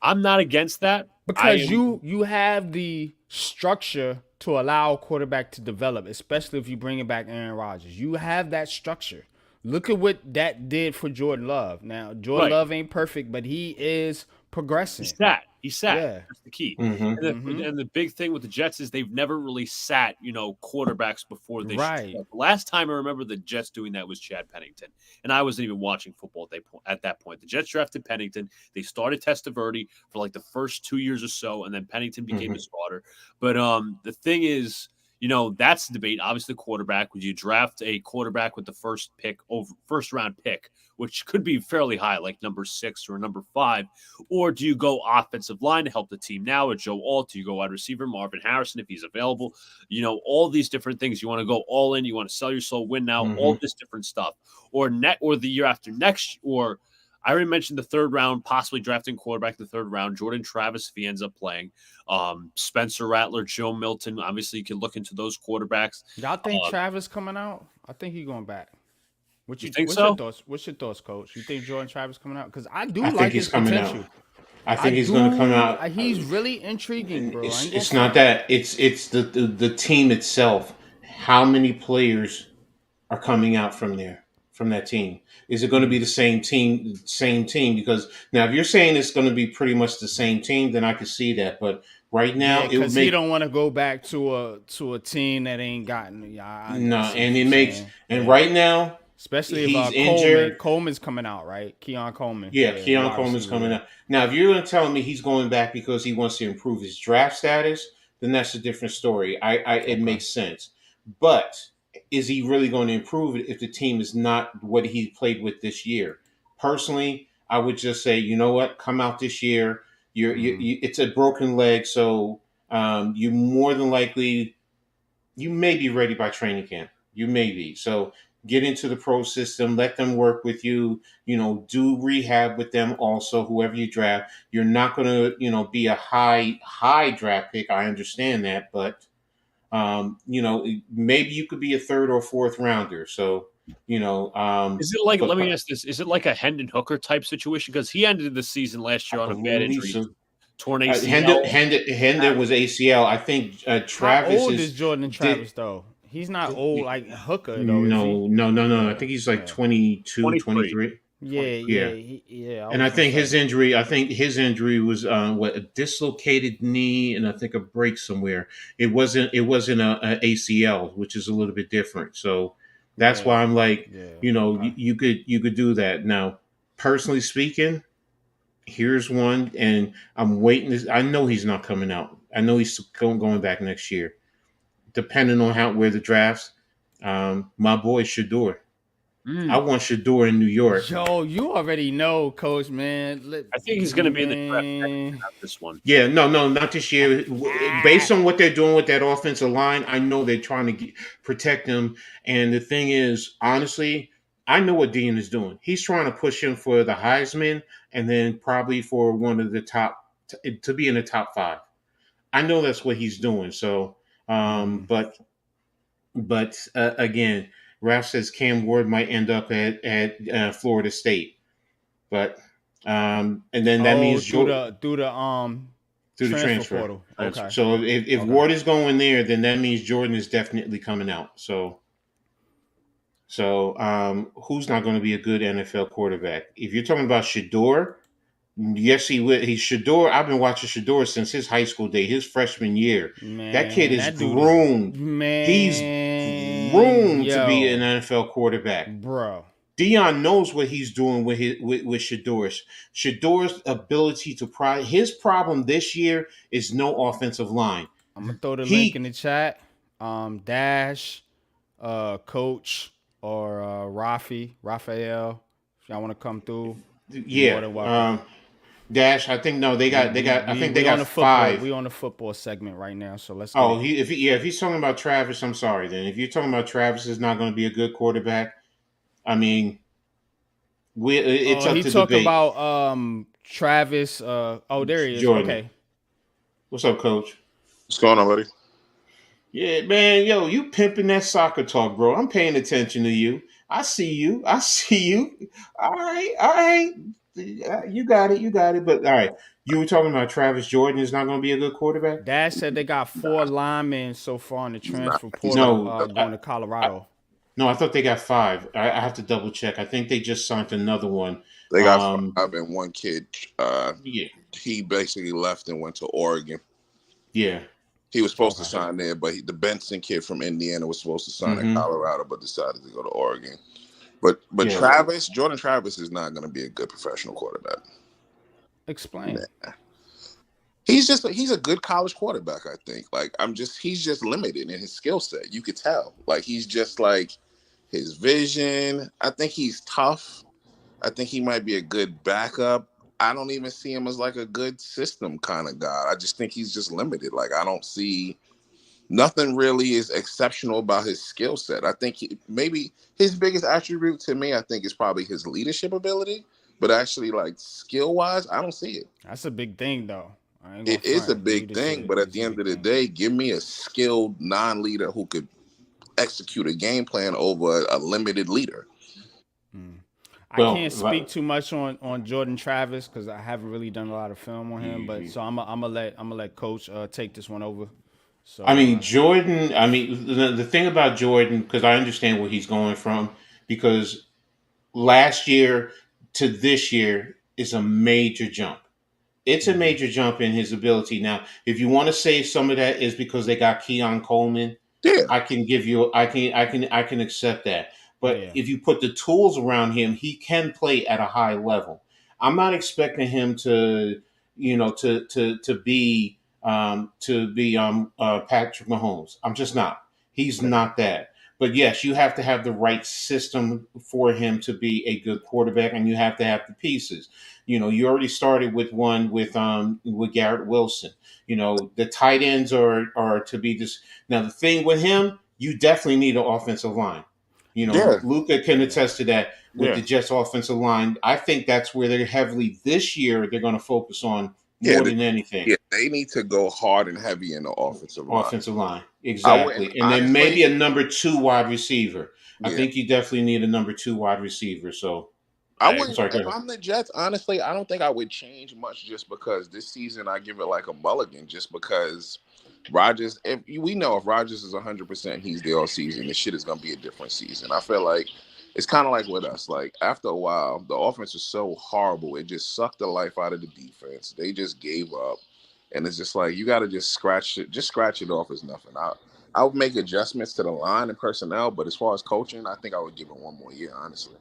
I'm not against that. I Because am you have the structure to allow a quarterback to develop, especially if you bring it back Aaron Rodgers. You have that structure. Look at what that did for Jordan Love. Now, Jordan right. Love ain't perfect, but he is progressing. He's sat. He sat. Yeah. That's the key. Hmm. And the big thing with the Jets is they've never really sat, quarterbacks before they should Right. start. The last time I remember the Jets doing that was Chad Pennington, and I wasn't even watching football at that point. The Jets drafted Pennington. They started Testaverde for like the first 2 years or so, and then Pennington became Hmm. the starter. But the thing is, that's the debate. Obviously, quarterback. Would you draft a quarterback with the first round pick, which could be fairly high, like number 6 or number 5, or do you go offensive line to help the team now with Joe Alt? Do you go wide receiver Marvin Harrison if he's available? All these different things. You want to go all in. You want to sell your soul, win now. Hmm. All this different stuff, or the year after next, or I already mentioned the third round, possibly drafting quarterback in the third round. Jordan Travis, if he ends up playing, Spencer Rattler, Joe Milton. Obviously, you can look into those quarterbacks. Y'all think Uh, Travis coming out? I think he going back. you think What's your so? thoughts? What's your thoughts, coach? You think Jordan Travis coming out? Because I I do think like he's his coming out. potential. I I think he's going to come do. out. He's really intriguing, bro. I ain't gonna It's not front. that. It's the team itself. How many players are coming out from that team? Is it going to be the same team? Same team? Because now, if you're saying it's going to be pretty much the same team, then I could see that. But right Yeah, now, it would because he make don't want to go back to a team that ain't gotten. Yeah, no, I see and what it you're makes saying. and Yeah, right now especially if he's Coleman injured. Coleman's coming out, right? Keon Coleman, Yeah, yeah, the Keon wide Coleman's receiver. coming Yeah, out. Now, if you're going to tell me he's going back because he wants to improve his draft status, then that's a different story. It okay. makes sense. But is he really going to improve it if the team is not what he played with this year? Personally, I would just say, you know what, come out this year. It's a broken leg, so you more than likely you may be ready by training camp. You may be. So get into the pro system, let them work with you, do rehab with them also, whoever you draft. You're not going to, be a high draft pick. I understand that, but maybe you could be a third or fourth rounder. So, Is it like? but Let me ask this: is it like a Hendon Hooker type situation? Because he ended the season last I year on a bad believe injury, so. torn Hendon, ACL. Hendon, Hendon was ACL. I think How Travis old is is Jordan did. Travis though? He's not old like Hooker though, is he? No, no, no, no. I Yeah, think he's like yeah, 22, 23. 23. yeah. Yeah. Yeah. I And I was gonna think say. his injury was a dislocated knee and I think a break somewhere. It wasn't a ACL, which is a little bit different. So that's Yeah, why I'm like, yeah. you, Okay. you could do that. Now, personally speaking, here's one, and I'm waiting. I know he's not coming out. I know he's going back next year, depending on where the drafts. My boy Shador. I Mm. want Shador in New York. Yo, you already know, Coach, man. I think he's going to be in the draft next year, Man. not this one. Yeah, no, no, not this year. Based on what they're doing with that offensive line, I know they're trying to protect him. And the thing is, honestly, I know what Dean is doing. He's trying to push him for the Heisman and then probably for one of the top to be in the top five. I know that's what he's doing. So, Mm-hmm. but again, Ralph says Cam Ward might end up at Florida State, but and then that Oh, means through the through the transfer transfer. portal. Transfer. Okay. So if Okay. Ward is going there, then that means Jordan is definitely coming out. So who's not going to be a good NFL quarterback? If you're talking about Shador, yes, he will. He's Shador. I've been watching Shador since his high school day, his freshman year. That kid Man, is that dude is groomed. He's man, groomed to be an yo, NFL quarterback. bro. Dion knows what he's doing with Shador. Shador's ability to his problem this year is no offensive line. I'm gonna throw the link in He the chat. Dash, Coach, or Raphael. If y'all want to come through, you're more yeah. than welcome. Dash, I think no, We they we got I we think they we on got the football. We five. on the football segment right now. So let's get Oh, it. if he's talking about Travis, I'm sorry. Then if you're talking about Travis is not going to be a good quarterback, I mean, it's Oh, up he to talk debate. about Travis. Oh, there he is. Jordan, Okay. what's up, Coach? What's going on, buddy? Yeah, man, yo, you pimping that soccer talk, bro. I'm paying attention to you. I see you. I see you. All right, all right. You got it. You got it. But all right, you were talking about Travis Jordan is not going to be a good quarterback. Dash said they got four linemen so far in the He's not. transfer He's portal not. No, going to I, Colorado. no, I thought they got five. I have to double check. I think they just signed another one. They got Um, five and one kid. Uh, yeah, he basically left and went to Oregon. yeah. He was supposed to Okay. sign there, but the Benson kid from Indiana was supposed to sign in Mm-hmm. Colorado, but decided to go to Oregon. But Yeah. Jordan Travis is not going to be a good professional quarterback. Explain. Nah. He's a good college quarterback, I think. He's just limited in his skill set. You could tell. Like he's just like his vision. I think he's tough. I think he might be a good backup. I don't even see him as like a good system kind of guy. I just think he's just limited. Like I don't see nothing really is exceptional about his skill set. I think maybe his biggest attribute to me, I think, is probably his leadership ability. But actually, like skill wise, I don't see it. That's a big thing, though. I ain't gonna It is a front. big thing, Leadership but at is a the end big of the thing. day, give me a skilled non-leader who could execute a game plan over a limited leader. I can't speak Well, too much on Jordan Travis because I haven't really done a lot of film on him. But so I'm gonna let Coach take this one over. I So mean, Jordan. I mean, the thing about Jordan, because I understand where he's going from, because last year to this year is a major jump. It's a mhm. major jump in his ability. Now, if you want to say some of that is because they got Keon Coleman, Yeah, I can give you, I can accept that. But Yeah, if you put the tools around him, he can play at a high level. I'm not expecting him to, to be Patrick Mahomes. I'm just not. He's not that. But yes, you have to have the right system for him to be a good quarterback, and you have to have the pieces. You already started with one with Garrett Wilson. The tight ends are to be this. Now the thing with him, you definitely need an offensive line. Yeah, Luca can attest to that with yeah, the Jets offensive line. I think that's where they're heavily this year. They're going to focus on yeah, more than anything. yeah. They need to go hard and heavy in the offensive line. Offensive line, I wouldn't exactly, and then honestly. maybe a number 2 wide receiver. I Yeah, think you definitely need a number 2 wide receiver. So, I I I'm wouldn't. sorry, go If ahead. I'm the Jets, honestly, I don't think I would change much just because this season I give it like a mulligan, just because Rodgers. If we know if Rodgers is 100%, he's there all season. This shit is gonna be a different season. I feel like it's kind of like with us. Like after a while, the offense is so horrible, it just sucked the life out of the defense. They just gave up, and it's just like you got to just scratch it off as nothing. I would make adjustments to the line and personnel, but as far as coaching, I think I would give it one more year, honestly.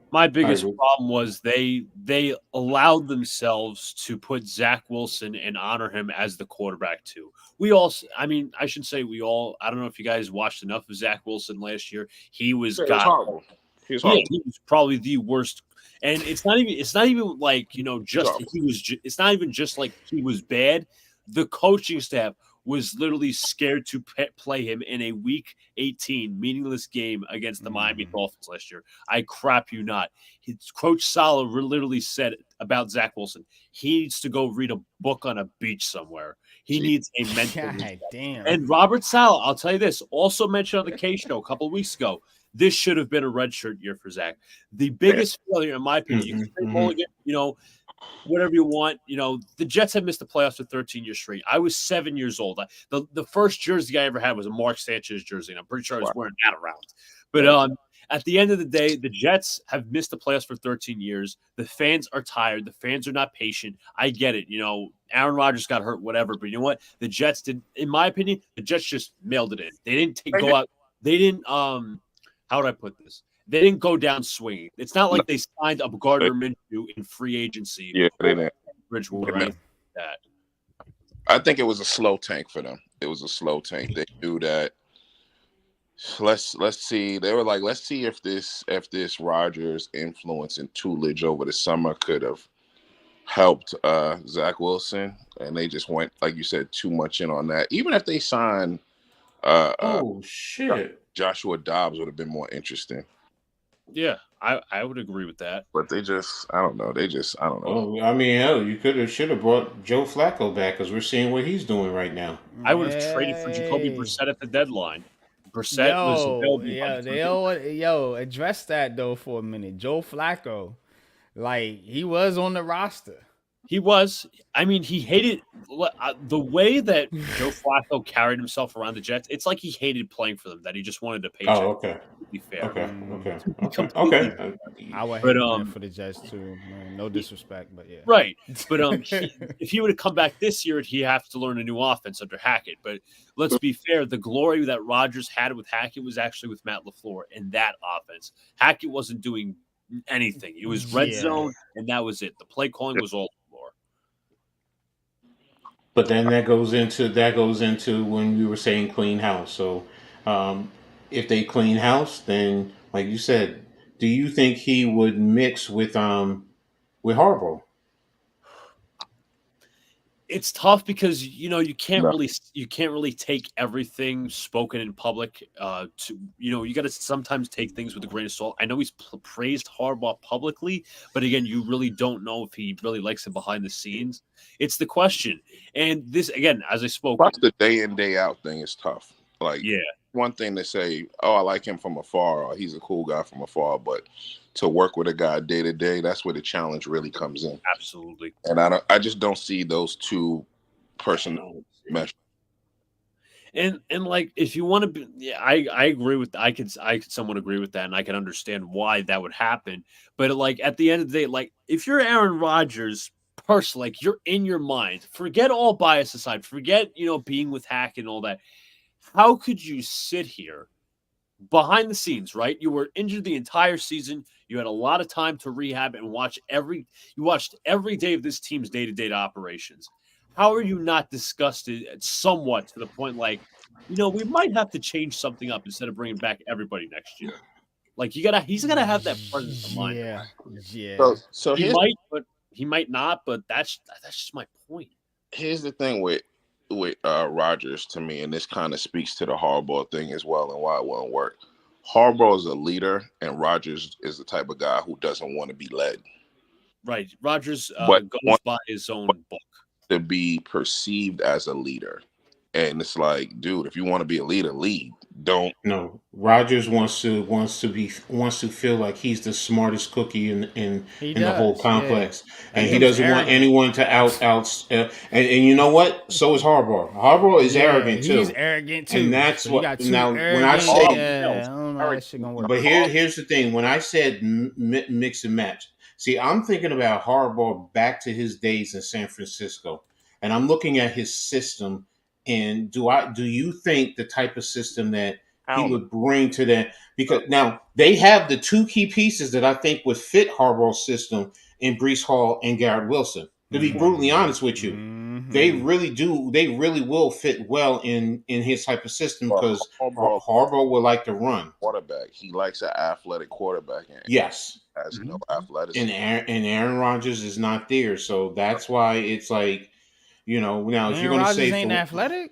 My I biggest agree. problem was they allowed themselves to put Zach Wilson and honor him as the quarterback too. We all, I mean, I should say we all. I don't know if you guys watched enough of Zach Wilson last year. He was Yeah, it was god. horrible. He was Yeah, horrible. he was probably the worst. And it's not even. It's not even like just Horrible. he was. It's not even just like he was bad. The coaching staff was literally scared to play him in a Week 18 meaningless game against the Miami Dolphins last year. I crap you not. Coach Sala literally said about Zach Wilson, he needs to go read a book on a beach somewhere. He Gee. needs a mentor. God damn. And Robert Sala, I'll tell you this, also mentioned on the K show a couple of weeks ago. This should have been a redshirt year for Zach. The biggest failure, in my opinion, you can say Mulligan, whatever you want. The Jets have missed the playoffs for 13 years straight. I was 7 years old. The first jersey I ever had was a Mark Sanchez jersey, and I'm pretty sure I was wearing that around. But at the end of the day, the Jets have missed the playoffs for 13 years. The fans are tired. The fans are not patient. I get it. Aaron Rodgers got hurt, whatever. But you know what? The Jets did, in my opinion, the Jets just mailed it in. They didn't go out. They didn't. How would I put this? They didn't go down swinging. It's not like they signed up Gardner Minshew in free agency Yeah, they or didn't. Bridgewater or anything like that. I think it was a slow tank for them. It was a slow tank. They knew that. Let's see. They were like, let's see if this Rodgers influence and Tutelage over the summer could have helped Zach Wilson, and they just went, like you said, too much in on that. Even if they signed Oh shit! Joshua Dobbs, would have been more interesting. Yeah, I would agree with that. But I don't know. I don't know. Oh, I mean, hell, you should have brought Joe Flacco back because we're seeing what he's doing right now. I would have traded for Jacoby Brissett at the deadline. Brissett was available. Address that though for a minute. Joe Flacco, like he was on the roster. He was. I mean, he hated the way that Joe Flacco carried himself around the Jets. It's like he hated playing for them. That he just wanted a paycheck. Oh, okay. To be fair. Okay. I would hate playing for the Jets too. Man. No disrespect, but yeah. Right. But if he would have come back this year, he'd have to learn a new offense under Hackett. But let's be fair, the glory that Rodgers had with Hackett was actually with Matt LaFleur in that offense. Hackett wasn't doing anything. It was red zone, and that was it. The play calling was all LaFleur. But then that goes into when we were saying clean house. So if they clean house, then like you said, do you think he would mix with Harbaugh? It's tough because you can't really take everything spoken in public. You got to sometimes take things with a grain of salt. I know he's praised Harbaugh publicly, but again, you really don't know if he really likes him behind the scenes. It's the question, and this again, as I spoke, plus the day in day out thing is tough. Like, yeah, one thing to say, oh, I like him from afar, or he's a cool guy from afar, but to work with a guy day to day, that's where the challenge really comes in. Absolutely. And I just don't see those two personal mesh. And like, if you want to be, yeah, I agree with. I could somewhat agree with that, and I can understand why that would happen. But like at the end of the day, like if you're Aaron Rodgers, personally, like you're in your mind, forget all bias aside, forget being with Hack and all that. How could you sit here behind the scenes, right? You were injured the entire season. You had a lot of time to rehab and watched every day of this team's day-to-day operations. How are you not disgusted somewhat to the point like, we might have to change something up instead of bringing back everybody next year? Like he's got to have that presence of mind. Yeah. So he might, but he might not. But that's just my point. Here's the thing with Rodgers to me, and this kind of speaks to the Harbaugh thing as well and why it won't work. Harbaugh is a leader, and Rodgers is the type of guy who doesn't want to be led, Right. Rogers but goes wants by his own book. to be perceived as a leader. And it's like, dude, if you want to be a leader, lead. Don't. No, Rogers wants to feel like he's the smartest cookie He in the whole does, yeah. complex, That and he dude's doesn't want arrogant. anyone to and you know what? So is Harbaugh. Harbaugh is Yeah, arrogant he's too, arrogant and too. that's So you what got two now when I arrogant. say. Yeah, I don't know how that shit gonna work. But here's the thing: when I said mix and match, see, I'm thinking about Harbaugh back to his days in San Francisco, and I'm looking at his system. And do you think the type of system that he Hell no. would bring to that? Because now they have the two key pieces that I think would fit Harbaugh's system in Brees Hall and Garrett Wilson. To be brutally honest with you, they Mm-hmm. really do. They really will fit well in his type of system But because Harbaugh Harbaugh would like to run. quarterback. He likes an athletic quarterback, and Yes, has no Mhm. athleticism. and Aaron Rodgers is not there, so that's why it's like now if you're Aaron going to Rodgers say ain't for athletic.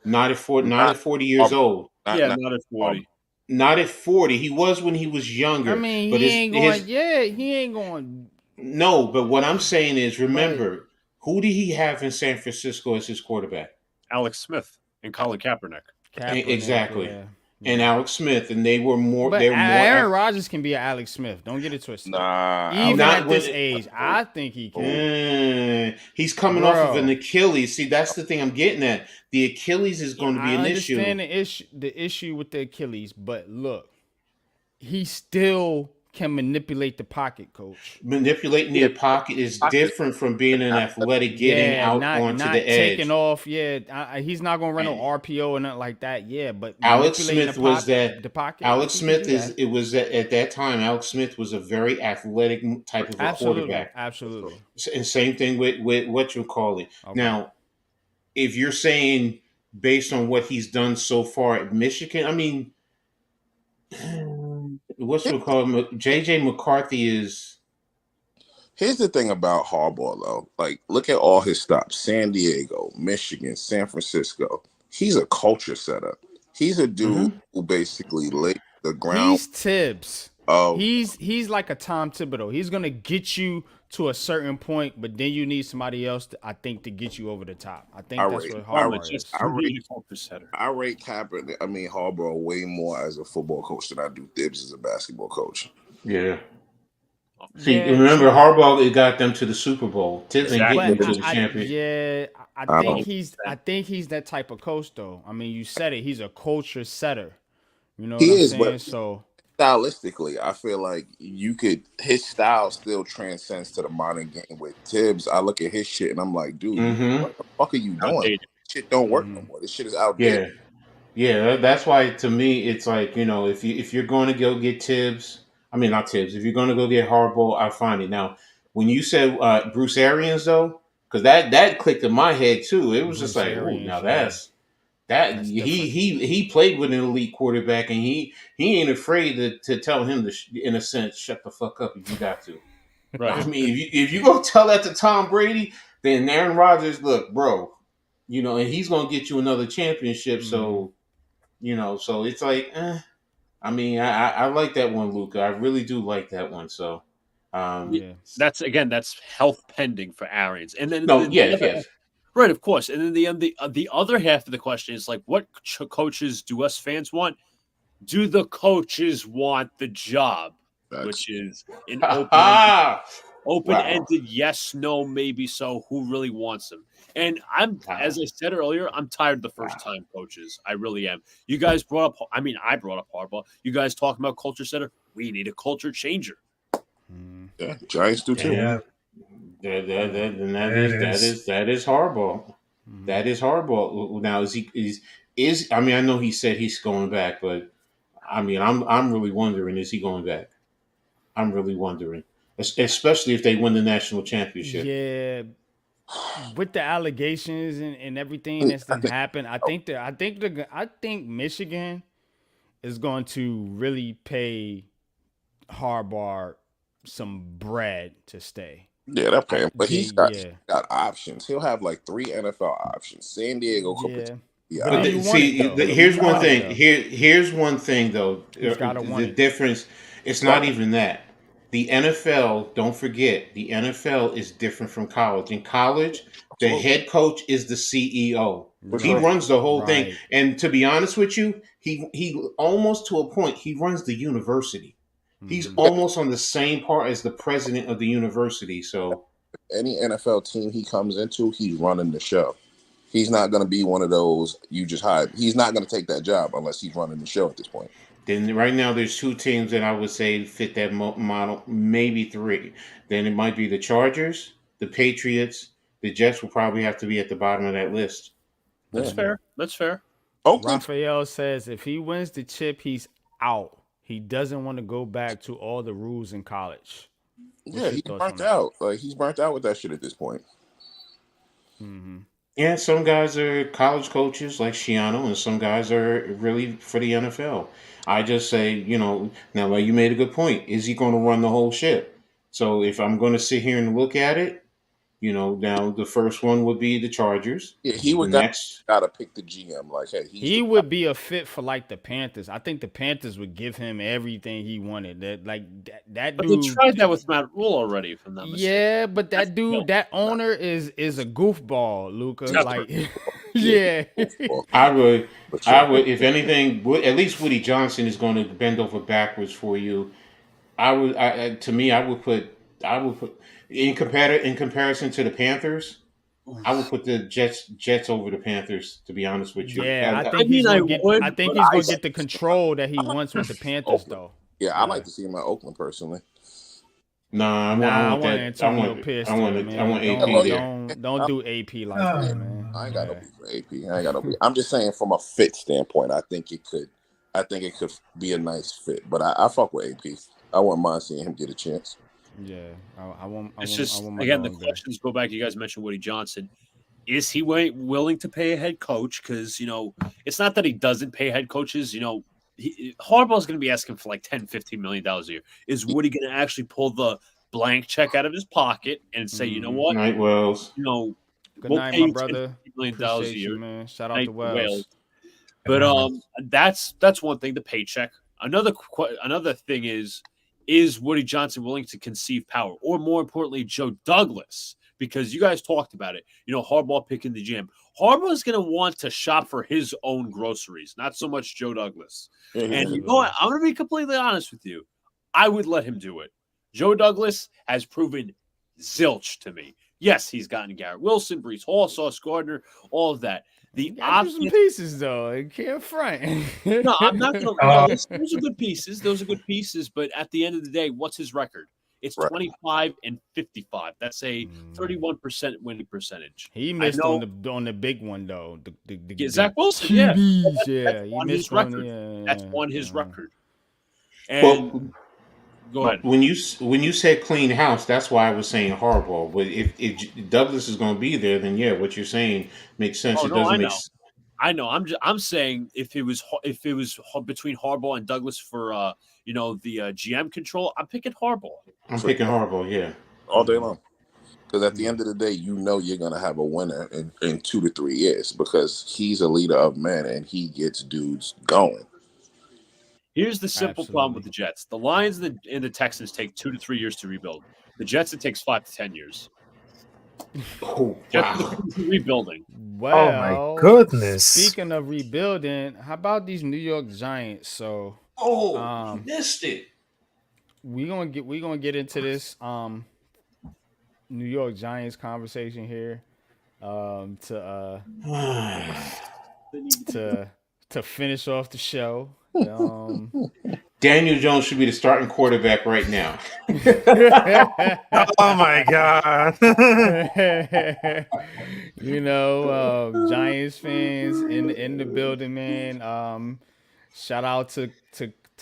not Not at 40 years Harbaugh. old, Not Yeah, not not at Harbaugh. 40. not at 40, he was when he was I younger, mean, but he ain't going. his Yeah, he ain't going. no, but what I'm saying is But remember who did he have in San Francisco as his quarterback? Alex Smith and Colin Kaepernick. Kaepernick, Exactly, yeah, and yeah. Alex Smith, and But they're more Aaron Rodgers can be an Alex Smith. Don't get it twisted. Nah, Even Alex. not at when this age, I think he can, he's coming off of an bro. Achilles. See, that's the thing I'm getting at. The Achilles is Yeah, going to be I an issue. understand the issue with the Achilles, but look, he still can manipulate the pocket, coach. Manipulating Yeah, the pocket is pocket different from being an athletic getting Yeah, out not onto the not taking edge. off. Yeah, he's not gonna run no And RPO or nothing like that. Yeah, but Alex manipulating the Smith was pop, that. the pocket, I Alex think he Smith do that. at that time. Alex Smith was a very athletic type of a Absolutely, quarterback. absolutely. And same thing with what you call it. Okay. Now, if you're saying based on what he's done so far at Michigan, I mean, what's we call him? JJ McCarthy is. Here's the thing about Harbaugh, though. Like, look at all his stops: San Diego, Michigan, San Francisco. He's a culture setter. He's a dude Mhm. who basically laid the ground He's Tibbs. of. He's like a Tom Thibodeau. He's gonna get you to a certain point, but then you need somebody else, I think, to get you over the top. I I think that's rate, what I, Norma Harbaugh just is. I to rate, be a culture setter. I rate Kaepernick. I mean Harbaugh way more as a football coach than I do Thibs as a basketball coach. Yeah. See, Yeah, remember true. Harbaugh got them to the Super Bowl. Tibbs ain't getting But them Exactly. to the championship. I I think don't. he's I think he's that type of coach though. I mean, you said it. He's a culture setter. You know He what I'm is, but saying? So stylistically, I feel like his style still transcends to the modern game. With Tibbs, I look at his shit and I'm like, dude, Mm-hmm. what the fuck are you doing? Outdated. This shit don't work no mhm. more. This shit is outdated. Yeah. Yeah, that's why to me it's like if you're going to go get Tibbs, I mean not Tibbs. If you're going to go get Harbaugh, I find it now. When you said Bruce Arians though, because that clicked in my head too. It was just Bruce like, oh, now Arians, yeah, that's different. he played with an elite quarterback, and he ain't afraid to tell him to in a sense shut the fuck up if you got to. I Right. mean, if you go tell that to Tom Brady, then Aaron Rodgers, look, bro, and he's gonna get you another championship. Mhm. So so it's like, I mean, I like that one, Luca. I really do like that one. So, um, Yeah. That's health pending for Arians. And then no, the yes, other yes, right, of course. And then the other half of the question is like, what coaches do us fans want? Do the coaches want the job? Facts. Which is an ha ha, wow, open-ended yes, no, maybe so. Who really wants them? And wow, as I said earlier, I'm tired of the wow. first-time coaches. I really am. You guys brought up. I mean, I brought up Harbaugh. You guys talking about culture setter? We need a culture changer. Mhm. Yeah, Giants do too. Yeah, Yeah, yeah, and it is. that is horrible. Mhm. That is horrible. Now is I mean I know he said he's going back, but I mean I'm really wondering, is he going back? I'm really wondering, especially if they win the national championship. Yeah, with the allegations and everything I that's done think happened, I think Michigan is going to really pay Harbaugh some bread to stay. yeah, they'll pay I him, but they he's got yeah options. He'll have like 3 NFL options. San Diego could yeah. Yeah, But do But you want it see, though? Do here's you one want it thing. though? Here's one thing though. He's gotta want The it. difference. It's not even that. The NFL. Don't forget, the NFL is different from college. In college, the absolutely. head coach is the CEO. For He sure. Right. runs the whole thing. Right. And to be honest with you, he almost to a point. He runs the university. He's Mm-hmm. Yeah, almost on the same part as the president of the university. So any NFL team he comes into, he's running the show. He's not going to be one of those you just hired. He's not going to take that job unless he's running the show at this point. then right now there's two teams that I would say fit that model, maybe three. Then it might be the Chargers, the Patriots, the Jets will probably have to be at the bottom of that list. That's Yeah, Mm-hmm. fair. That's fair. Oakland. Raphael says if he wins the chip, he's out. He doesn't want to go back to all the rules in college. What's Yeah, your he's thoughts on burnt that? out. Like he's burnt out with that shit at this point. Mm-hmm. Yeah, some guys are college coaches like Shiano, and some guys are really for the NFL. I just say, now like you made a good point. Is he going to run the whole ship? So if I'm going to sit here and look at it, now the first one would be the Chargers. Yeah, he The would next, got to pick the GM. Like, hey, he's He the would be a fit for like the Panthers. I think the Panthers would give him everything he wanted. That But they dude. tried that with Matt Rule already, if I'm not mistaken. Yeah, but That's that dude, no. that owner is a goofball, Luca. he's Like, yeah, yeah, well, I would, for I sure. would, if anything, at least Woody Johnson is going to bend over backwards for you. To me, I would put in comparison to the Panthers. I would put the Jets over the Panthers. To be honest with you, yeah. I I think he's mean, I gonna get. would, I think but he's I gonna get the control that he wants with the Panthers, Oakland. though. Yeah, I Yeah. like to see him at Oakland personally. nah, I Nah, I want want that. I Antonio want, Pierce I want, there, I want man. I AP love Don't you. there. don't do AP like that, man. I ain't got no Yeah. beef for AP. I ain't got no beef. I'm just saying from a fit standpoint, I think it could. I think it could be a nice fit. But I fuck with AP. I wouldn't mind seeing him get a chance. Yeah, I want, it's I just want my again the dog there. questions go back. You guys mentioned Woody Johnson. Is he willing to pay a head coach? Because it's not that he doesn't pay head coaches. Harbaugh's going to be asking for like $10-15 million a year. Is Woody going to actually pull the blank check out of his pocket and say, you know Mm-hmm. what, Night Wells. Good we'll night, pay my you $10 brother. million a Appreciate you, year. man. Shout out Night to to Wales. Wells. But that's one thing. The paycheck. Another thing is Woody Johnson willing to conceive power, or more importantly, Joe Douglas? Because you guys talked about it. Harbaugh picking the GM. Harbaugh is going to want to shop for his own groceries, not so much Joe Douglas. Yeah, And you Absolutely. know what? I'm going to be completely honest with you. I would let him do it. Joe Douglas has proven zilch to me. Yes, he's gotten Garrett Wilson, Brees Hall, Sauce Gardner, all of that. You The got you some option. pieces though. You can't front. No, I'm not going to. Those are good pieces. Those are good pieces. But at the end of the day, what's his record? It's right. 25 and 55. That's a Mm. 31% winning percentage. He I missed know. on the big one though. Yeah, Zach Wilson, yeah. QBs, yeah. He on missed his one. record. Yeah, That's on his uh-huh. record. And Well, go ahead. when you said clean house, that's why I was saying Harbaugh. But if Douglas is going to be there, then yeah, what you're saying makes sense. Oh It no, doesn't I make. know. I know. I'm saying if it was between Harbaugh and Douglas for the GM control, I'm picking Harbaugh. I'm picking Harbaugh. Yeah. All day long. Because at the end of the day, you're going to have a winner in 2 to 3 years because he's a leader of men and he gets dudes going. Here's the simple problem with Absolutely. the Jets: the Lions and the Texans take 2 to 3 years to rebuild. The Jets, it takes 5 to 10 years. Oh Jets wow. are rebuilding. Well, goodness. speaking of rebuilding, how about these New York Giants? So You um missed it. we gonna get into this New York Giants conversation here. To finish off the show. Daniel Jones should be the starting quarterback right now. Oh my god. Giants fans in the building, man. Shout out to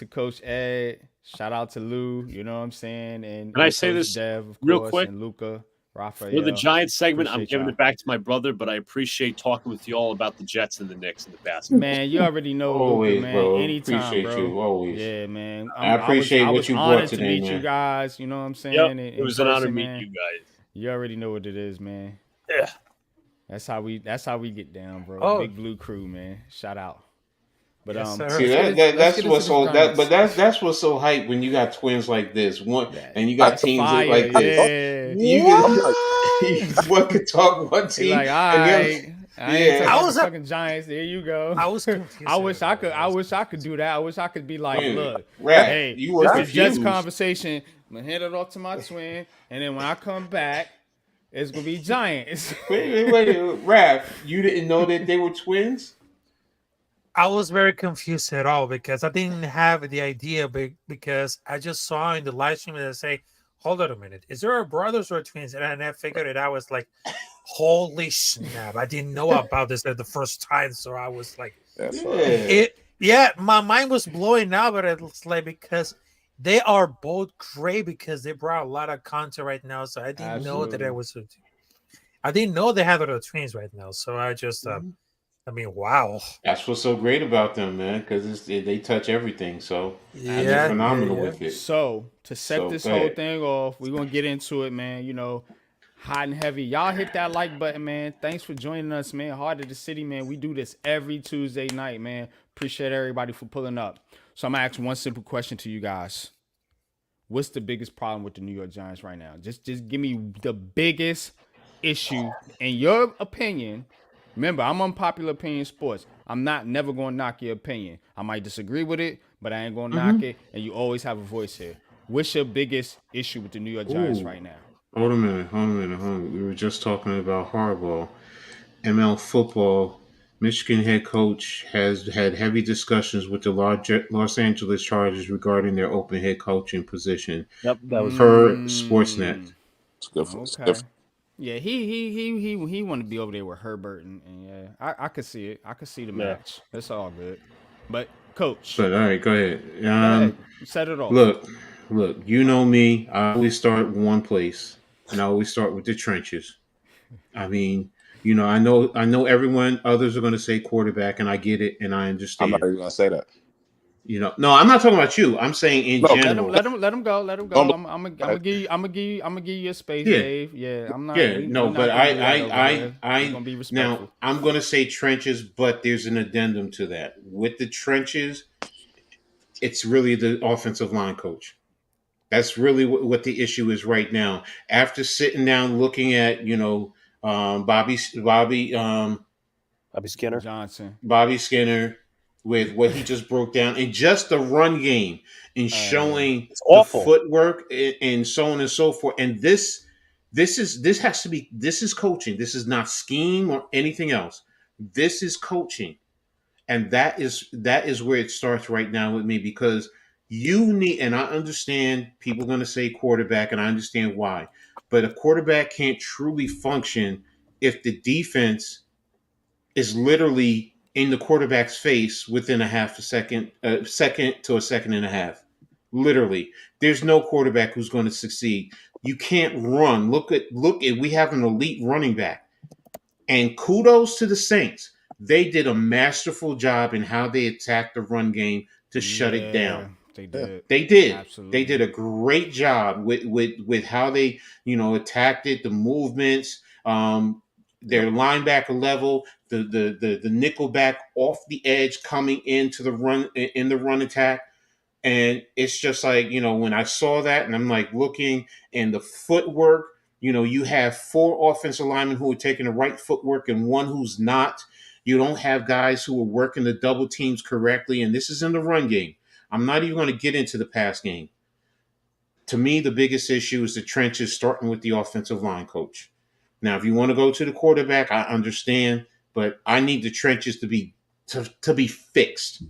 Coach Ed. Shout out to Lou. You know what I'm saying, and Can I and say Coach this Dev, of real course, quick? and Luca, Raphael. For the Giants segment, I'm Appreciate giving y'all. it back to my brother, but I appreciate talking with you all about the Jets and the Knicks in the past. Man, you already know Luca, Always, man. bro. Anytime, Appreciate bro. you. Always. Yeah, man. I appreciate I what was you brought honored to today, meet you man. guys. You know what I'm saying? Yep, In it was an honor person, meeting man. you guys. You already know what it is, man. Yeah. That's how we get down, bro. Oh, Big Blue Crew, man. Shout out. But yes, See sir. let's that's get into what's this so that Giants. but that's what's so hype when you got twins like this. One and you got That's teams fire, like I this. thought yeah. You I feel like could one could talk one He team like, all and the other right, I ain't yeah. talking I about the was a, fucking Giants. There you go. I was I confused there, wish I bro. could. I wish I could do that. I wish I could be like, Wait a minute. look, that Rap, hey, you were this that is just confused. conversation. I'm gonna hand it off to my twin, and then when I come back, it's gonna be Giants. Wait, Rap, you didn't know that they were twins? I was very confused at all because I didn't have the idea, because I just saw in the live stream that say, "Hold on a minute, is there a brothers or twins?" And I figured it. I was like, "Holy snap! I didn't know about this at the first time." So I was like, that's fine. Yeah. Yeah, my mind was blowing out, but it's like because they are both great because they brought a lot of content right now. So I didn't know that Absolutely. it was. I didn't know they had other twins right now. So I just, Mhm. I mean, wow. That's what's so great about them, man, because they touch everything. So and they're Yeah, yeah, phenomenal yeah. with it. So to set So this go whole ahead. thing off, we're gonna get into it, man. Hot and heavy. Y'all hit that like button, man. Thanks for joining us, man. Heart of the City, man. We do this every Tuesday night, man. Appreciate everybody for pulling up. So I'm gonna ask one simple question to you guys. What's the biggest problem with the New York Giants right now? Just give me the biggest issue in your opinion. Remember, I'm unpopular opinion sports. I'm not never gonna knock your opinion. I might disagree with it, but I ain't gonna knock it. And you always have a voice here. What's your biggest issue with the New York Giants Ooh. right now? Hold a minute, hold a minute, hold a minute. We were just talking about hardball. ML football, Michigan head coach has had heavy discussions with the Los Angeles Chargers regarding their open head coaching position Yep, that was per Sportsnet. Mm, It's good for it's good okay. for Yeah, he want to be over there with Herbert, and yeah, I could see it. I could see the yeah. match. That's all good. But coach, But all right, go ahead. go ahead, set it off. Look, look. You know me. I always start one place, and I always start with the trenches. I mean, I know everyone. Others are going to say quarterback, and I get it, and I I'm not understand. even gonna say that. No, I'm not talking about you. I'm saying in No, general. Let him go. Let him don't go. look I'm at gonna give you. I'm gonna give you your space, Yeah, Dave. Yeah, I'm not. yeah, We no, but not gonna do that over here. We're gonna be now respectful. I'm going to say trenches, but there's an addendum to that. With the trenches, it's really the offensive line coach. That's really what the issue is right now. After sitting down, looking at Bobby Bobby Skinner. Johnson. Bobby Skinner with what he just broke down in just the run game and Uh, showing It's the awful. footwork and so on and so forth. And this has to be this is coaching. This is not scheme or anything else. This is coaching. And that is where it starts right now with me because you need and I understand people are going to say quarterback and I understand why. But a quarterback can't truly function if the defense is literally in the quarterback's face within a second to a second and a half. Literally, there's no quarterback who's going to succeed. You can't run. Look at we have an elite running back, and kudos to the Saints. They did a masterful job in how they attacked the run game to shut it down. yeah, they yeah. did. They did. They did Absolutely. a great job with how they attacked it, the movements, Yep. their linebacker level, the nickel back off the edge coming into the run in the run attack. And it's just like, when I saw that and I'm like looking and the footwork, you have four offensive linemen who are taking the right footwork and one who's not. You don't have guys who are working the double teams correctly. And this is in the run game. I'm not even going to get into the pass game. To me, the biggest issue is the trenches starting with the offensive line coach. Now, if you want to go to the quarterback, I understand, but I need the trenches to be fixed.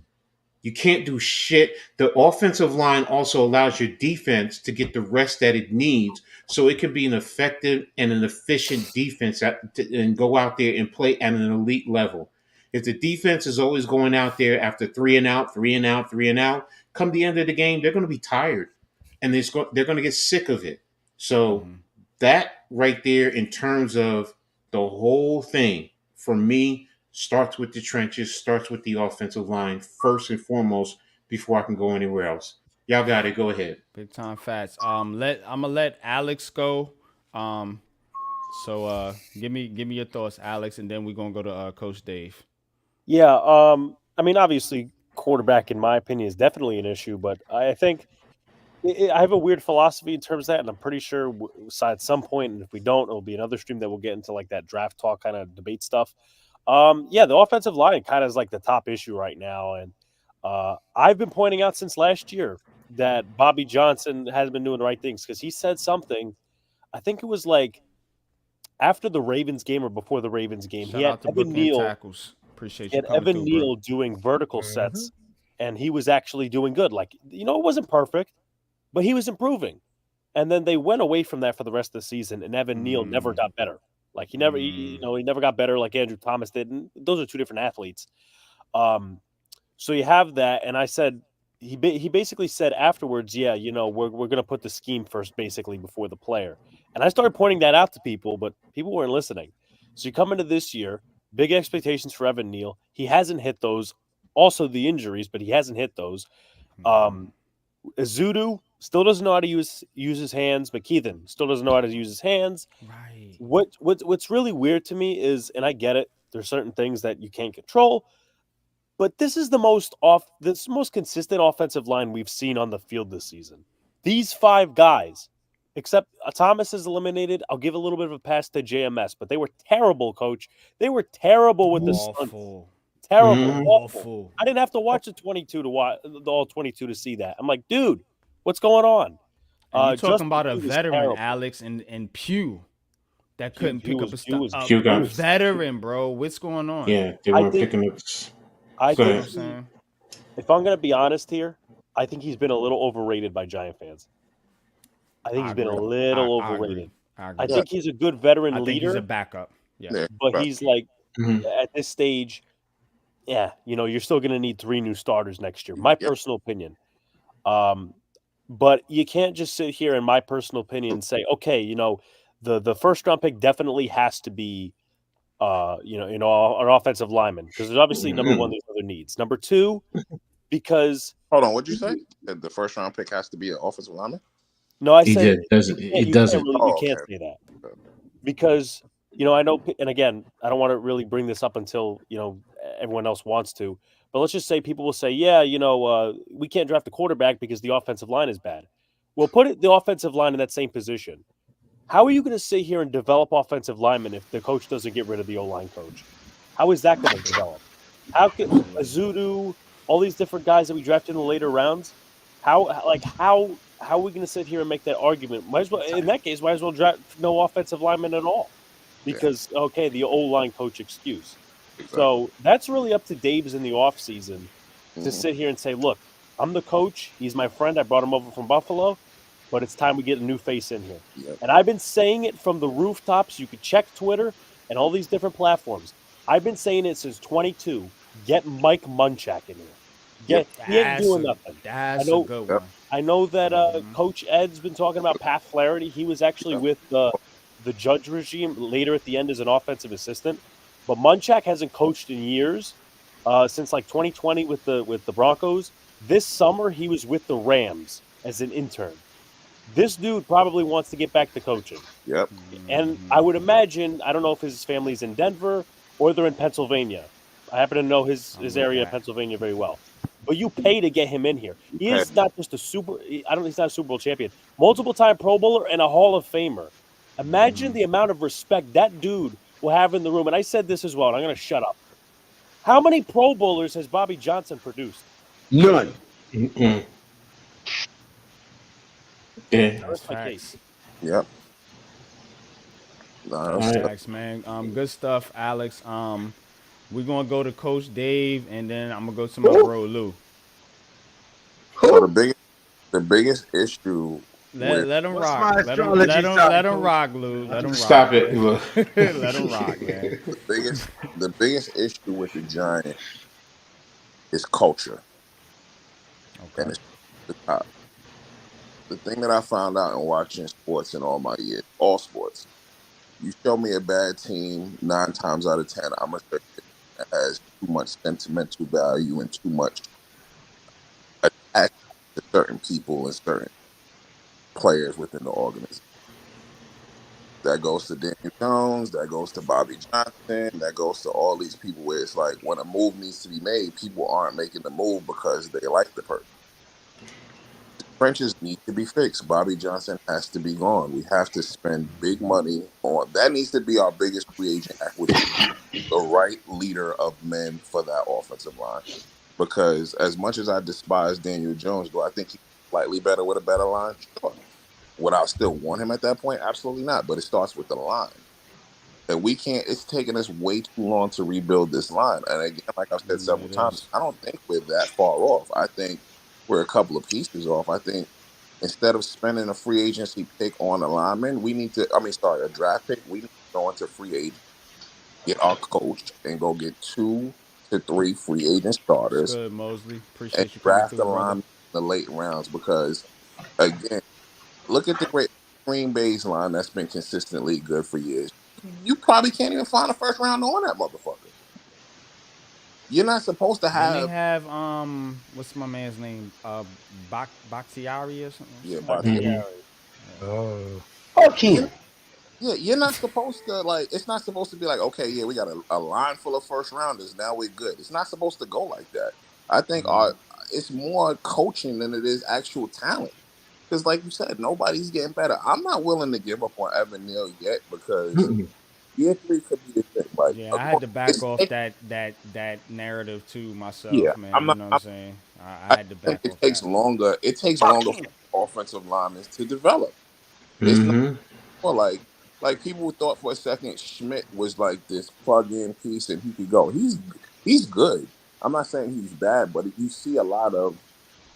You can't do shit. The offensive line also allows your defense to get the rest that it needs so it can be an effective and an efficient defense and go out there and play at an elite level. If the defense is always going out there after three and out, three and out, three and out, come the end of the game, they're going to be tired and they're going to get sick of it. So Mm-hmm. that right there, in terms of the whole thing, for me, starts with the trenches, starts with the offensive line first and foremost before I can go anywhere else. Y'all got it. Go ahead. Big time fats. I'm gonna let Alex go. Um, So give me your thoughts, Alex, and then we're gonna go to Coach Dave. Yeah, I mean, obviously, quarterback, in my opinion, is definitely an issue, but I think I have a weird philosophy in terms of that, and I'm pretty sure at some point, and if we don't, it'll be another stream that we'll get into like that draft talk kind of debate stuff. Yeah, the offensive line kind of is like the top issue right now, and I've been pointing out since last year that Bobby Johnson has been doing the right things because he said something. I think it was like after the Ravens game or before the Ravens game. Shout out to Brooklyn Tackles. Appreciate He you had coming Evan through, bro. Neal doing vertical Mhm. sets, and he was actually doing good. Like, it wasn't perfect, but he was improving. And then they went away from that for the rest of the season, and Evan Neal never got better. Like he never got better like Andrew Thomas did. And those are two different athletes. Um, so you have that, and I said he basically said afterwards, yeah, we're gonna put the scheme first, basically before the player. And I started pointing that out to people, but people weren't listening. So you come into this year, big expectations for Evan Neal. He hasn't hit those. Also the injuries, but he hasn't hit those. Um, Azudu still doesn't know how to use his hands. McKeithen still doesn't know how to use his hands. Right. What's really weird to me is, and I get it, there's certain things that you can't control, but this is this most consistent offensive line we've seen on the field this season. These five guys, except Thomas is eliminated. I'll give a little bit of a pass to JMS, but they were terrible, coach. They were terrible with the stunts. Awful. Terrible, Mhm. awful. Awful. I didn't have to watch the 22 to watch the all 22 to see that. I'm like, dude, what's going on? And you talking Justin about a Pugh was veteran, terrible. Alex, and Pew that couldn't Pugh pick up was a Pugh stuff. was A, Q a got veteran, bro. What's going on? yeah. They I weren't think picking up. I Go You know what I'm think ahead. saying? if I'm gonna be honest here, I think he's been a little overrated by Giant fans. I think I he's been a agree. little I agree. overrated. I I agree. Yeah, think he's a good I veteran think he's a leader, backup. Yeah. yeah, but but he's like Mhm. at this stage, yeah, you're still gonna need three new starters next year. My yeah, personal opinion. Um, but you can't just sit here, in my personal opinion, and say, okay, the first round pick definitely has to be an offensive lineman because there's obviously number one, Mhm. there's other needs. Number two, because hold on. What'd you say? That the first round pick has to be an offensive lineman? no, I He said just doesn't. He doesn't. you Oh, can't okay. say that because I know, and again, I don't want to really bring this up until everyone else wants to, but let's just say people will say, yeah, we can't draft a quarterback because the offensive line is bad. Well, the offensive line in that same position. How are you going to sit here and develop offensive linemen if the coach doesn't get rid of the O line coach? How is that going to True. develop? How could Absolutely. Azudu, all these different guys that we drafted in the later rounds? How are we going to sit here and make that argument? Might as well, in that case, might as well draft no offensive lineman at all, Yeah, because okay, the O line coach excuse. exactly. So that's really up to Dave's in the offseason to Hmm. sit here and say, look, I'm the coach. He's my friend. I brought him over from Buffalo, but it's time we get a new face in here. Yep. And I've been saying it from the rooftops. You could check Twitter and all these different platforms. I've been saying it since 22. Get Mike Munchak in here. Yep. He ain't That's doing a nothing. I that's a know good Yep. one. I know that Coach Ed's been talking about Pat Flaherty. He was actually Yep. with the Judge regime later at the end as an offensive assistant. But Munchak hasn't coached in years, since like 2020 with the Broncos. This summer he was with the Rams as an intern. This dude probably wants to get back to coaching. Yep. And I would imagine, I don't know if his family's in Denver or they're in Pennsylvania. I happen to know I'm his with area of that. Pennsylvania very well. But you pay to get him in here. He Pat, is not just he's not a Super Bowl champion, multiple time Pro Bowler and a Hall of Famer. Imagine the amount of respect that dude will have in the room. And I said this as well, and I'm going to shut up. How many Pro Bowlers has Bobby Johnson produced? None. Mhm. Yeah. I That's rest my case. facts. yep. Nah, That's All right. facts, man. Good stuff, Alex. We're gonna go to Coach Dave, and then I'm gonna go to my Who? bro Lou. so Who? the biggest issue Let with let him What's rock. my astrology sign, Let him coach? rock, Lou. Let him rock. Stop it. Look. Let him rock, man. the biggest issue with the Giants is culture, and Okay. it's the top. The thing that I found out in watching sports in all my years, all sports, you show me a bad team 9 times out of 10, I'm gonna say it has too much sentimental value and too much attachment to certain people and certain players within the organization. That goes to Daniel Jones. That goes to Bobby Johnson. That goes to all these people where it's like when a move needs to be made, people aren't making the move because they like the person. Trenches need to be fixed. Bobby Johnson has to be gone. We have to spend big money on that. Needs to be our biggest free agent acquisition. The right leader of men for that offensive line. Because as much as I despise Daniel Jones, do I think he's slightly better with a better line? Sure. Would I still want him at that point? Absolutely not. But it starts with the line. And we can't, it's taking us way too long to rebuild this line. And again, like I've said several It times, is. I don't think we're that far off. I think we're a couple of pieces off. I think instead of spending a free agency pick on a lineman, we need to, a draft pick, we need to go into free agent, get our coach, and go get 2 to 3 free agent It's starters good, Mosley. and Appreciate you coming draft a through, brother. lineman in the late rounds because, again, look at the great Green Bay's line that's been consistently good for years. You probably can't even find a first round on that motherfucker. You're not supposed to Then they have, have what's my man's name? Bakhtiari or something. yeah, Like Bakhtiari. that. Hmm. Oh, You're, Fucking. yeah, you're not supposed to like. It's not supposed to be like, okay, yeah, we got a line full of first rounders. Now we're good. It's not supposed to go like that. I think it's more coaching than it is actual talent. Because, like you said, nobody's getting better. I'm not willing to give up on Evan Neal yet because year 3 could be the thing. Like, Yeah, I had to back it's, off it, that narrative too yeah, myself, man. I'm You not. know what I'm saying? I I had to think back it off takes that. longer. It takes longer Fucking. for offensive linemen to develop. It's not Hmm. more like people thought for a second Schmidt was like this plug-in piece and he could go. He's good. I'm not saying he's bad, but you see a lot of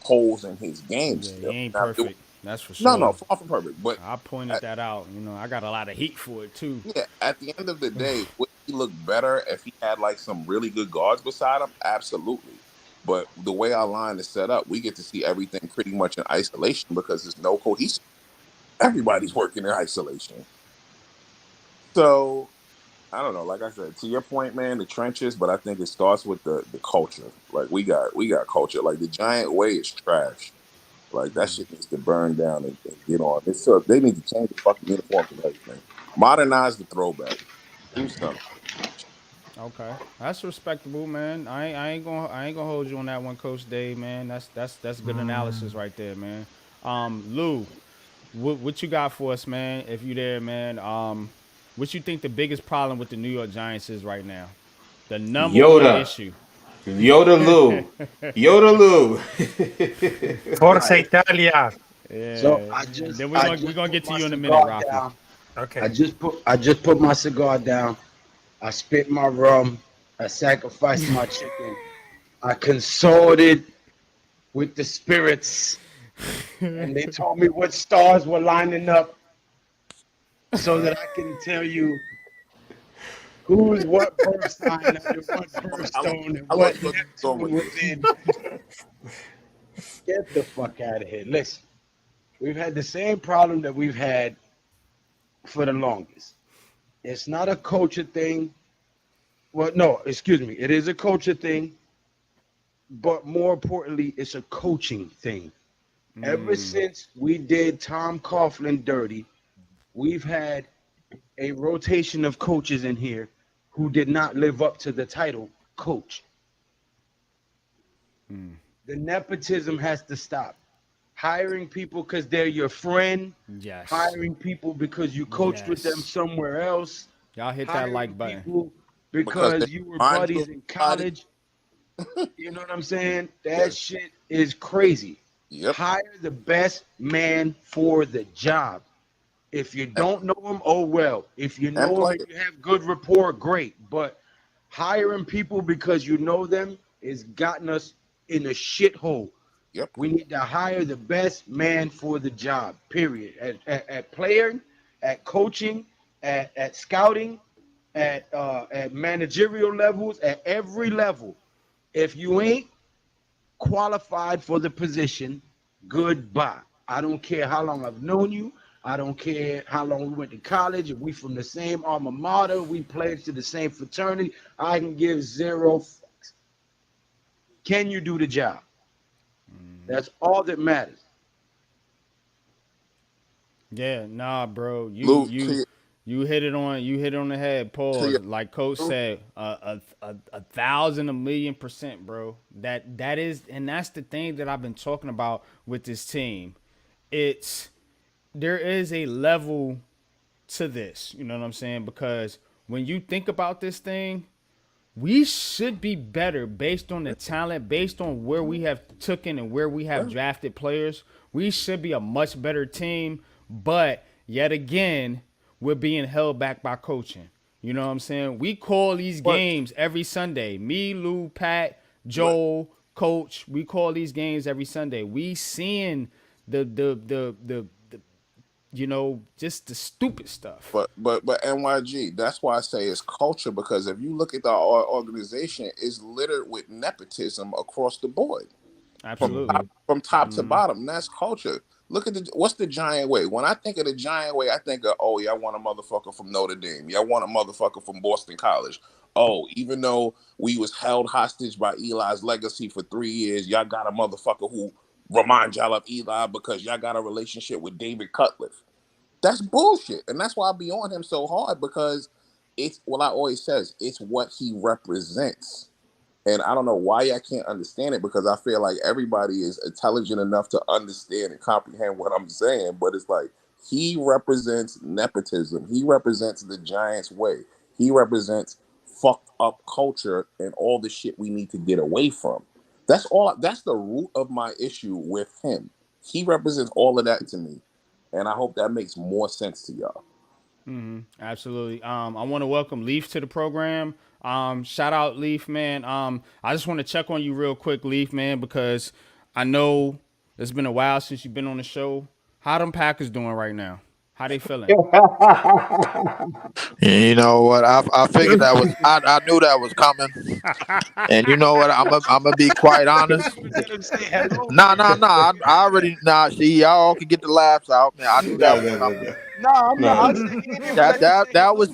holes in his game Yeah, he still. ain't Now, perfect. That's for no, sure. no, far from perfect. But I pointed at, that out. You know, I got a lot of heat for it too. yeah, at the end of the day, would he look better if he had like some really good guards beside him? Absolutely. But the way our line is set up, we get to see everything pretty much in isolation because there's no cohesion. Everybody's working in isolation. So I don't know. Like I said, to your point, man, the trenches. But I think it starts with the culture. Like we got culture. Like the giant way is trash. Like that shit needs to burn down and get on. It's so they need to change the fucking uniforms and everything. Modernize the throwback. Do something. Okay, that's respectable, man. I ain't gonna hold you on that one, Coach Dave, man. That's good analysis right there, man. Lou, what you got for us, man? If you there, man. What you think the biggest problem with the New York Giants is right now? The number one Yoda, issue. Yoda Lou, Yoda Lou. Forza Right. Italia. So Yeah. I And just then we're I gonna we're just gonna put get to my you in a minute, cigar Rocky. down. Okay. I just put my cigar down. I spit my rum. I sacrificed my chicken. I consulted with the spirits, and they told me what stars were lining up so that I can tell you who's what birth sign under what birthstone and How long what you gonna keep going Neptune with was this? in. Get the fuck out of here. Listen, we've had the same problem that we've had for the longest. It's not a culture thing. Well, no, excuse me. It is a culture thing, but more importantly, it's a coaching thing. Ever since we did Tom Coughlin dirty, we've had a rotation of coaches in here who did not live up to the title coach. The nepotism has to stop. Hiring people because they're your friend, Yes. hiring people because you coached with them Yes. somewhere else, Y'all hit that hiring like button. people Because they because you were remind you of buddies in somebody. college. You know what I'm saying? That Yes. shit is crazy. Yep. Hire the best man for the job. If you And, don't know him, oh well. If you and know him play and it. you have good rapport, great. But hiring people because you know them is gotten us in a shithole. Yep. We need to hire the best man for the job, period. At playing, at coaching, at scouting, at managerial levels, at every level. If you ain't qualified for the position, goodbye. I don't care how long I've known you. I don't care how long we went to college. If we from the same alma mater, we pledged to the same fraternity. I can give zero fucks. Can you do the job? That's all that matters. Yeah, nah, bro. You Lou, you You hit it on the head. To Pause. your Like Coach said, a thousand, a million percent, bro. That is, and that's the thing that I've been talking about with this team. It's there is a level to this. You know what I'm saying? Because when you think about this thing, we should be better based on the talent, based on where we have taken and where we have drafted players. We should be a much better team, but yet again, we're being held back by coaching. You know what I'm saying? We call these but games every Sunday. Me, Lou, Pat, but Joel, Coach. We call these games every Sunday. We seeing the just the stupid stuff. but NYG. That's why I say it's culture, because if you look at the organization, it's littered with nepotism across the board, Absolutely. from top to bottom. That's culture. Look at what's the Giant way. When I think of the Giant way, I think of, oh, y'all want a motherfucker from Notre Dame. Y'all want a motherfucker from Boston College. Oh, even though we was held hostage by Eli's legacy for 3 years, y'all got a motherfucker who remind y'all of Eli because y'all got a relationship with David Cutcliffe. That's bullshit. And that's why I be on him so hard, because it's what I always says, it's what he represents. And I don't know why I can't understand it, because I feel like everybody is intelligent enough to understand and comprehend what I'm saying. But it's like, he represents nepotism. He represents the Giants way. He represents fucked up culture and all the shit we need to get away from. That's all. That's the root of my issue with him. He represents all of that to me. And I hope that makes more sense to y'all. Absolutely. I want to welcome Leaf to the program. Shout out Leaf, man. I just want to check on you real quick, Leaf, man, because I know it's been a while since you've been on the show. How them Packers doing right now? How they feeling? You know what? I figured that was I knew that was coming. And you know what? I'm gonna be quite honest. Let him say hello. Nah. I already See, y'all can get the laughs out, man. I knew that was coming. No, I'm not. No. I said he didn't even let him say That hello. was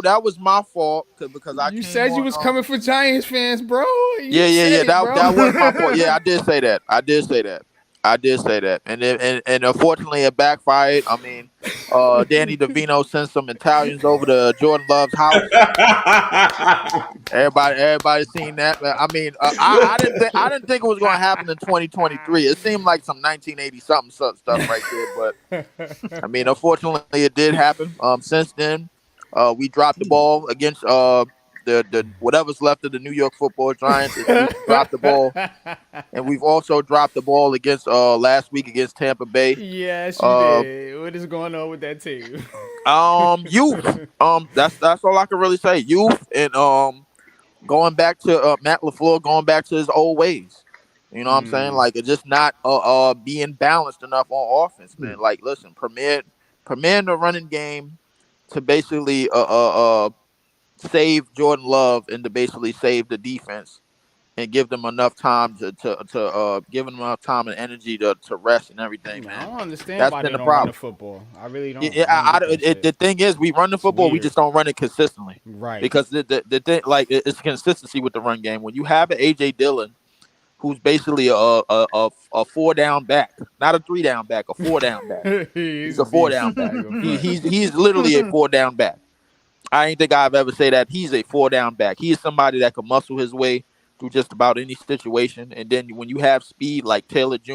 that was my fault because I You came said you on. was coming for Giants fans, bro. You Yeah. said it, bro. That was my fault. Yeah, I did say that. I did say that, and unfortunately it backfired. I mean, Danny DeVino sent some Italians over to Jordan Love's house. Everybody seen that. I mean, I didn't think it was going to happen in 2023. It seemed like some 1980 something stuff right there, but I mean, unfortunately, it did happen. Since then, we dropped the ball against the whatever's left of the New York Football Giants. We dropped the ball, and we've also dropped the ball against last week against Tampa Bay. Yes, you Uh, did. What is going on with that team? Youth. That's all I can really say. Youth and going back to Matt LaFleur, going back to his old ways. You know what I'm saying? Like, it's just not being balanced enough on offense, man. Like, listen, premiering the running game to basically save Jordan Love and to basically save the defense and give them enough time to give them enough time and energy to rest and everything, I man. don't understand That's why been they the don't run the problem. football. I really don't. Yeah, I don't get that shit. the thing is, we run the It's football, we weird. just don't run it consistently. Right. Because the thing, like, it's consistency with the run game. When you have an AJ Dillon, who's basically a 4 down back, not a 3 down back, a 4 down back. He's He's a a four beast. down I back. ain't gonna front. He's literally a 4 down back. I ain't think I've ever say that. He's a 4 down back. He is somebody that can muscle his way through just about any situation. And then when you have speed like Taylor Jr.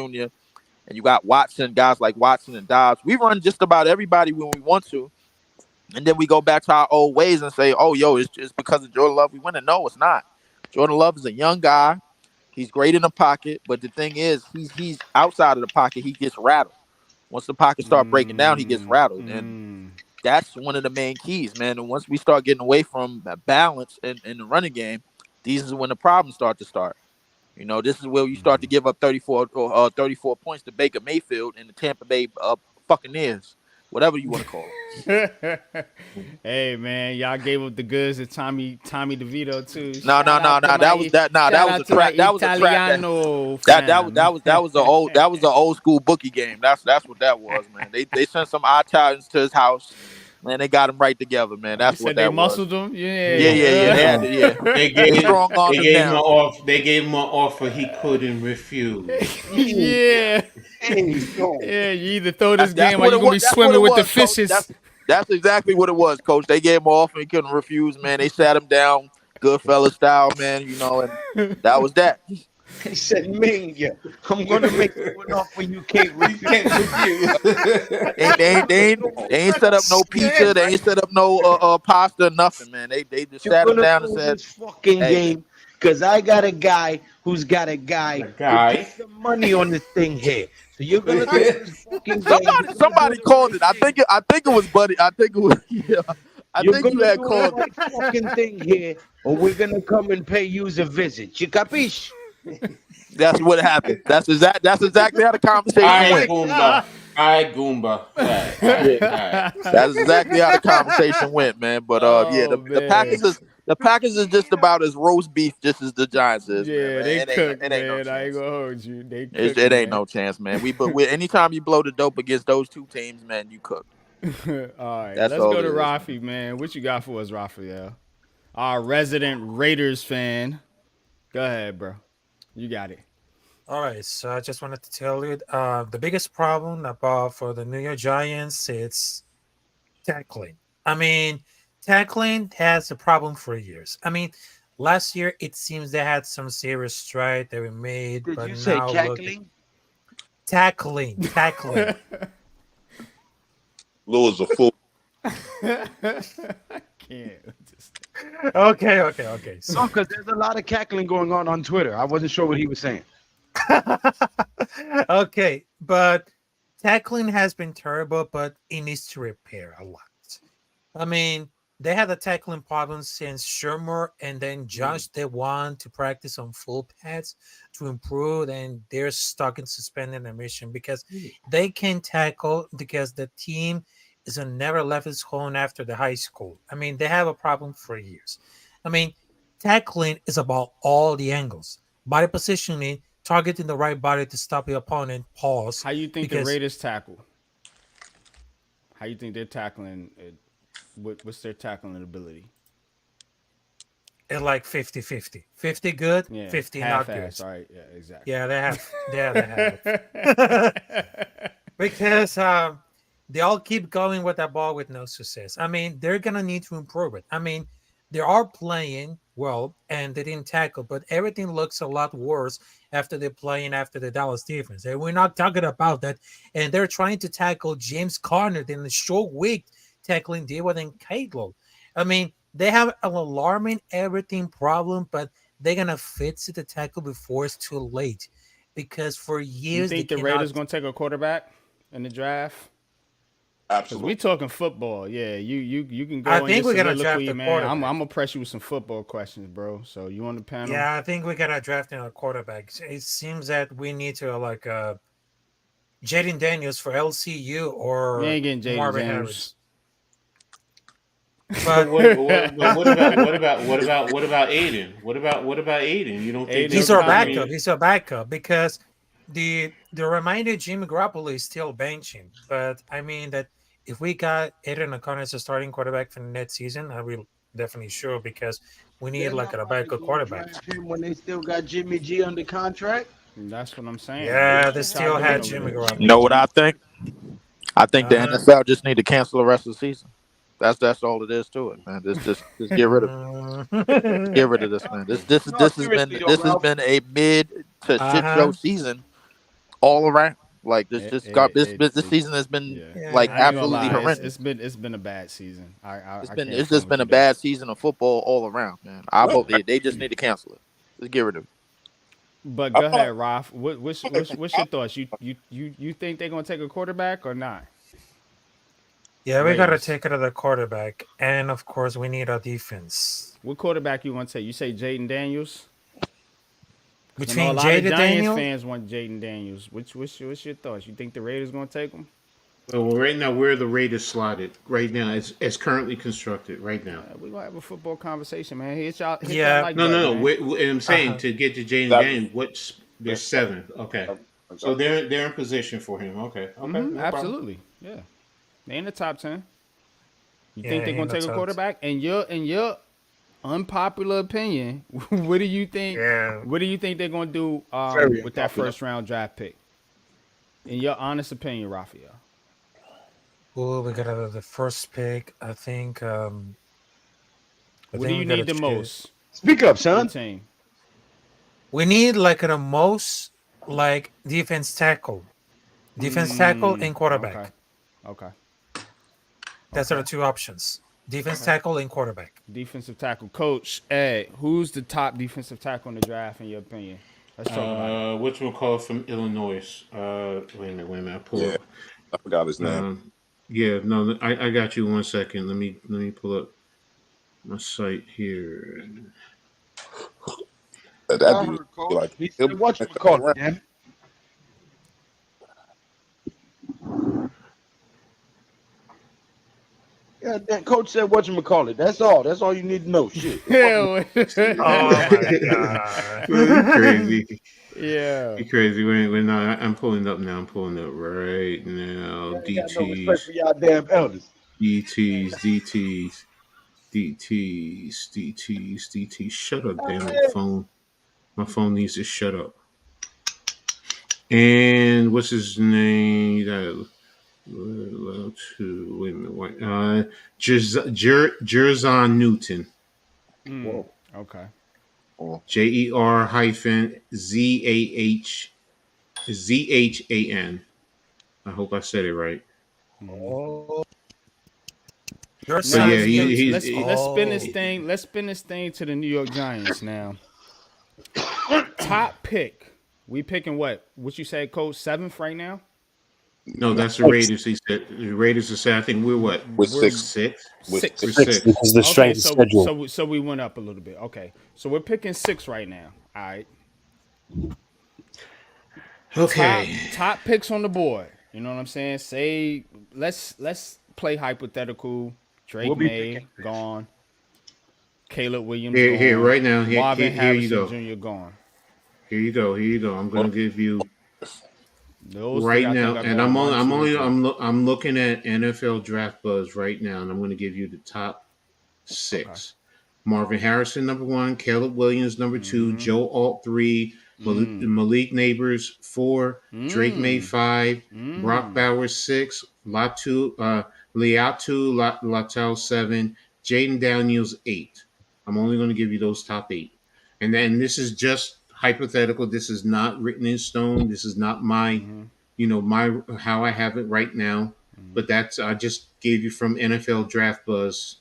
and you got Watson, guys like Watson and Dobbs, we run just about everybody when we want to. And then we go back to our old ways and say, oh, yo, it's just because of Jordan Love we win. No, it's not. Jordan Love is a young guy. He's great in the pocket. But the thing is, he's outside of the pocket, he gets rattled. Once the pocket start breaking down, he gets rattled. And that's one of the main keys, man. And once we start getting away from that balance in the running game, these is when the problems start to start. You know, this is where you start to give up 34 points to Baker Mayfield and the Tampa Bay Buccaneers, whatever you want to call it. Hey man, y'all gave up the goods to Tommy DeVito too. No. That Shout was a out to my trap. That was a trap. Italiano That fam. was the old school bookie game. That's what that was, man. They sent some Italians to his house. Man, they got him right together, man. You That's what said they that was. muscled him? Yeah. They had to, yeah. They They gave strong armed they him gave him an down. off. They gave him an offer he couldn't refuse. Yeah. Hey, yo. Yeah, you either throw this That's game or what you're it gonna be was. That's what swimming it with the was, coach. fishes. That's exactly what it was, Coach. They gave him off and he couldn't refuse, man. They sat him down, Goodfellas style, man. And that was that. He said, Ming, yeah, I'm gonna make you an offer you can't You can't refuse. refuse. They ain't set up no pizza. They ain't set up no pasta, nothing, man. They just You're sat him gonna down and throw said, this fucking "Hey, game because I got a guy who's got a guy The who put guy. some money on this thing here. So you're gonna throw this fucking game. You're gonna do somebody the called right it. I thing. think it was Buddy. I think it was yeah. I You're think you gonna had do the called it. right fucking thing here, or we're gonna come and pay you a visit. You capiche? That's what happened. That's exactly how the All conversation right, went. Goomba. All right, Goomba. All right, all Yeah, right, all right. that's exactly how the conversation went, man. But yeah, Oh the Packers man. is just about as roast beef just as the Giants is, man. Yeah, they cook, It ain't no man. I ain't chance. gonna hold you. They It, cook, it ain't man. no chance, man. Anytime you blow the dope against those two teams, man, you cook. All right, That's let's all go it to is, man. Rafi, man. What you got for us, Raphael? Our resident Raiders fan. Go ahead, bro. You got it. All right, so I just wanted to tell you the biggest problem about for the New York Giants is tackling. I mean, tackling has a problem for years. I mean, last year it seems they had some serious stride that we made, Did but you say now look at cackling? tackling. Lou is a fool. I can't. Okay. So, No, because there's a lot of cackling going on Twitter. I wasn't sure what he was saying. okay, but tackling has been terrible, but it needs to repair a lot. I mean, they had a tackling problem since Shermer and then Josh. They want to practice on full pads to improve, and they're stuck in suspended admission because they can tackle because the team is never left its home after the high school. I mean, they have a problem for years. I mean, tackling is about all the angles, body positioning, targeting the right body to stop your opponent. Pause. How you think the Because Raiders tackle? How you think they're tackling? What's their tackling ability? it's like 50-50. 50 good, Yeah, 50 not good. half-ass. All right, yeah, exactly. Yeah, they have. Yeah, they have. Because they all keep going with that ball with no success. I mean, they're gonna need to improve it. I mean, they are playing well and they didn't tackle, but everything looks a lot worse after they're playing after the Dallas defense. And we're not talking about that. And they're trying to tackle James Conner in the short week, tackling Dewar and Caleb. I mean, they have an alarming everything problem, but they're gonna fix it to tackle before it's too late. Because for You years they think the Raiders cannot. gonna take a quarterback in the draft? Because we Absolutely. talking football. Yeah, you can I go on your think we're gonna draft soliloquy, a man. I'm quarterback. gonna press you with some football questions, bro. So you on the panel? Yeah, I think we gotta draft in a quarterback. It seems that we need to like Jaden Daniels for LCU You or ain't getting Jaden Marvin Daniels. Harris. But What about Aiden? What about Aiden? You don't think Aiden he's they'll? our I coming. backup. mean, He's our backup because the reminder Jimmy Garoppolo is still benching. But I mean that if we got Aiden O'Connor as a starting quarterback for the next season, I will definitely sure because we need They're like not a about to backup go quarterback. draft him when they still got Jimmy G under contract. That's what I'm saying. Yeah, they What y'all still doing had over Jimmy there? You Garoppolo. know what I think? I think the Uh-huh. NFL just need to cancel the rest of the season. That's all it is to it, man. Just get rid of it. Get rid of this, man. No, seriously though, This has Ralph. been a mid to shit show uh-huh. season all around. Like this It's season has been yeah. like I ain't Yeah. gonna absolutely lie. horrendous. It's been a bad season. I can't It's front just with been you a there. bad season of football all around, man. I Well, vote they just need to cancel it. Just get rid of it. But I go thought ahead, Ralph. What's your thoughts? You think they're gonna take a quarterback or not? Yeah, we gotta Raiders. take it to the quarterback, and of course, we need a defense What quarterback you want to take? You say Jaden Daniels? Because I know a between lot of Jada Giants Daniel. fans want Jaden Daniels. What's your thoughts? You think the Raiders gonna take him? well, right now where the Raiders slotted right now as currently constructed right now. We gonna have a football conversation, man. Hit that Yeah. like No, button, no, no. man. And I'm saying Uh-huh. to get to Jaden that Daniels, what's there's seven. Okay, so okay. they're in position for him. Okay, okay, no problem. Absolutely. Yeah. They in the top 10. You think Yeah, they're he gonna take knows a how. quarterback? In your unpopular opinion, what do you think? Yeah. What do you think they're gonna do Very with that unpopular. first round draft pick? In your honest opinion, Raphael. Oh, we got the first pick. I think. I What do think you we gotta need the choose. most Speak up, for your son. team? We need like the most like defense tackle, and Okay. quarterback. Okay. That's our Okay. two options: defense Okay. tackle and quarterback. Defensive tackle. Coach Ed, who's the top defensive tackle in the draft in your opinion? Let's talk about it. Whatchamacallit from Illinois. Wait a minute, wait a minute. I pull Yeah, up. I forgot his name. Yeah, no, I got you. 1 second. Let me pull up my site here. That I dude heard, coach. like He he'll said, be "What in you the call second it, round. damn it." Yeah, that coach said, "What you call it." That's all. That's all you need to know. Shit. Hell. Oh my god! Well, you crazy. Yeah. You crazy. Wait, no, I'm pulling up now. I'm pulling up right now. You ain't got no respect for y'all damn elders. DTs. Shut up, Oh, damn it, yeah. phone. My phone needs to shut up. And what's his name? That wait a minute. What? Jerzon Newton. Whoa. Okay. Oh, JER hyphen ZHAN. I hope I said it right. Oh, Your But Now yeah, son's let's name. let's spin this Oh, thing. Let's spin this thing to the New York Giants now. Top pick. We picking what? What you say, Coach? 7th right now. no, no, that's the Six. Raiders. He said the Raiders are saying. I think we're what with We're six, six. with We're six. Six, six. six. because the Okay, strength of so schedule. so so we went up a little bit. Okay, so we're picking 6 right now. All right. Top Okay. top picks on the board. You know what I'm saying? Say let's play hypothetical. we'll Drake be picking May six. gone. Caleb Williams Here, gone. right now. Marvin Here you Harrison go. Jr. gone. Here you go. I'm What gonna give you Those three right I think now, are and going one, two, and three. I'm looking at NFL Draft Buzz right now, and I'm going to give you the top Okay. 6. Marvin Harrison number 1, Caleb Williams number 2, Joe Alt 3, Malik Neighbors 4, Drake May 5, Brock Bowers 6, Latou Latel 7, Jaden Daniels 8. I'm only going to give you those top 8, and then this is just hypothetical. This is not written in stone. This is not my my how I have it right now. But that's I just gave you from NFL Draft Buzz.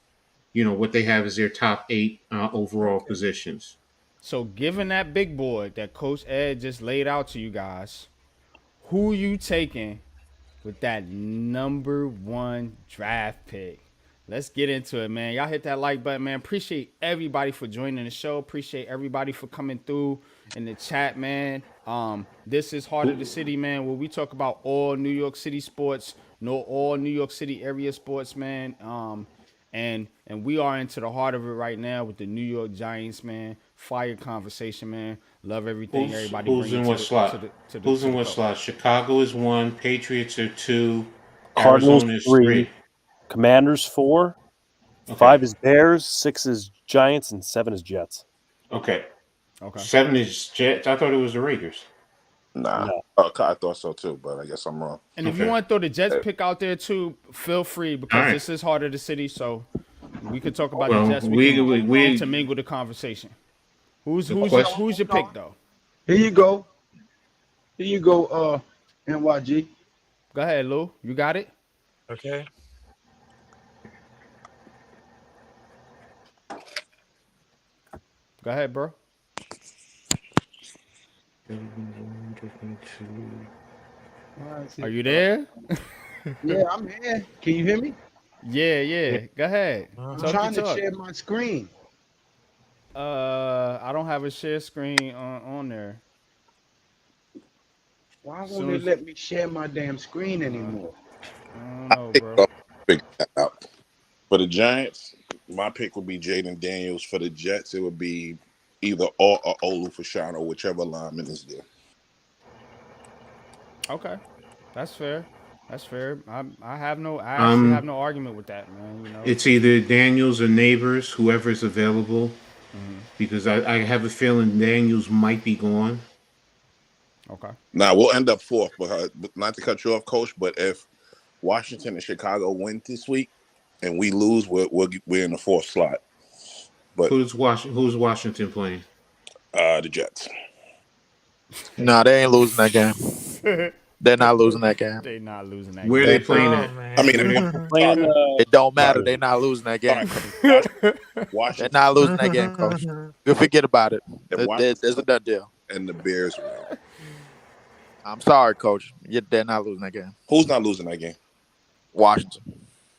What they have is their top 8 overall Okay. positions. So given that big board that Coach Ed just laid out to you guys, who you taking with that number 1 draft pick? Let's get into it, man. Y'all hit that like button, man. Appreciate everybody for joining the show. Appreciate everybody for coming through in the chat, man. This is Heart of the City, man, where we talk about all New York City sports, know all New York City area sports, man. And we are into the heart of it right now with the New York Giants, man. Fire conversation, man. Love everything everybody Who's bringing in to what the to slot? the to the Who's to in the what cup. slot? Chicago is 1, Patriots are 2, Cardinals Arizona is 3, 3. Commanders 4, Okay. 5 is Bears, 6 is Giants, and 7 is Jets. Okay. Okay. 7 is Jets. I thought it was the Raiders. Nah, No. I thought so too, but I guess I'm wrong. And if you Okay. want to throw the Jets Uh, pick out there too, feel free All because right. this is Heart of the City, so we could talk about the Well, Jets. We we can we, we intermingle the conversation. Who's the who's your question. who's your Hold pick on. though? Here you go. Here you go. NYG. Go ahead, Lou. You got it. okay. Go ahead, bro. Are you there? Yeah, I'm here. Can you hear me? Yeah. Go ahead. I'm Talk your trying to talk. share my screen. I don't have a share screen on there. Why won't Soon it as let me share my damn screen anymore? I don't I know, think bro. I'll figure that out. For the Giants, my pick would be Jaden Daniels. For the Jets, it would be either or Olu Fashano, whichever lineman is there. Okay, that's fair. That's fair. I actually have Um, no argument with that, man. You know. it's either Daniels or Neighbors, whoever is available, because I have a feeling Daniels might be gone. Okay. Now we'll end up fourth, but not to cut you off, Coach. But if Washington and Chicago win this week, and we lose, we're in the fourth slot. But Who's Washington playing? The Jets. Nah, they ain't losing that game. They're not losing that game. They not losing that Where game. they playing Oh at? man. I mean, if you Playing, It don't matter. Right. They're not losing that all game. right, They're Washington not losing that game, coach. You forget about it. If There's a done deal. and the Bears win. I'm sorry, coach. They're not losing that game. Who's not losing that game? Washington.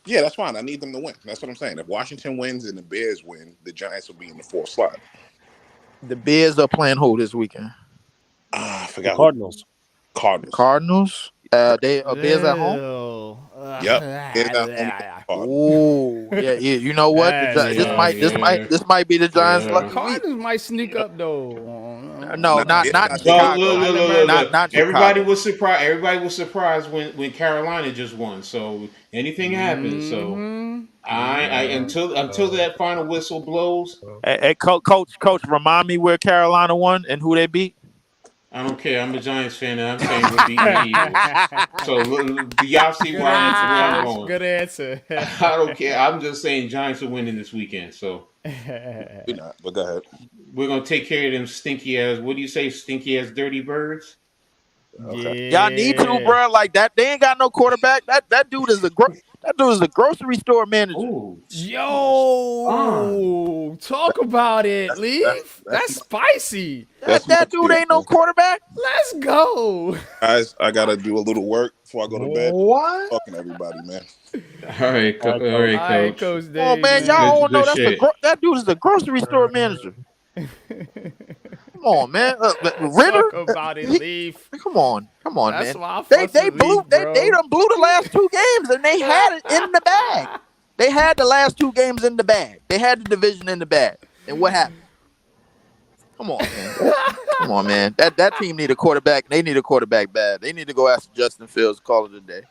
Yeah, that's fine. I need them to win. That's what I'm saying. If Washington wins and the Bears win, the Giants will be in the fourth slot. The Bears are playing who this weekend? I the forgot. Cardinals. Cardinals. Cardinals. They Bears at home. Yep. Bears at home. Oh, yeah. You know what? This might be the Giants' lucky week. Cardinals might sneak up though. No, not in Well, Chicago. Look. Not Everybody Chicago. was surprised. Everybody was surprised when Carolina just won. So anything happens. So I until that final whistle blows, Hey, coach, remind me where Carolina won and who they beat. I don't care. I'm a Giants fan, and I'm saying we're beating the Eagles. So y'all see where I'm going. Good answer. I don't care. I'm just saying Giants are winning this weekend. So we're not, but go ahead. we're gonna take care of them stinky ass. What do you say, stinky ass dirty birds? Okay. Y'all need to, bro. Like that, they ain't got no quarterback. That dude is a grocery store manager. Oh, Yo, talk about it, Leaf. That's spicy. That dude ain't no quarterback. Let's go. Guys, I gotta do a little work before I go to bed. What? Talking to everybody, man. all right, All right, coach. Coach Dave. Oh man, y'all don't know Good shit. that dude is a grocery store manager. Come on, man. Ritter. Talk about it, Leaf. Come on, That's man. why I They fuss with blew Leaf, they bro. done blew the last two games and they had it in the bag. They had the last two games in the bag. They had the division in the bag. And what happened? Come on, man. Come on, man. That team need a quarterback. They need a quarterback bad. They need to go after Justin Fields, call it a day.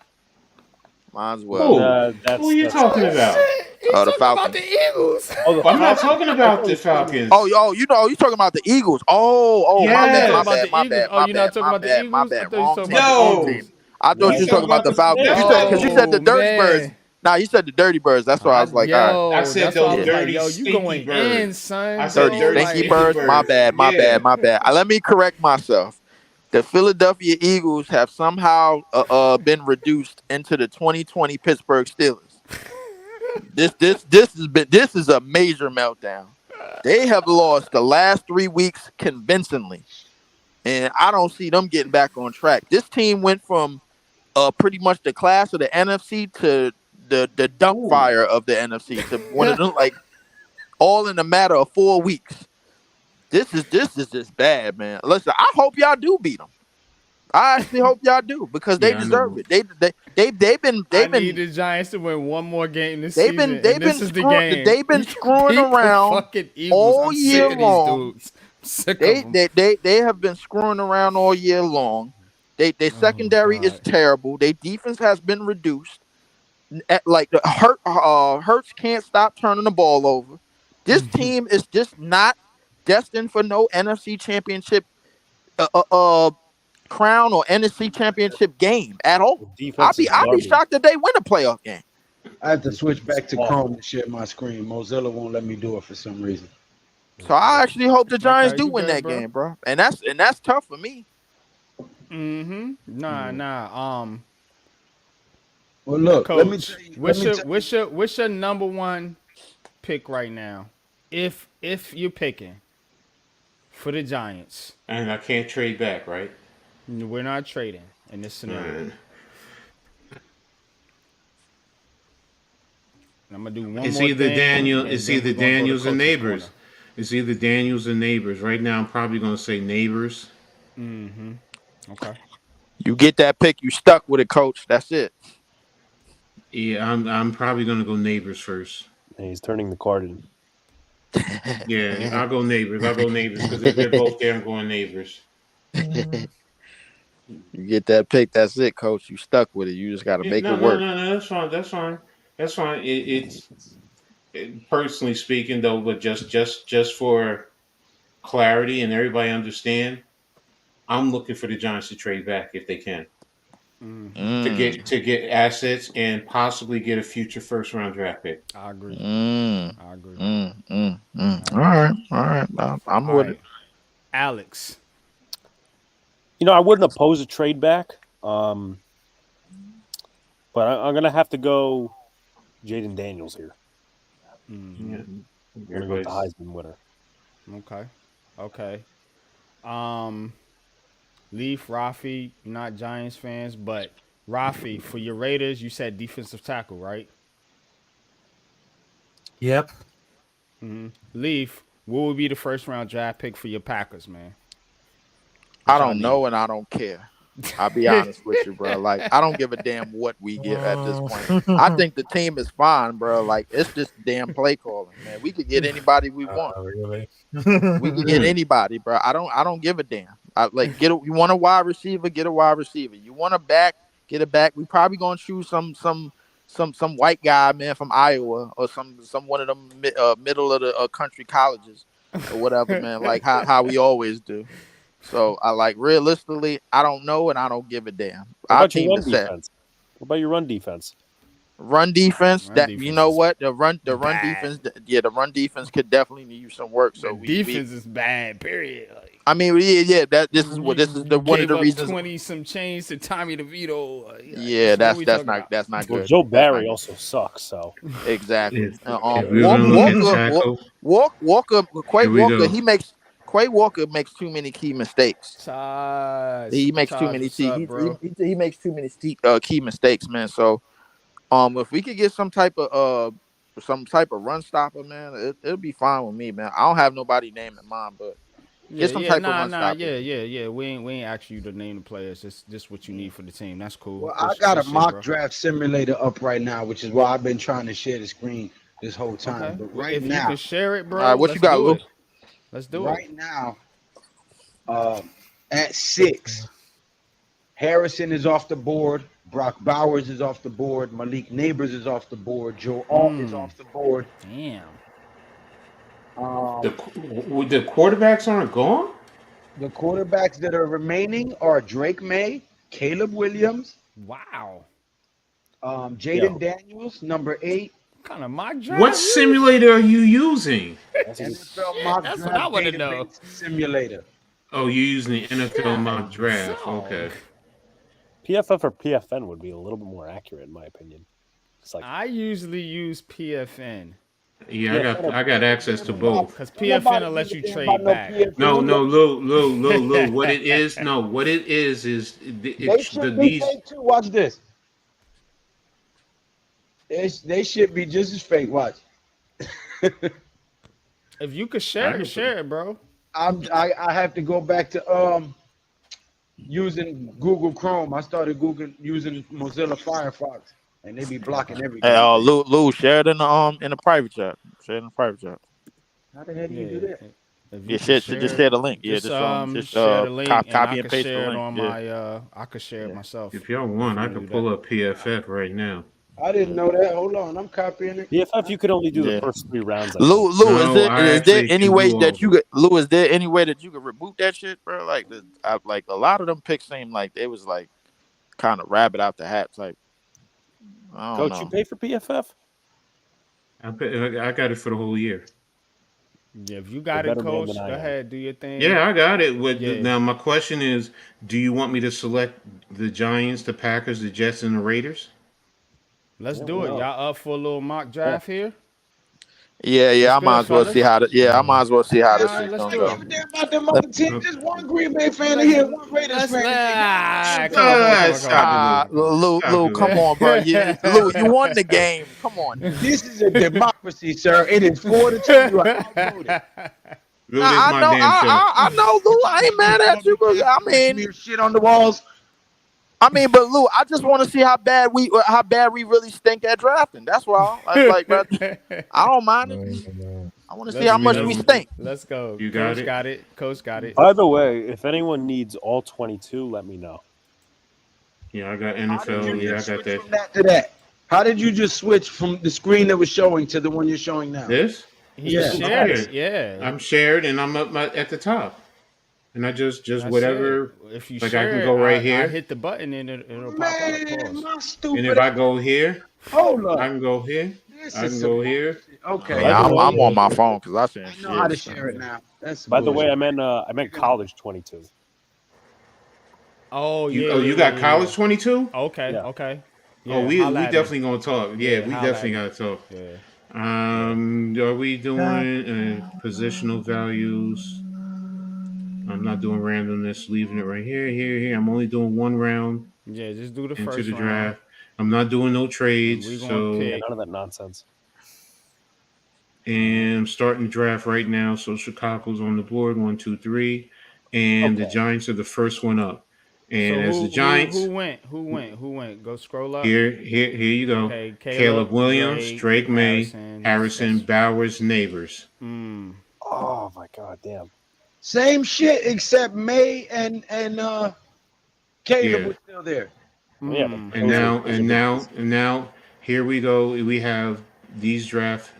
Might as well. Who are you talking about? He's the talking about Falcons. the Eagles. I'm not talking about the Falcons. Oh, you talking about the Eagles. Oh, Yes. my About the bad. Eagles. Oh, you're not talking about the My Eagles? I bad. thought you Wrong talking team. about the Wrong Eagles. team. I thought you were talking about the Falcons. Because you said the Dirty man. Birds. Nah, you said the Dirty Birds. That's why I was like, all right. I said that's why I those was like, dirty, yo, you stinky going birds. in, son. I said Dirty, dirty, stinky stinky birds. My birds. bad. Let me correct myself. The Philadelphia Eagles have somehow been reduced into the 2020 Pittsburgh Steelers. This is a major meltdown. They have lost the last 3 weeks convincingly, and I don't see them getting back on track. This team went from pretty much the class of the NFC to the dump fire of the NFC to one of them, like all in a matter of 4 weeks. This is just bad, man. Listen, I hope y'all do beat them. I actually hope y'all do because they deserve it. They've been need the Giants to win one more game this season. They've been screwing around all year long. They have been screwing around all year long. Their secondary is terrible. Their defense has been reduced. Like the Hurts can't stop turning the ball over. This team is just not destined for no NFC Championship crown or NFC Championship game at all. I'll be shocked that they win a playoff game. I have to switch back to Chrome and share my screen. Mozilla won't let me do it for some reason. So I actually hope the Giants do win that game, bro. And that's tough for me. Nah. Well, look, Coach, let me tell you. what's your number one pick right now? If you're picking for the Giants, and I can't trade back, right? We're not trading in this scenario. Right. I'm gonna do one It's more either thing. It's either Daniels and Neighbors. It's either Daniels and Neighbors. Right now, I'm probably gonna say Neighbors. Okay. You get that pick, you stuck with it, coach. That's it. Yeah, I'm probably gonna go Neighbors first. And he's turning the card in. Yeah, I'll go Neighbors because if they're both there, I'm going Neighbors. You get that pick, that's it, coach. You stuck with it. You just got to make it work. No, that's fine. It's personally speaking, though, but just for clarity and everybody understand, I'm looking for the Giants to trade back if they can. to get assets and possibly get a future first round draft pick. I agree. Mm, I agree. All right, all right. I'm All with it. right, Alex. I wouldn't oppose a trade back, but I'm going to have to go Jaden Daniels here. Yeah, I'm going to go with the Heisman winner. Okay. Leaf, Rafi, not Giants fans, but Rafi, for your Raiders, you said defensive tackle, right? Yep. Leaf, what would be the first round draft pick for your Packers, man? I What y'all don't need? know and I don't care. I'll be honest with you, bro. Like, I don't give a damn what we get at this point. I think the team is fine, bro. Like, it's just damn play calling, man. We could get anybody we want. Really? We could get anybody, bro. I don't give a damn. You want a wide receiver, get a wide receiver. You want a back, get a back. We probably gonna choose some white guy, man, from Iowa or some one of them middle of the country colleges or whatever, man. Like how we always do. So I like realistically, I don't know and I don't give a damn. What Our about your team run is set. defense? What about your run defense? Run defense, Run that you defense know is what the run bad. defense, the run defense could definitely use some work. So The defense is bad. Period. Like, I mean, yeah. This is one of gave the up reasons. 20 some chains to Tommy DeVito. Yeah, what are we talking about? that's not Well, good. Joe Barry also sucks. So Exactly. If we're gonna look at tackle, Quay here we Walker, go. Quay Walker makes too many key mistakes. He makes too many what's up, bro? he makes too many key mistakes, man. So if we could get some type of run stopper, man, it'll be fine with me, man. I don't have nobody name in mind, but get some type of run stopper. Yeah. We ain't asked you to name the players. It's just what you need for the team. That's cool. Well, Good I got a shit, mock bro. draft simulator up right now, which is why I've been trying to share the screen this whole time. Okay. But right If you now, can share it, bro, All right, what let's you got, do Lou? it. Let's do right it. now, at 6, Harrison is off the board. Brock Bowers is off the board. Malik Neighbors is off the board. Joe Alt is off the board. Damn. The quarterbacks aren't gone. The quarterbacks that are remaining are Drake May, Caleb Williams, Wow. Jaden Daniels, number 8. What kind of mock draft? What simulator are you using? NFL mock That's what draft I want to know. database simulator. Oh, you're using the NFL mock draft. Okay. PFF or PFN would be a little bit more accurate, in my opinion. It's like I usually use PFN Yeah, I got access to both. because PFN will let you trade back. No, Lou. What it is They should be fake too. Watch this. They should be just as fake. Watch. If you could share it, bro. I have to go back to using Google Chrome. I started using Mozilla Firefox, and they be blocking everything. Hey, Lou, share it in the private chat. Share it in the private chat. How the hell do you do that? Yeah, just share the link. Yeah, just share the link, copy and paste share the it link. on my. I could share it myself. If y'all want, I can pull up PFF right now. I didn't know that. Hold on, I'm copying it. PFF, you could only do the first 3 rounds. Lou, is there any way do that you could? Lou, is there any way that you could reboot that shit, bro? Like, like a lot of them picks seem like they was like kind of rabbit out the hat type. I don't Coach, know. you pay for PFF? I got it for the whole year. Yeah, if you got it, Coach, go ahead, do your thing. Yeah, I got it. Now, my question is, do you want me to select the Giants, the Packers, the Jets, and the Raiders? Let's do it. Y'all up for a little mock draft here? Yeah. I might as well see how this. Yeah, I might as well see how this is gonna go. Give a damn about them other teams. Just one Green Bay fan in here, one Raiders fan. Lou, come on, bro. Lou, you won the game. Come on. This is a democracy, sir. It is 4-2. You are outvoted. I know, Lou. I ain't mad at you, but I mean, shit on the walls. I mean, but Lou, I just want to see how bad we really stink at drafting. That's why. Bro, I don't mind it. I want to see how much we stink. Let's go. You got Coach it. Got it. Coach got it. By the way, if anyone needs all 22, let me know. Yeah, I got NFL. Yeah, I got that. From that to that. How did you just switch from the screen that was showing to the one you're showing now? This? He shared it. Yeah. I'm shared, and I'm up at the top. And I just That's it. whatever. If you Like I can share it, go right I here, hit the button and it'll pop up. Man, Pause. my and stupid if I ass. go here, Hold I up. can go here. This I is can some go here. bullshit. Okay. By Yeah, the I'm way, on my phone because I I seen know how to shit. share it now. That's some by the way, bullshit. I meant college 22. Oh yeah, You yeah, got yeah, yeah, college yeah. 22? Okay, Yeah. okay. Oh, Yeah, we holla at me. definitely gonna talk. Yeah, Yeah, we holla at definitely me. gotta talk. Yeah. Are we doing positional values? I'm not doing randomness, leaving it right here, here, here. I'm only doing one round Yeah, just do the into first the round. draft. I'm not doing no And trades. we're gonna So, Yeah, pick. none of that nonsense. and I'm starting the draft right now. So Chicago's on the board, 1, 2, 3, and the Okay. Giants are the first one up. And So as the who Giants, went? Who went? Who went? Go scroll up. here you go. Okay, Caleb Caleb, Williams, Drake, Drake May, Harrison. Harrison, Bowers, Neighbors. Oh my god, damn. Same shit except May and Caleb Yeah. was still there. Well, yeah, but And now, here we go. We have these draft.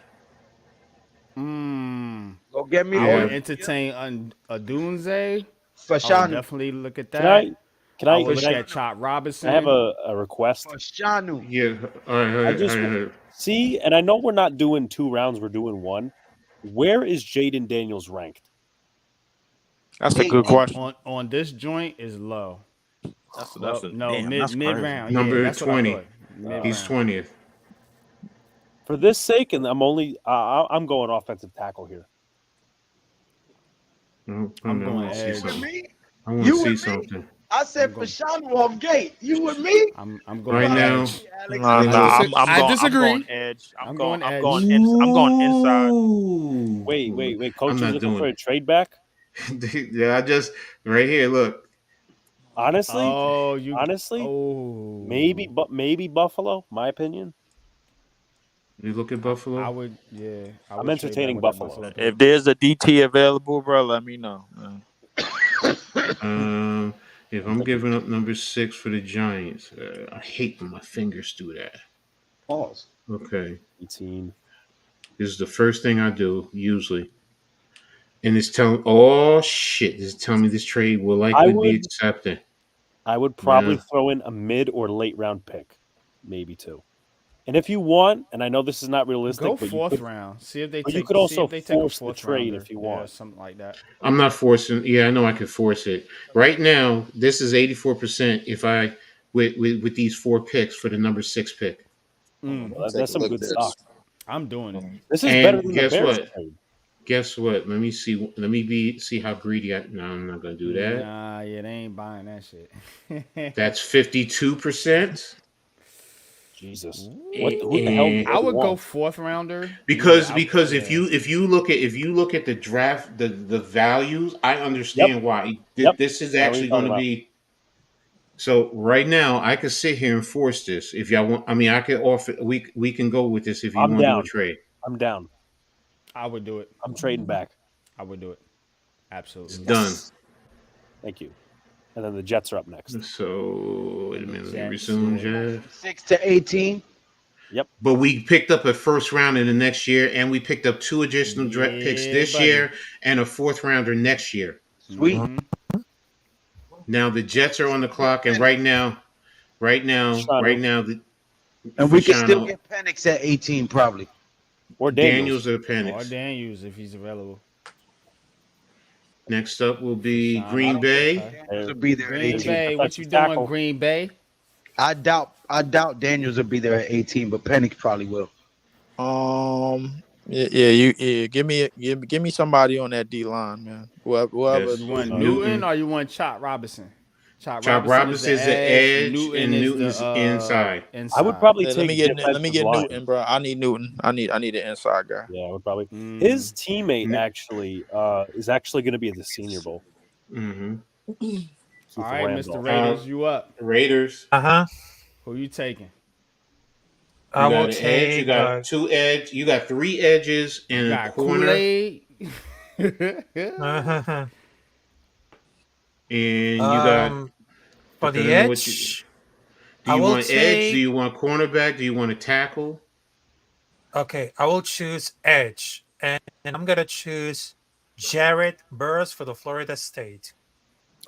Go get me I We would have entertain a Dunze. I would Fashanu. definitely look at Can I that. can I I would can look I, at Chop I have Robinson. a request? Fashanu. yeah. All right, I just see, and I know we're not doing 2 rounds, we're doing 1. Where is Jaden Daniels ranked? That's a Eight. good question. On this joint is low. That's Well, a no, damn. mid That's mid crazy. round. Yeah, number that's what I 20. thought. Mid He's round. 20th. For this sake, and I'm only I'm going offensive tackle here. No, I'm I going want to see edge. With something. me? I want to You see with me? something. I said I'm going. Fashanu off gate. You with me? I'm You going Right behind now, edge. me, Alex. Nah, I nah. look. disagree. I'm I going. I'm going disagree. edge. I'm going I'm edge. going in. I'm going inside. Ooh. Wait. I'm Coach is not looking for doing a trade back. it. Yeah, I just right here. Look, Honestly, Oh, you. honestly, Oh, maybe Buffalo. My opinion. you look at I Buffalo. would. Yeah, I I'm would trade back entertaining with that Buffalo. Buffalo pick. If there's a DT available, bro, let me know. Man. Um, if I'm Thank you. giving up number 6 for the Giants, I hate when my fingers do that. Pause. Okay, 18. this is the first thing I do usually, and it's telling. Oh shit! This is telling me this trade will I likely be would accepted. I would probably Now, throw in a mid or late round pick, maybe 2. And if you want, and I know this is not Go realistic, fourth round. but you could See also if they take a force the fourth trade rounder. if you Yeah, want. something like that. I'm not forcing. Yeah, I know I could force it. Right now, this is 84%. If I with these 4 picks for the number 6 pick, Hold on, let me Well, take that's a some look good at stock. this. I'm doing it. This is better and than the guess Bears what? trade. Guess what? Let me see. Let me see how greedy I. No, I'm not gonna do that. Nah, yeah, they ain't buying that shit. That's 52%. Jesus, who the hell And I what would go won? fourth rounder. because Yeah, because yeah. if you look at the draft the values, I Yep, understand why yep. this is I know what you're actually going talking to about. be. So right now, I could sit here and force this if y'all want. I mean, I could offer. We can go with this if you I'm want to do a down. trade. I'm down. I would do it. I'm trading back. I would do it. It's Absolutely. done. Yes. Thank you. And then the Jets are up next. So wait a And the minute. Let me Jets, resume, yeah. Jeff. From 6 to 18. Yep. But we picked up a first round in the next year, and we picked up 2 additional draft picks Yeah, this buddy. year and a fourth rounder next year. Sweet. Now the Jets are on the Get clock, and Penix. right Shanu now, And we can still Fashano, get Penix at 18, probably. or Daniels. Daniels, or Or Penix. Daniels if he's available. Next up will be I Green Fashanu. don't think Bay. Okay. Daniels will be there at Green There's your 18. Bay, what you defensive doing, tackle. Green Bay? I doubt Daniels will be there at 18, but Penix probably will. Give me somebody on that D line, man. Whoever. Yes, You want Newton Newton. or you want Chop Robinson? Chop Chop Robinson is Robinson the is the edge. edge, Newton and is the Newton's inside. I would inside. probably take Let me defensive get line. Newton, bro. I need Newton. I need an inside guy. Yeah, I would probably. His teammate Ne- is actually going to be at the Senior Bowl. Mm-hmm. All Keith right, Mr. Randolph. Raiders, you up. Raiders. Uh-huh. Who you taking? I You will got an edge. You take got 2 edge. You got 3 edges You and a got corner. Kool-Aid. uh-huh. And you got For the depending on what you edge, do. I You will want edge? Do take you want cornerback? Do you want a tackle? okay, I will choose edge. And I'm gonna choose Jared Burris for the Florida State.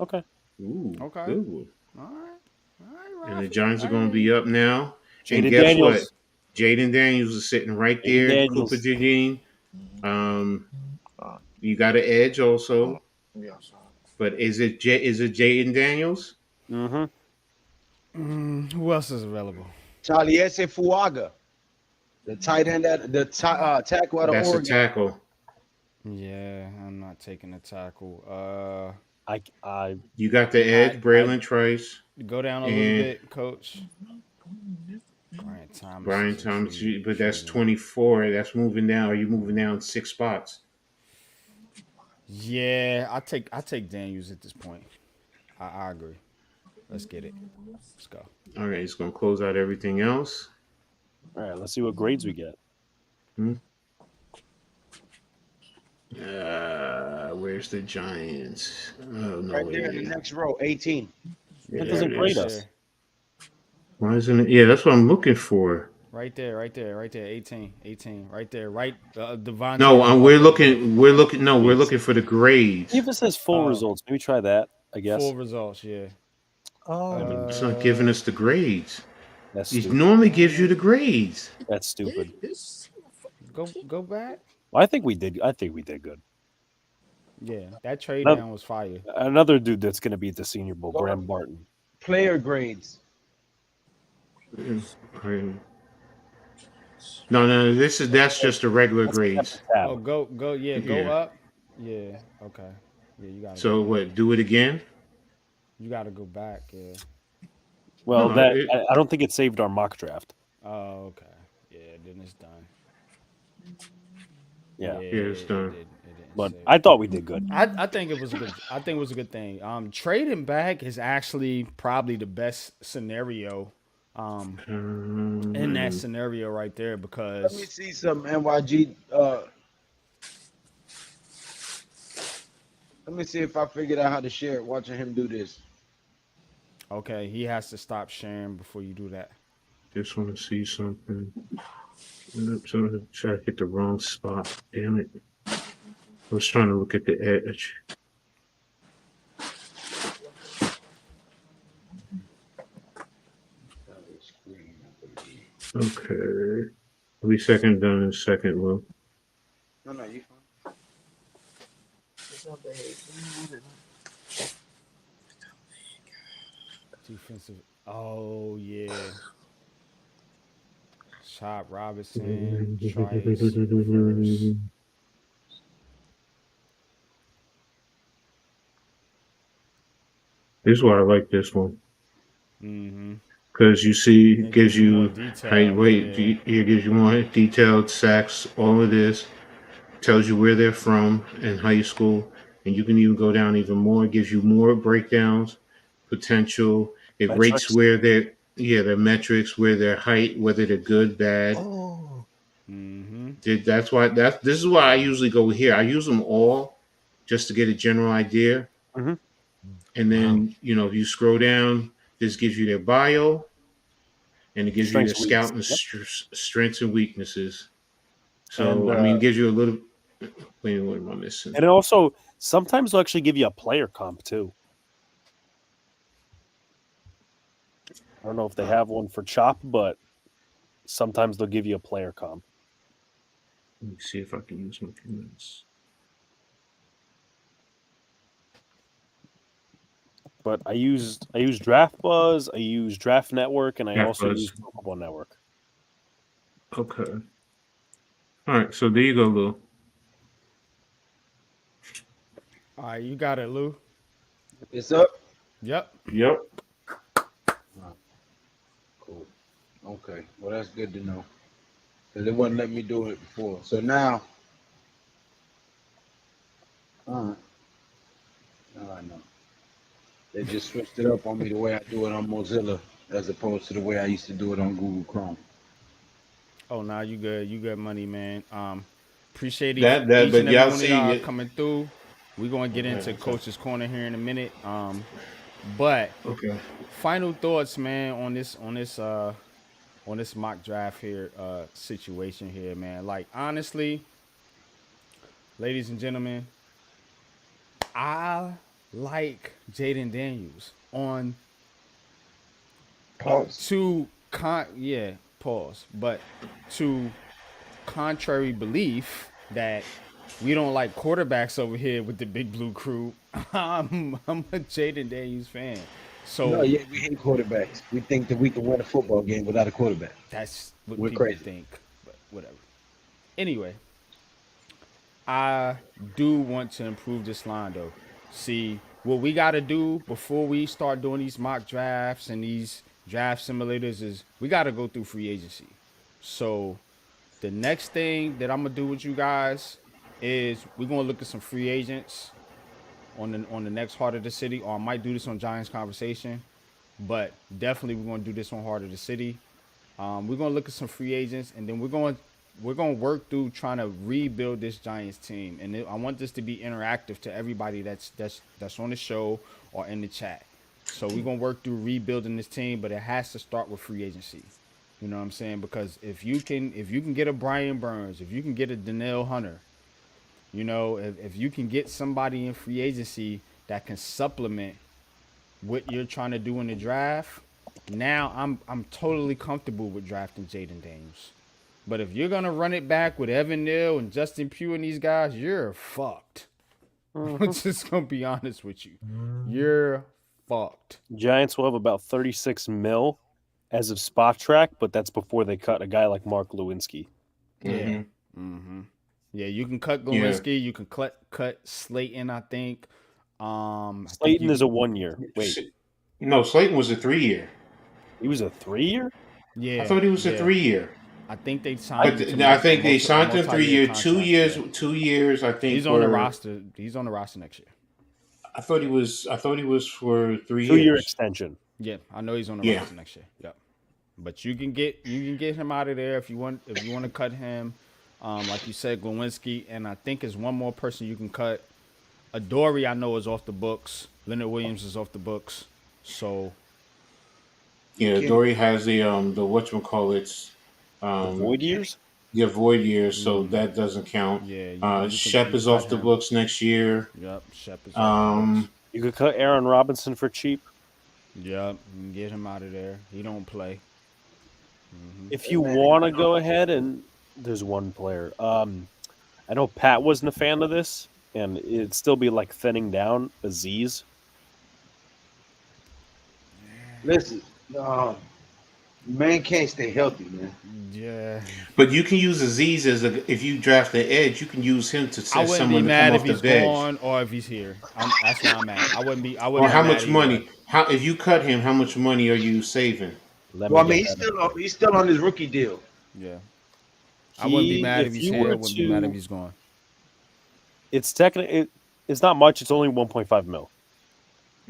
Okay. Ooh, Okay. good one. All right. All right, And the Rafi. Giants are I going hear to be you. up now. And Jaden guess what? Daniels. Jaden Daniels is sitting right Jaden there. Cooper Daniels. Jean. You got an edge also. Yes. But is it Jaden Daniels? Mm-hmm. Who else is available? Chaliese Fuaga, the tight end at the tackle out of That's a Oregon. tackle. Yeah, I'm not taking a tackle. I You got the edge, I Braylon Trice go down a little and bit, Coach. Brian Thomas Brian is a Thomas. But true that's one. 24. That's moving down. Are you moving down 6 spots? Yeah, I take Daniels at this point. I agree. Let's get it. Let's go. All right, it's going to close out everything else. all right. Let's see what grades we get. Hmm? Where's the Giants? Oh, no, Right there in the way. next row, 18. Yeah, It there doesn't it Right grade is. us. there. Why isn't it? Yeah, that's what I'm looking for. Right there, right there, right there. 18, 18. Right there. Right. Devontae No, on we're Buffalo pick. looking. We're looking. No, we're Grades. looking for the See grades. if it says full Oh, results. Maybe try that. I guess. full results. Yeah. I mean, It's not giving Uh, us the grades. that's It stupid. normally gives you the grades. That's stupid. go back. Well, I think we did. I think we did good. Yeah, that trade Another, down was fire. another dude that's going to be at the Senior Bowl, Go to Graham Barton. player grades. No. That's just the regular Let's tap grades. the tab. Oh, go. Yeah, go Yeah. up. Yeah. Okay. Yeah, you gotta go So back. what? Do it again? You gotta go back. Yeah. Well, No. that I don't think it saved our mock draft. Oh, okay. Yeah, then it's done. Yeah, Yeah, Yeah, it's it done. didn't but save. I thought we did good. I think it was a good. I think it was a good thing. Trading back is actually probably the best scenario. In that Um, scenario right there Let me because see some NYG. Let me see if I figured out how to share it watching him do this. okay, he has to stop sharing before you do that. just want to see something. So try to hit the wrong spot. Damn it! I was trying to look at the edge. Okay. I'll be second done in a second, Will. No, you fine. Defensive. Oh yeah. Chop Robinson, Trice, reverse. This is why I like this one. Mm-hmm. Because you see, it It gives gives you more you height, detail. weight, Yeah. it gives you more detailed sacks, all of this. Tells you where they're from in high school. And you can even go down even more. It gives you more breakdowns, potential. It rates Metrics. where they're, yeah, their metrics, where their height, whether they're good, bad. Mm-hmm. This is why I usually go here. I use them all just to get a general idea. Mm-hmm. And then, if you scroll down, this gives you their bio and it gives you their Strengths, weakness. scout and Yep. strengths and weaknesses. And So, I mean, it gives you a little. Wait, what am I missing? and it also sometimes they'll actually give you a player comp too. I don't know if they have one for Chop, but sometimes they'll give you a player comp. Let me see if I can use my comments. But I use Draft Buzz, I use Draft Network, and I Draft also Buzz. use Football Network. Okay. All right. So there you go, Lou. All right, you got it, Lou. It's up. Yep. Yep. Cool. Okay. Well, that's good to know. Because they wouldn't let me do it before. So now, all right. Now I know. They just switched it up on me the way I do it on Mozilla as opposed to the way I used to do it on Google Chrome. Oh, nah, you good. You good money, man. Appreciate each But and every y'all one of see y'all it. coming through. We're gonna get into Okay. Coach's Corner here in a minute. But Okay. final thoughts, man, on this mock draft here, situation here, man. Like honestly, ladies and gentlemen, I like Jaden Daniels on Pause. pause, but to contrary belief that we don't like quarterbacks over here with the big blue crew. I'm a Jaden Daniels fan. No, So yeah, we hate quarterbacks. We think that we can win a football game without a quarterback. that's what We're people crazy. think, but whatever. Anyway, I do want to improve this line though. See, what we got to do before we start doing these mock drafts and these draft simulators is we got to go through free agency. So the next thing that I'm gonna do with you guys is we're gonna look at some free agents on the next Heart of the City, or I might do this on Giants Conversation, but definitely we're gonna do this on Heart of the City. We're gonna look at some free agents, and then we're gonna work through trying to rebuild this Giants team. And I want this to be interactive to everybody that's on the show or in the chat. So we're gonna work through rebuilding this team, but it has to start with free agency. You know what I'm saying? Because if you can get a Brian Burns, if you can get a Danielle Hunter, if you can get somebody in free agency that can supplement what you're trying to do in the draft, now I'm totally comfortable with drafting Jaden Daniels. But if you're gonna run it back with Evan Neal and Justin Pugh and these guys, you're fucked. I'm just gonna be honest with you. You're fucked. Giants will have about 36 mil as of spot track, but that's before they cut a guy like Mark Lewinsky. Yeah. Mm-hmm. Yeah, you can cut Yeah. Glowinski, you can cut Slayton, I think. I think Slayton you is a 1 year. Wait, No, Slayton was a 3 year. he was a 3 year? I yeah, thought he was a yeah. 3 year. I think they signed But him to I a, think they a signed him three multi-year year, two contract. years, Yeah. 2 years. I He's think on the were. roster. He's on the roster next year. I thought he was. I thought he was for 2 year years. extension. Yeah, I know he's on the Yeah. roster next year. Yep. But you can get him out of there if you want to cut him. Like you said, Glowinski, and I think there's one more person you can cut. Adoree, I know, is off the books. Leonard Williams is off the books. So Yeah, Can- Dory has the whatchamacallits, The um void years? the void years, so that doesn't count. yeah, you can Shep is cut off the him. books next year. Yep, Shep is off the books. Um You could cut Aaron Robinson for cheap. Yep, you can get him out of there. He don't play. If you want to go ahead and there's one player. I know Pat wasn't a fan of this, and it'd still be like thinning down Aziz. Listen, man can't stay healthy, man. Yeah, but you can use Aziz if you draft the edge, you can use him to I set wouldn't be someone to come mad if off the he's bench. gone or if he's here. That's where I'm at. I wouldn't be. I Or wouldn't be how mad much either way. money? How if you cut him, how much money are you saving? Let Well, I me mean, get that. he's still on his rookie deal. Yeah, I wouldn't be mad if If he's you here. I were wouldn't be mad if to, he's gone. it's technically it's not much. It's only 1.5 mil.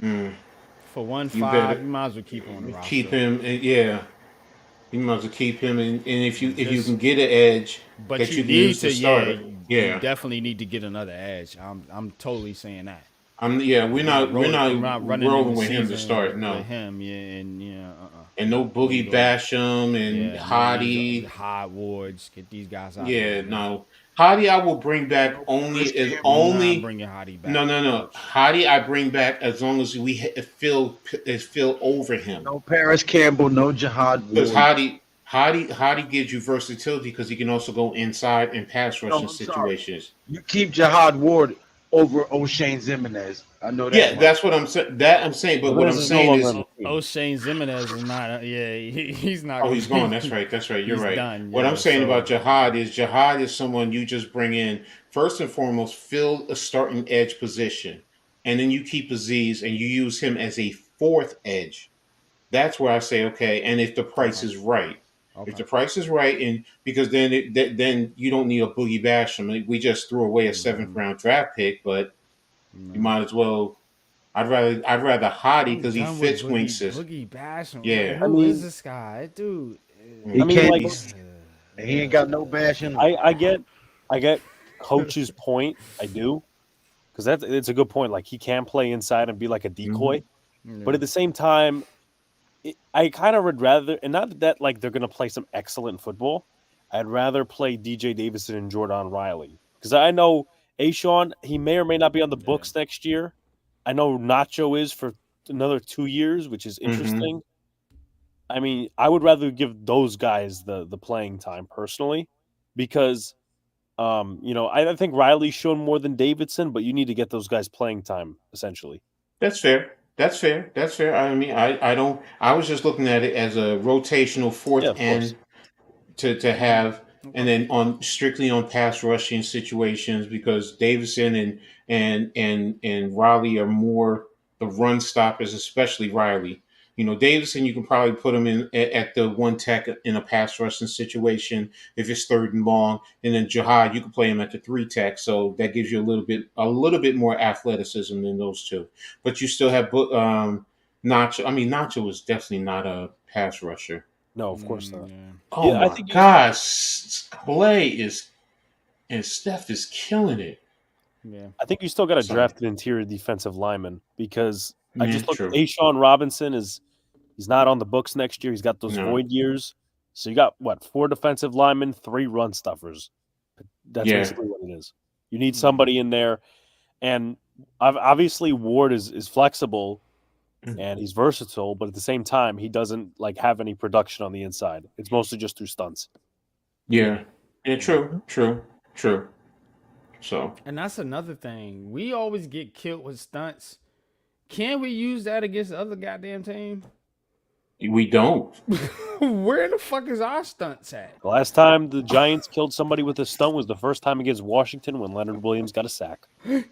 Mm, For one you five, better you might as well keep him on the roster. keep him. Yeah, you might as well keep him. And if you Just- can get an edge But that you you can need use to, to start yeah, it, you definitely need to get another edge. I'm totally saying that. we're not I'm not running rolling the with him to season start. No, with him, yeah, and and no ain't Boogie doing it. Basham and Yeah, Hottie. Hot Wards, get these guys out. Yeah, of here, man. no. Hottie I will bring back No only Chris as Campbell. I'm not only bringing Hottie back. no. Coach. Hottie I bring back as long as we feel over him. No Paris Campbell, no Jihad Because Ward. Hottie gives you versatility because he can also go inside and pass No, rushing I'm sorry. situations. You keep Jihad Ward over O'Shane Zimenez. I know that. Yeah, much. that's what I'm saying. That I'm saying, but what I'm Jimenez is no saying longer is, on the team. O'Shane Zimenez is not. He's not. oh, he's gone. That's right. That's right. You're He's right. done, What yeah, I'm saying so- about Jihad is someone you just bring in first and foremost, fill a starting edge position, and then you keep Aziz and you use him as a fourth edge. That's where I say okay. And if the price is right. Okay. If the price is right, and because then you don't need a Boogie Bash. I mean, we just threw away a 7th-round draft pick, but you might as well. I'd rather Hottie because he done with fits Wink system. Boogie Basham. Yeah. Who I is mean- this guy, dude? He I mean, can't. like, And he ain't got no bashing. I get coach's point. I do, because it's a good point. Like he can play inside and be like a decoy, but at the same time, I kind of would rather, and not that like they're gonna play some excellent football. I'd rather play DJ Davidson and Jordan Riley because I know Ashawn, he may or may not be on the books next year. I know Nacho is for another 2 years, which is Mm-hmm. interesting. I mean, I would rather give those guys the playing time personally, because I think Riley's shown more than Davidson, but you need to get those guys playing time essentially. That's fair. That's fair. That's fair. I mean, I don't. I was just looking at it as a rotational Yeah, fourth of course. end to have, and then on strictly on pass rushing situations because Davison and Riley are more the run stoppers, especially Riley. Davison, you can probably put him in at the one tech in a pass rushing situation if it's third and long, and then Jihad, you can play him at the three tech, so that gives you a little bit more athleticism than those two. But you still have Nacho. I mean, Nacho was definitely not a pass rusher. No, of course not. Yeah. Oh Yeah, I my think you. gosh, Clay is and Steph is killing it. Yeah. I think you still got to Sorry, draft an interior defensive lineman, because I man, just looked. true. Ashawn Robinson he's not on the books next year. He's got those No, void years. So you got what, 4 defensive linemen, 3 run stuffers. That's yeah, basically what it is. You need Mm. somebody in there, and obviously Ward is flexible and he's versatile, but at the same time he doesn't have any production on the inside. It's mostly just through stunts. yeah, yeah, Yeah. true. So And that's another thing. We always get killed with stunts. Can we use that against the other goddamn team? we don't. Where the fuck is our stunts at? The last time the Giants killed somebody with a stunt was the first time against Washington when Leonard Williams got a sack.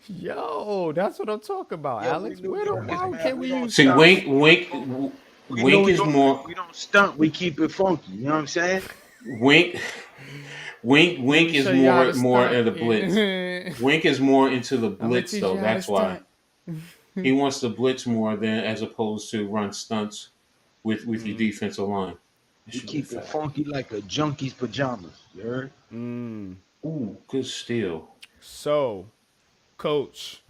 Yo, that's what I'm talking about, Yo, we Alex. New Where the Yorkers, why man. can't We we don't use See, stunt. stunts? We Wink New is Yorkers. more. We don't stunt. We keep it funky. You know what I'm saying? Wink, Let Wink me is show you how more to more stunt. of the blitz. Wink is more into the I'm gonna blitz teach though. you how to That's why stunt. he wants to blitz more than as opposed to run stunts with your defensive line. It We should be keep it fat. funky like a junkie's pajamas. You heard? Mm. Ooh, good steal. So, coach,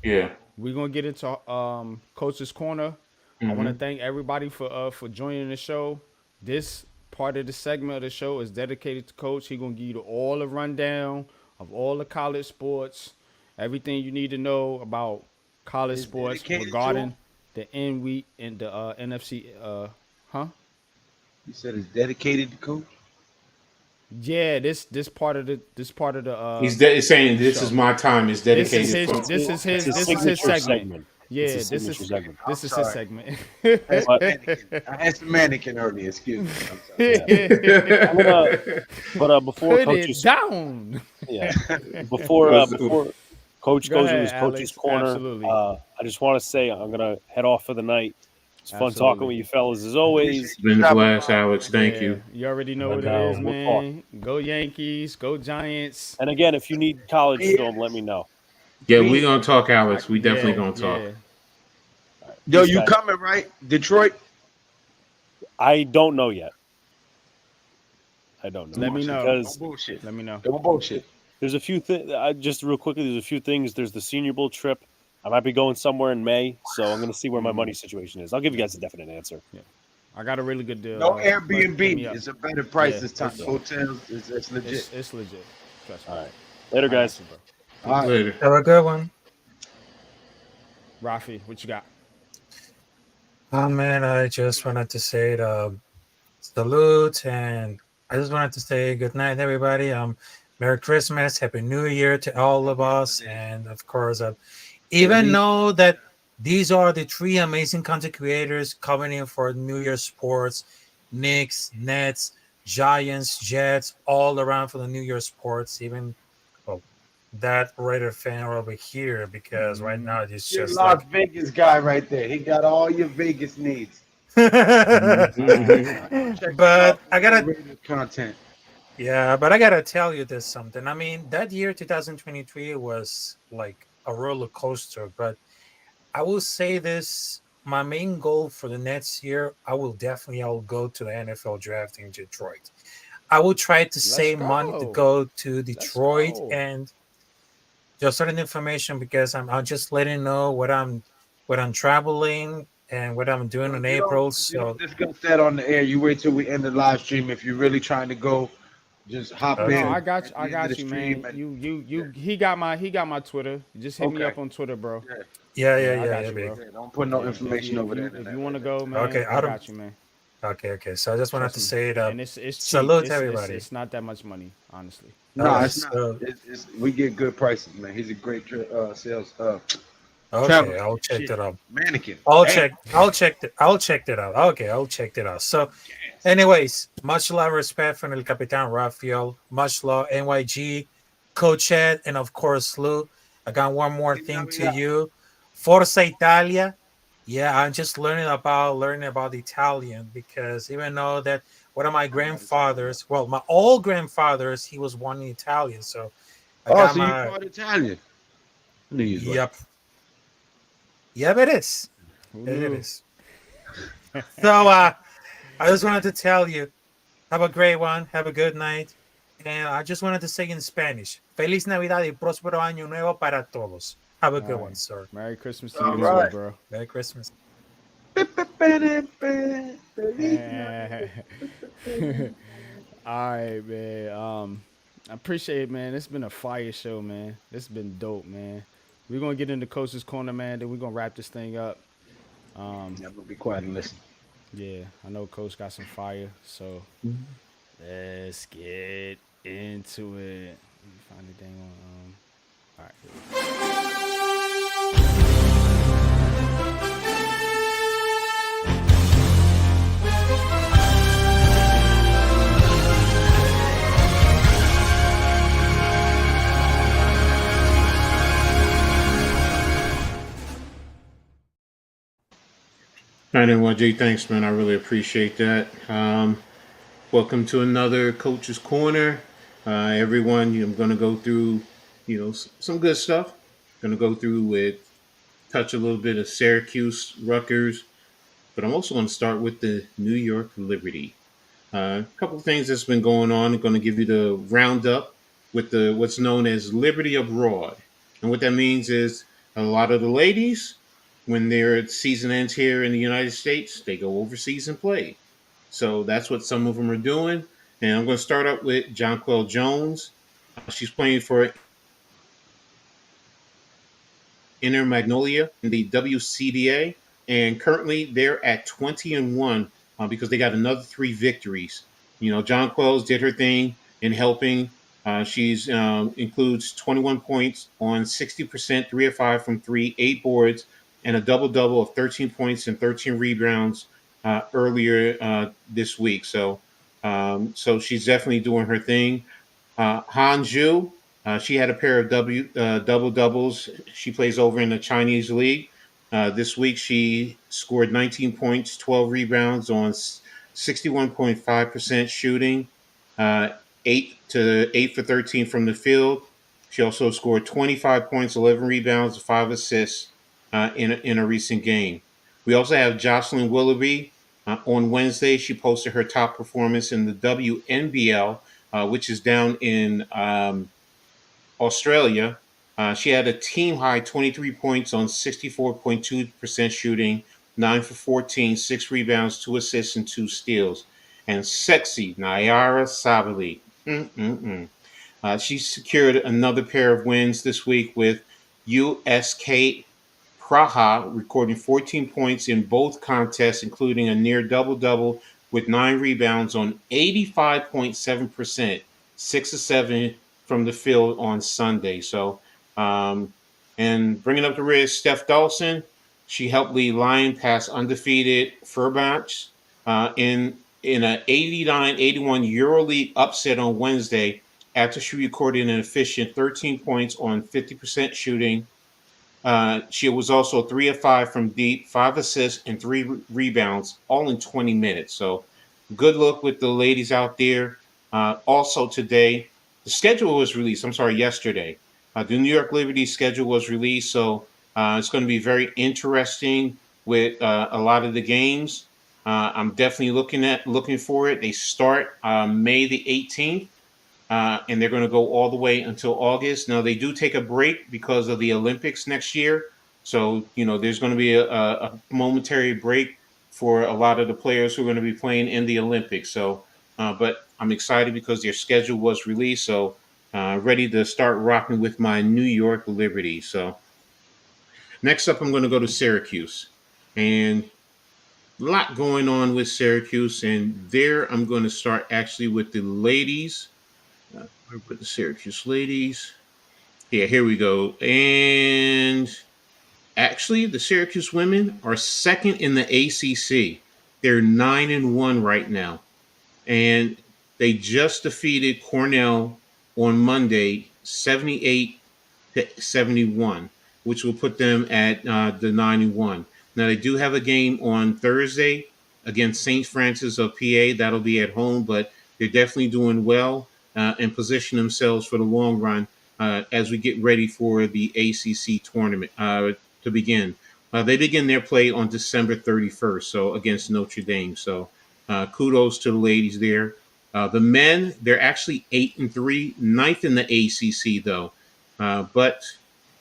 Yeah. we're gonna get into coach's corner. I want to Mm-hmm. thank everybody for joining the show. This part of the segment of the show is dedicated to coach. He gonna give you all the rundown of all the college sports, everything you need to know about college It's sports dedicated to him. regarding the NW and the NFC. Huh? You said it's dedicated to coach. Yeah, this part of He's saying the this is show. my time. It's This is dedicated his. for. This is It's his. his This is his signature segment. segment. It's Yeah, his signature segment. I'm this is his sorry. segment. I had some mannequin earlier. Excuse me. I'm sorry. Yeah. I'm gonna, but before Put it coaches, down. yeah, before coach Go goes to ahead, his coach's Alex. corner, Absolutely. I just want to say I'm gonna head off for the night. It's fun talking Absolutely. with you fellas as Appreciate always. you Been a stopping blast, by, Alex. man. Thank Yeah, you. you already know what And it is, we'll talk. man. Go Yankees. Go Giants. And again, if you need college Yeah. film, let me know. Yeah, Me, we're gonna talk, Alex. We definitely Yeah, gonna talk. yeah. yo, Peace, you guys. coming right? Detroit. I don't know yet. I don't know Let me know. No because bullshit. Let me know. No bullshit. there's a few things. Just real quickly, there's a few things. There's the Senior Bowl trip. I might be going somewhere in May, so I'm going to see where my money situation is. I'll give you guys a definite answer. I got a really good deal. No but hit me Airbnb. up. It's a better price Yeah, this time. it's- Hotels it's legit. It's legit. Trust me. All right. Later, guys. I got you, bro. All right. Later. Have a good one. Rafi, what you got? Oh man, I just wanted to say salute, and I just wanted to say good night, everybody. Merry Christmas, Happy New Year to all of us, and of course, even know that these are the three amazing content creators coming in for New Year sports: Knicks, Nets, Giants, Jets, all around for the New Year sports. Even that Raider fan over here, because right now it's Your just Las Vegas guy right there. He got all your Vegas needs. like. Mhm. Check him But out I for gotta, Raiders content. yeah, but I gotta tell you this something. I mean, that year 2023 was like a roller coaster. But I will say this: my main goal for the next year, I'll go to the NFL draft in Detroit. I will try to save money to go to Detroit go. and just certain information, because I'm just letting you know what I'm traveling and what I'm doing in You April. don't So discuss that on the air. You wait till we end the live stream if you're really trying to go Just hop No, Okay. in I got at you. I the end of the got you, stream man. and You. yeah. He got my Twitter. Just hit me Okay. up on Twitter, bro. Yeah. Yeah, yeah, Yeah, I yeah, got yeah, you, big. bro. Yeah. Don't put no Yeah, if information you if over the you if you internet want like to that. go, Okay, man, I I don't. got you, man. Okay, okay. So I just wanted Trust to me. say And it's cheap. salute to It's everybody. it's not that much money, honestly. All No, right, it's not. so It's we get good prices, man. He's a great sales travel okay, I'll agent. check Shit, that out. mannequin. I'll Damn. check. I'll check that out. Okay, I'll check that out. So, Yes. anyways, much love, respect from El Capitan Rafael. Much love, NYG, Coach Ed, and of course Lou. I got one more thing to you. Forza Italia. Yeah, I'm just learning about Italian because even though that one of my I got Italian. grandfathers, well, my old grandfathers, he was one in Italian. So I Oh, got so you my part Italian? Please, what? yep, yep. It is. Who It knew? is. So I just wanted to tell you, have a great one, have a good night. And I just wanted to say in Spanish, Feliz Navidad y próspero año nuevo para todos. Have a All good right. one, sir. Merry Christmas to All you too, right. bro. Merry Christmas. All right, man. I appreciate it, man. It's been a fire show, man. It's been dope, man. We're gonna get into Coach's Corner, man. Then we're gonna wrap this thing up. Yeah, I'm gonna be quiet and listen. Yeah, I know Coach got some fire, so let's get into it. Let me find the dang one. All right. Here All right, NYJ, thanks, man. I really appreciate that. Welcome to another Coach's Corner. Everyone, I'm going to go through, some good stuff. Going to go through with touch a little bit of Syracuse, Rutgers, but I'm also going to start with the New York Liberty. A couple of things that's been going on. I'm going to give you the roundup with the what's known as Liberty Abroad, and what that means is a lot of the ladies, when their season ends here in the United States, they go overseas and play. So that's what some of them are doing. And I'm going to start up with Jonquel Jones. She's playing for Inter Magnolia in the WCDA, and currently they're at 20-1 because they got another three victories. John Quells did her thing in helping. She's includes 21 points on 60%, 3 of 5 from three, 8 boards, and a double double of 13 points and 13 rebounds earlier this week. So she's definitely doing her thing. Han Zhu, she had a pair of double doubles. She plays over in the Chinese league. This week she scored 19 points, 12 rebounds on 61.5% shooting, 8 for 13 from the field. She also scored 25 points, 11 rebounds, 5 assists in a recent game. We also have Jocelyn Willoughby. On Wednesday, she posted her top performance in the WNBL, which is down in Australia. She had a team high 23 points on 64.2% shooting, 9 for 14, 6 rebounds, 2 assists, and 2 steals. And sexy Naira Sabali. She secured another pair of wins this week with USK Praha, recording 14 points in both contests, including a near double double with 9 rebounds on 85.7%, 6 of 7 from the field on Sunday. And bringing up the rear, Steph Dawson. She helped lead Lion past undefeated Furbanch in an 89-81 EuroLeague upset on Wednesday after she recorded an efficient 13 points on 50% shooting. She was also 3 of 5 from deep, 5 assists, and 3 rebounds, all in 20 minutes. So good luck with the ladies out there. Also today, the schedule was released. I'm sorry, yesterday. The New York Liberty schedule was released, so it's going to be very interesting with a lot of the games. I'm definitely looking for it. They start May the 18th, and they're going to go all the way until August. Now they do take a break because of the Olympics next year, so there's going to be a momentary break for a lot of the players who are going to be playing in the Olympics. But I'm excited because their schedule was released. So ready to start rocking with my New York Liberty. So next up, I'm going to go to Syracuse. And a lot going on with Syracuse. And there I'm going to start actually with the ladies. Where put the Syracuse ladies? Yeah, here we go. And actually, the Syracuse women are second in the ACC. They're 9-1 right now, and they just defeated Cornell on Monday, 78-71, which will put them at the 9-1. Now they do have a game on Thursday against St. Francis of PA. That'll be at home, but they're definitely doing well and position themselves for the long run as we get ready for the ACC tournament to begin. They begin their play on December 31st, so against Notre Dame. So kudos to the ladies there. The men, they're actually 8-3, ninth in the ACC though. But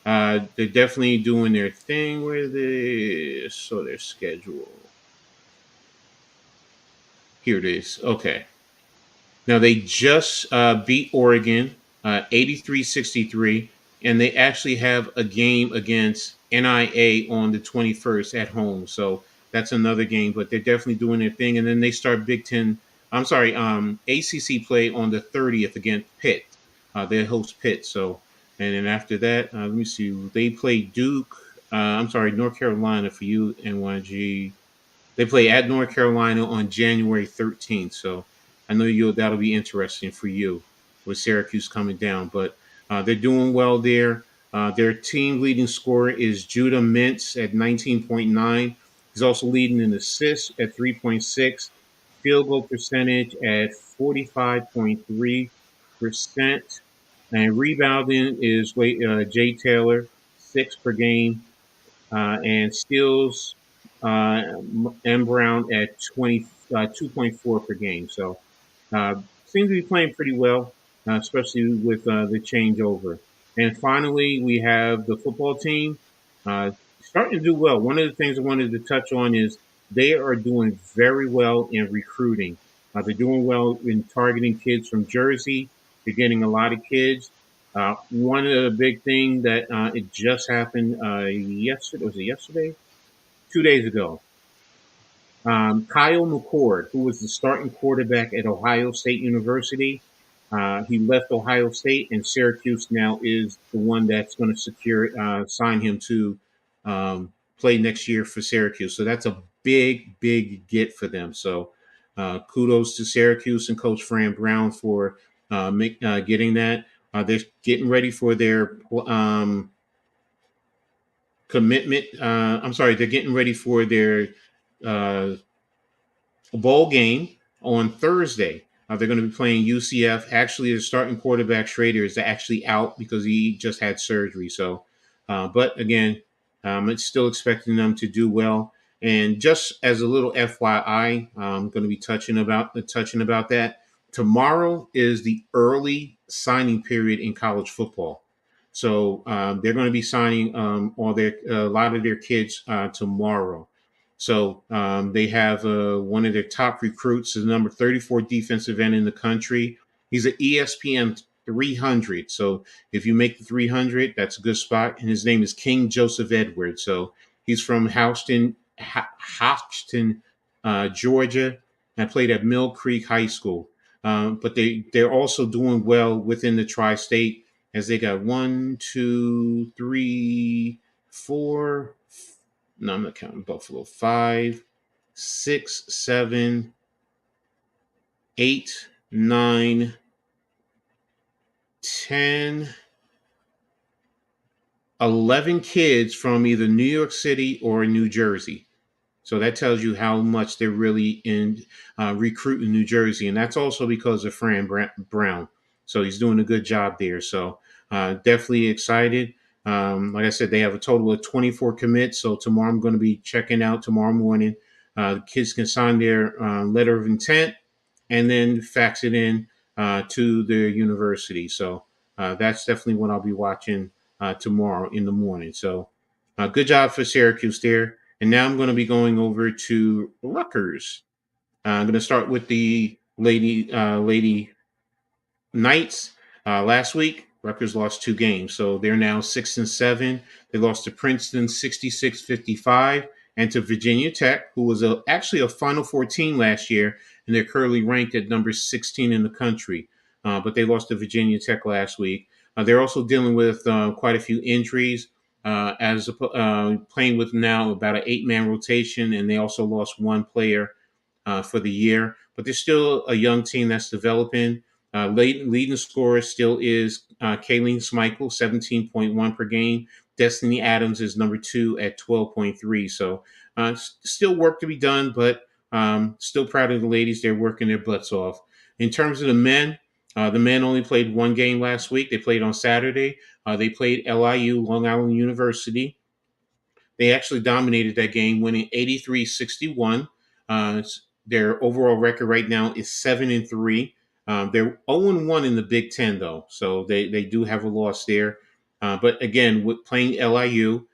they're definitely doing their thing with this. So their schedule. Here it is. Okay. Now they just beat Oregon 83-63, and they actually have a game against NIA on the 21st at home. So that's another game, but they're definitely doing their thing. And then they start Big Ten. I'm sorry, ACC play on the 30th against Pitt. They host Pitt. So and then after that, let me see. They play Duke. I'm sorry, North Carolina for you, NYG. They play at North Carolina on January 13th. So I know that'll be interesting for you with Syracuse coming down. But they're doing well there. Their team leading scorer is Judah Mintz at 19.9. He's also leading in assists at 3.6, field goal percentage at 45.3%. And rebounding is Jay Taylor, 6 per game, and steals M. Brown at 2.4 per game. So seems to be playing pretty well, especially with the changeover. And finally, we have the football team starting to do well. One of the things I wanted to touch on is they are doing very well in recruiting. They're doing well in targeting kids from Jersey. They're getting a lot of kids. One of the big thing that it just happened yesterday. Was it yesterday? 2 days ago. Kyle McCord, who was the starting quarterback at Ohio State University, he left Ohio State, and Syracuse now is the one that's going to sign him to play next year for Syracuse. So that's a big, big get for them. So kudos to Syracuse and Coach Fran Brown for getting that. They're getting ready for their commitment. I'm sorry, they're getting ready for their uh, bowl game on Thursday. They're going to be playing UCF. Actually, the starting quarterback Schrader is actually out because he just had surgery. So, but again, it's still expecting them to do well. And just as a little FYI, I'm going to be touching about that. Tomorrow is the early signing period in college football. So they're going to be signing a lot of their kids tomorrow. So they have one of their top recruits, the number 34 defensive end in the country. He's an ESPN 300. So if you make the 300, that's a good spot. And his name is King Joseph Edwards. So he's from Houston, Georgia. I played at Mill Creek High School. But they're also doing well within the tri-state as they got 1, 2, 3, 4. No, I'm not counting Buffalo. 5, 6, 7, 8, 9, 10, 11 kids from either New York City or New Jersey. So that tells you how much they're really in recruiting New Jersey. And that's also because of Fran Brown. So he's doing a good job there. So definitely excited. Like I said, they have a total of 24 commits. So tomorrow I'm going to be checking out tomorrow morning. The kids can sign their letter of intent and then fax it in to their university. So that's definitely what I'll be watching tomorrow in the morning. So good job for Syracuse there. And now I'm going to be going over to Rutgers. I'm going to start with the Lady Knights last week. Rutgers lost 2 games, so they're now 6-7. They lost to Princeton 66-55 and to Virginia Tech, who was actually a Final Four team last year, and they're currently ranked at number 16 in the country. But they lost to Virginia Tech last week. They're also dealing with quite a few injuries, as playing with now about an 8-man rotation, and they also lost one player for the year. But they're still a young team that's developing. Leading scorer still is Kayleen Schmeichel, 17.1 per game. Destiny Adams is number 2 at 12.3. So still work to be done, but still proud of the ladies. They're working their butts off. In terms of the men only played 1 game last week. They played on Saturday. They played LIU, Long Island University. They actually dominated that game, winning 83-61. Their overall record right now is 7-3. They're 0-1 in the Big Ten, though, so they do have a loss there. But again, with playing LIU,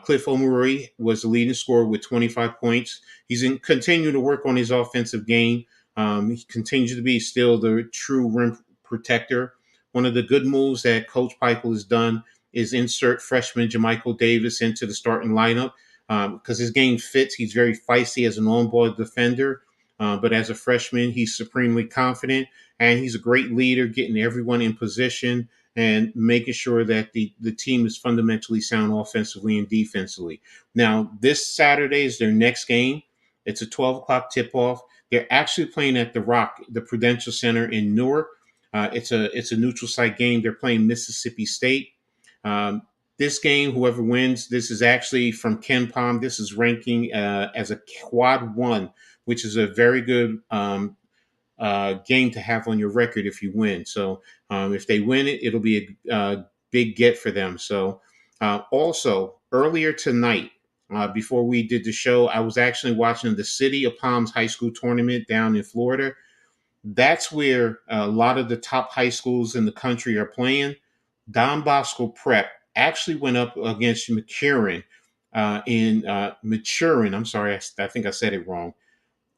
Cliff Omoruyi was the leading scorer with 25 points. He's continuing to work on his offensive game. He continues to be still the true rim protector. One of the good moves that Coach Peichel has done is insert freshman Jamichael Davis into the starting lineup because his game fits. He's very feisty as an on-ball defender, but as a freshman, he's supremely confident, and he's a great leader, getting everyone in position and making sure that the team is fundamentally sound offensively and defensively. Now, this Saturday is their next game. It's a 12 o'clock tip-off. They're actually playing at the Rock, the Prudential Center in Newark. It's a neutral site game. They're playing Mississippi State. This game, whoever wins, this is actually from Ken Palm. This is ranking as a quad 1, which is a very good game to have on your record if you win. So if they win it, it'll be a big get for them. So also earlier tonight, before we did the show, I was actually watching the City of Palms High School tournament down in Florida. That's where a lot of the top high schools in the country are playing. Don Bosco Prep actually went up against McCurran in Maturin. I'm sorry, I think I said it wrong.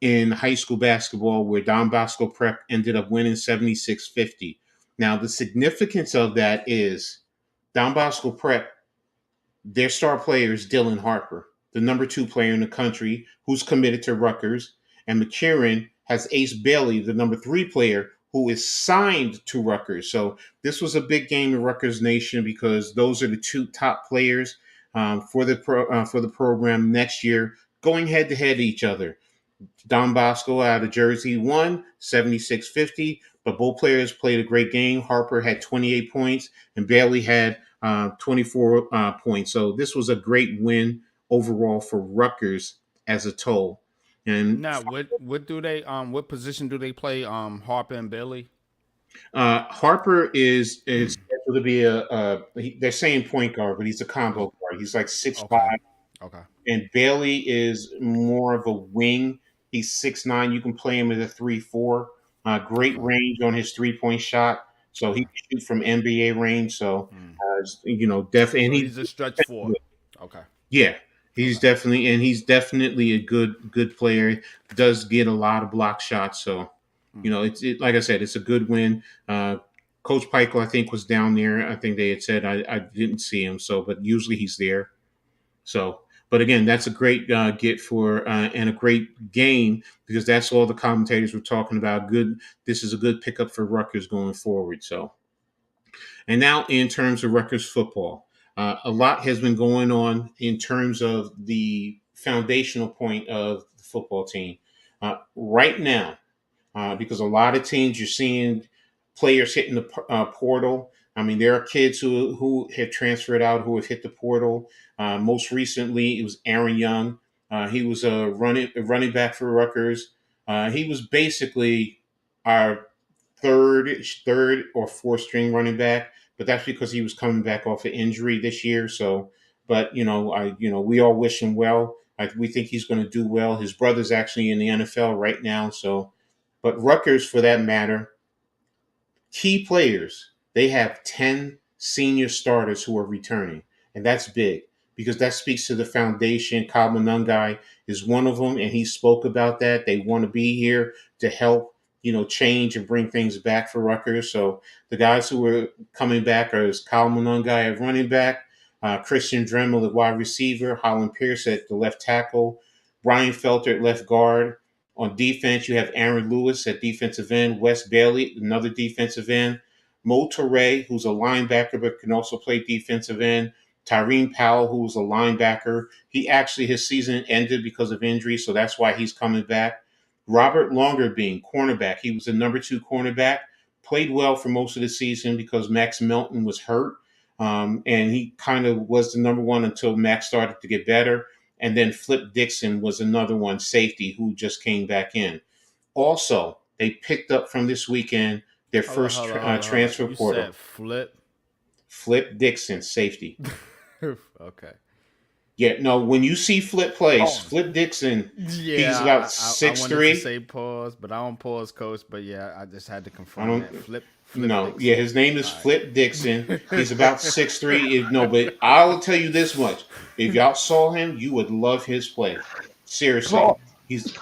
In high school basketball, where Don Bosco Prep ended up winning 76-50. Now, the significance of that is Don Bosco Prep, their star player is Dylan Harper, the number 2 player in the country who's committed to Rutgers. And McCurran has Ace Bailey, the number 3 player who is signed to Rutgers. So this was a big game in Rutgers Nation because those are the 2 top players for the program next year, going head to head each other. Don Bosco out of Jersey won 76-50, but both players played a great game. Harper had 28 points and Bailey had 24 points. So this was a great win overall for Rutgers as a total. And Now, what do they what position do they play? Harper and Billy. Harper is scheduled to be they're saying point guard, but he's a combo guard. He's like 6'5", Okay. Okay. and Bailey is more of a wing. He's 6'9". You can play him as a 3-4. Great Okay. range on his 3-point shot, so he Okay. can shoot from NBA range. So, Mm. and So he, he's a stretch four. Okay. yeah, Okay. he's definitely a good player. Does get a lot of block shots. So, Mm. like I said, it's a good win. Coach Peichel, I think, was down there. I think they had said I didn't see him. So, but usually he's there. So, but again, that's a great get for and a great game because that's all the commentators were talking about. Good, this is a good pickup for Rutgers going forward. So, and now in terms of Rutgers football, a lot has been going on in terms of the foundational point of the football team. Right now, because a lot of teams you're seeing players hitting the portal. I mean, there are kids who have transferred out who have hit the portal. Most recently, it was Aaron Young. He was a running back for Rutgers. He was basically our third or fourth string running back, but that's because he was coming back off an injury this year. So, but we all wish him well. We think he's going to do well. His brother's actually in the NFL right now, so. But Rutgers, for that matter, key players, they have 10 senior starters who are returning. And that's big because that speaks to the foundation. Kyle Monungai is one of them, and he spoke about that. They want to be here to help, change and bring things back for Rutgers. So the guys who are coming back are Kyle Monongai at running back, Christian Dremel at wide receiver, Holland Pierce at the left tackle, Brian Felter at left guard. On defense, you have Aaron Lewis at defensive end, Wes Bailey, another defensive end, Mo Torre, who's a linebacker but can also play defensive end, Tyreen Powell, who's a linebacker. He actually, his season ended because of injury, so that's why he's coming back. Robert Longerbeam, cornerback. He was the number 2 cornerback. Played well for most of the season because Max Melton was hurt. And he kind of was the number 1 until Max started to get better. And then Flip Dixon was another one, safety, who just came back in. Also, they picked up from this weekend their Hold on, first hold on, hold on, hold on. transfer You portal. said flip. Flip Dixon, safety. Okay. Yeah, no, when you see Flip plays, Pause. Flip Dixon, he's Yeah, about I six wanted to three. say pause, but I don't pause, coach. But yeah, I just had to I confirm don't. that. Flip No, Dixon. yeah, his name is All Flip Dixon. He's about right. 6'3". No, but I will tell you this much: if y'all saw him, you would love his play. Seriously, Pause.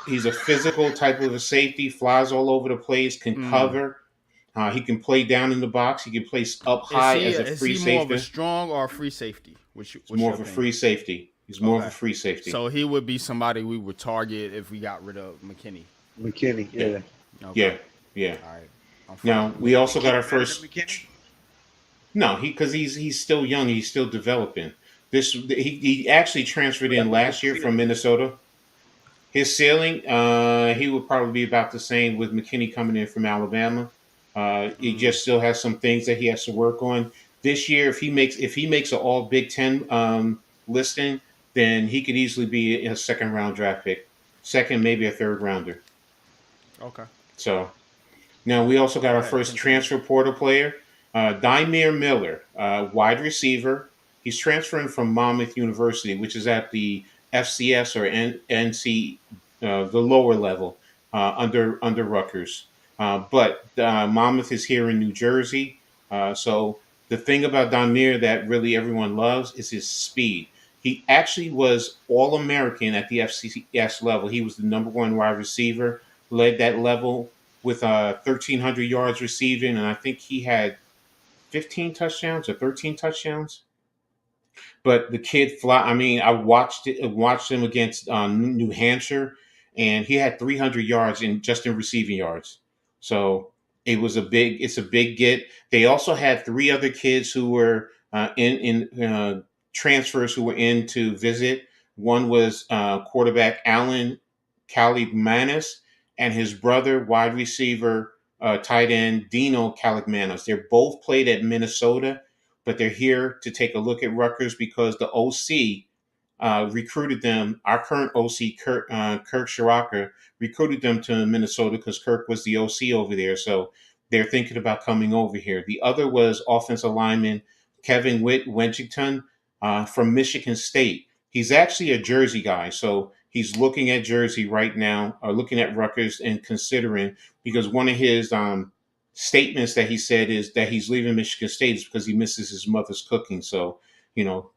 he's a physical type of a safety. Flies all over the place. Can Mm. cover. He can play down in the box. He can play up Is high he as a is free he more of a safety. strong or a free safety? He's What's more your of a opinion? free safety. He's more of a Okay. free safety. So he would be somebody we would target if we got rid of McKinney. McKinney, Yeah, yeah. Okay. yeah, yeah. All right. I'm Now following we you. also got McKinney our better than first. McKinney? No, because he's still young. He's still developing. He actually transferred But I in mean, his last year from ceiling. Minnesota. His ceiling, he would probably be about the same with McKinney coming in from Alabama. He Mm. just still has some things that he has to work on this year. If he makes an All Big Ten listing, then he could easily be a second round draft pick, second maybe a third rounder. Okay. So now we also got Go our ahead. first Continue. transfer portal player, Dymere Miller, wide receiver. He's transferring from Monmouth University, which is at the FCS or NC, the lower level under Rutgers. But Monmouth is here in New Jersey. So the thing about Dymere that really everyone loves is his speed. He actually was All American at the FCS level. He was the number 1 wide receiver, led that level with 1,300 yards receiving, and I think he had 15 touchdowns or 13 touchdowns. But the kid fly. I mean, watched him against New Hampshire, and he had 300 yards in receiving yards. So it's a big get. They also had 3 other kids who were in transfers who were in to visit. One was quarterback Alan Caligmanis and his brother, wide receiver, tight end Dino Caligmanis. They're both played at Minnesota, but they're here to take a look at Rutgers because the OC recruited them. Our current OC, Kirk Shiraka, recruited them to Minnesota because Kirk was the OC over there. So they're thinking about coming over here. The other was offensive lineman Kevin Wedgington from Michigan State. He's actually a Jersey guy, so he's looking at Jersey right now, or looking at Rutgers and considering because one of his statements that he said is that he's leaving Michigan State is because he misses his mother's cooking. So, you know,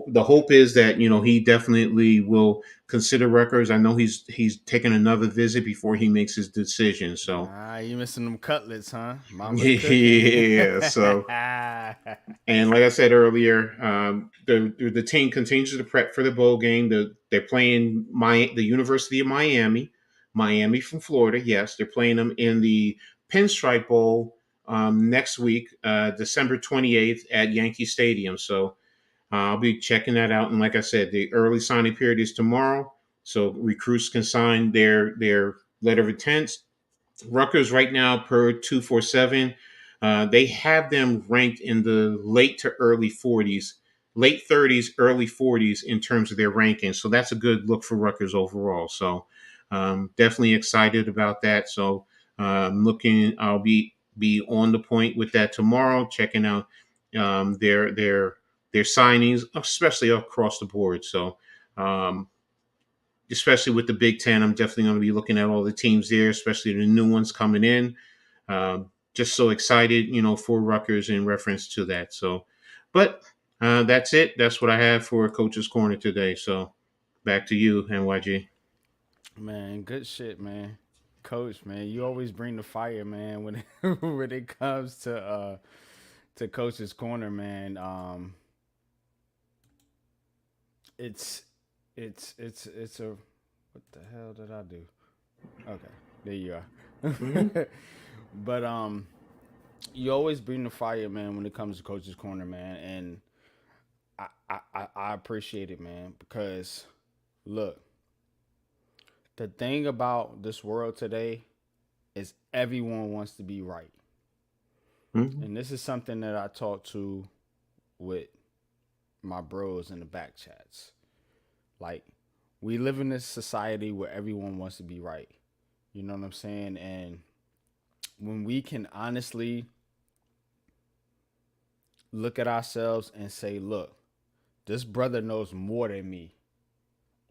the hope is that he definitely will consider Rutgers. I know he's taking another visit before he makes his decision. So, You missing them cutlets, huh? Mama's cooking. yeah. So, and like I said earlier, the team continues to prep for the bowl game. They're playing the University of Miami, Miami from Florida. Yes, they're playing them in the Pinstripe Bowl next week, December 28th at Yankee Stadium. So I'll be checking that out. And like I said, the early signing period is tomorrow, so recruits can sign their letter of intent. Rutgers right now per 247, they have them ranked in the late to early 40s, late 30s, early 40s in terms of their rankings. So that's a good look for Rutgers overall. So definitely excited about that. So I'll be on the point with that tomorrow, checking out their signings, especially across the board. So um, especially with the Big Ten. I'm definitely going to be looking at all the teams there, especially the new ones coming in. Just so excited, for Rutgers in reference to that. So, but that's it. That's what I have for Coach's Corner today. So, back to you, NYG. Man, good shit, man. Coach, man, you always bring the fire, man. When when it comes to Coach's corner, man. It's it's a what the hell did I do? Okay, there you Hmm. are. But you always bring the fire, man, when it comes to Coach's corner, man, and I appreciate it, man, because look, the thing about this world today is everyone wants to be right. Hmm. And this is something that I talk to with my bros in the back chats. Like, we live in this society where everyone wants to be right. You know what I'm saying? And when we can honestly look at ourselves and say, look, this brother knows more than me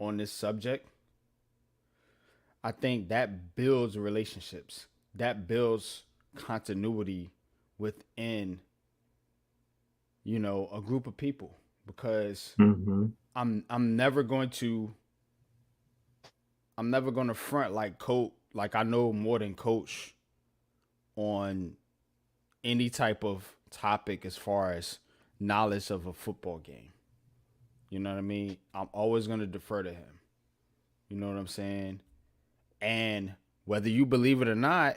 on this subject, I think that builds relationships. That builds continuity within, a group of people because Hmm. I'm never going to front like coach like I know more than coach on any type of topic as far as knowledge of a football game. You know what I mean? I'm always going to defer to him. You know what I'm saying? And whether you believe it or not,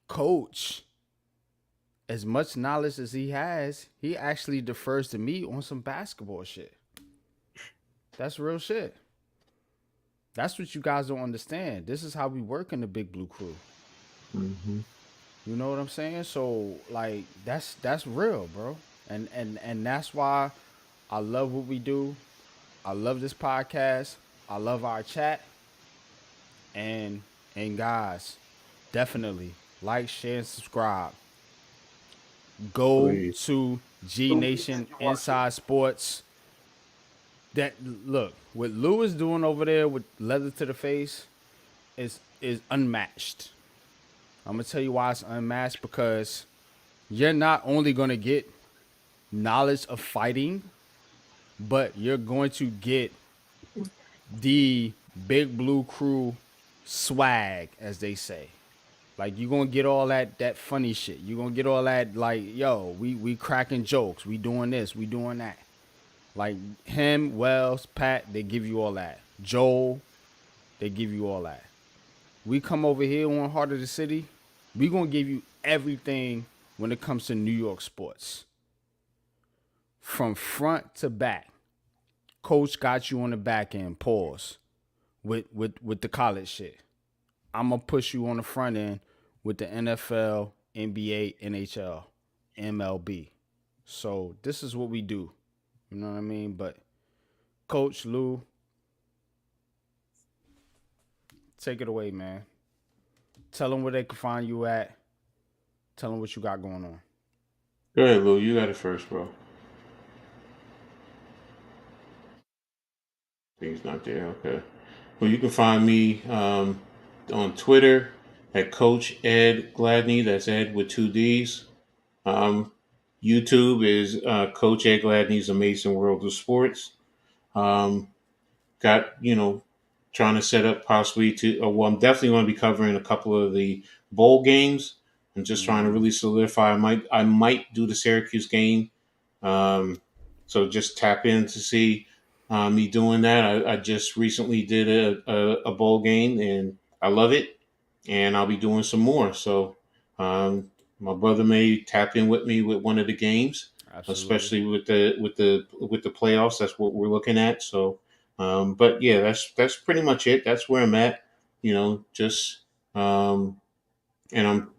coach, as much knowledge as he has, he actually defers to me on some basketball shit. That's real shit. That's what you guys don't understand. This is how we work in the Big Blue Crew. Hmm. You know what I'm saying? So like that's real, bro. And that's why I love what we do. I love this podcast. I love our chat. And guys, definitely like, share, and subscribe. Go Please. to G Lou, you said Nation you watched it. Inside Sports. That look, what Lou is doing over there with leather to the face is unmatched. I'm gonna tell you why it's unmatched because you're not only gonna get knowledge of fighting, but you're going to get the Big Blue Crew swag, as they say. Like you're gonna get all that funny shit. You're gonna get all that like, yo, we cracking jokes, we doing this, we doing that. Like him, Wells, Pat, they give you all that. Joel, they give you all that. We come over here on Heart of the City, we gonna give you everything when it comes to New York sports. From front to back. Coach got you on the back end, pause. With the college shit. I'm gonna push you on the front end with the NFL, NBA, NHL, MLB. So this is what we do. You know what I mean? But Coach Lou, take it away, man. Tell them where they can find you at. Tell them what you got going on. Go ahead, Lou. You got it first, bro. He's not there. Okay. Well, you can find me on Twitter at Coach Ed Gladney. That's Ed with two D's. Um, YouTube is Coach Ed Gladney's Amazing World of Sports. Um, got trying to set up possibly to. Well, I'm definitely going to be covering a couple of the bowl games. I'm just trying to Mm-hmm. really solidify. I might do the Syracuse game. Um, so just tap in to see me doing that. I just recently did a bowl game and I love it, and I'll be doing some more. So my brother may tap in with me with one of the games, Absolutely. especially with the playoffs. That's what we're looking at. So, but yeah, that's pretty much it. That's where I'm at. Just and I'm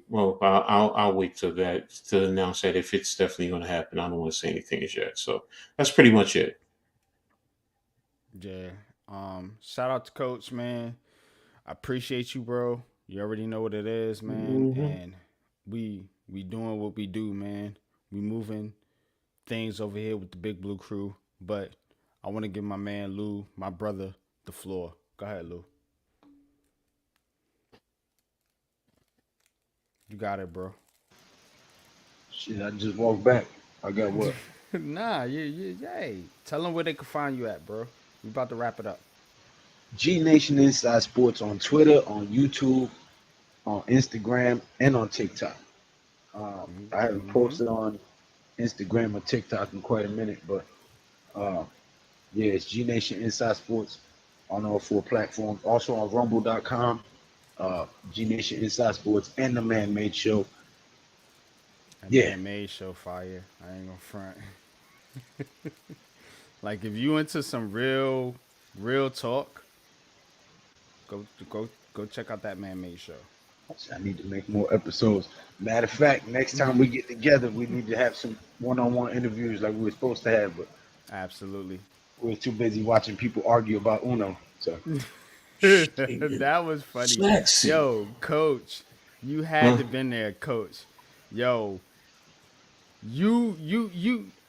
well. I'll wait till that to announce that if it's definitely going to happen. I don't want to say anything as yet. So that's pretty much it. Yeah. Shout out to Coach, man. I appreciate you, bro. You already know what it is, man. Hmm. And we doing what we do, man. We moving things over here with the Big Blue Crew. But I want to give my man Lou, my brother, the floor. Go ahead, Lou. You got it, bro. Shit, I just walked back. I got what? Nah, hey, tell them where they can find you at, bro. We about to wrap it up. G Nation Inside Sports on Twitter, on YouTube, on Instagram, and on TikTok. I haven't Mm-hmm. posted on Instagram or TikTok in quite a minute, but uh, yeah, it's G Nation Inside Sports on all four platforms. Also on Rumble.com, G Nation Inside Sports, and the Man Made Show. That Yeah, man made show fire. I ain't gonna front. Like if you into some real talk, go check out that man made show. I need to make more episodes. Matter of fact, next time we get together, we need to have some one-on-one interviews like we were supposed to have, but Absolutely. we were too busy watching people argue about Uno. So That was funny. Sexy. Yo, coach, you had Huh? to been there, coach. Yo,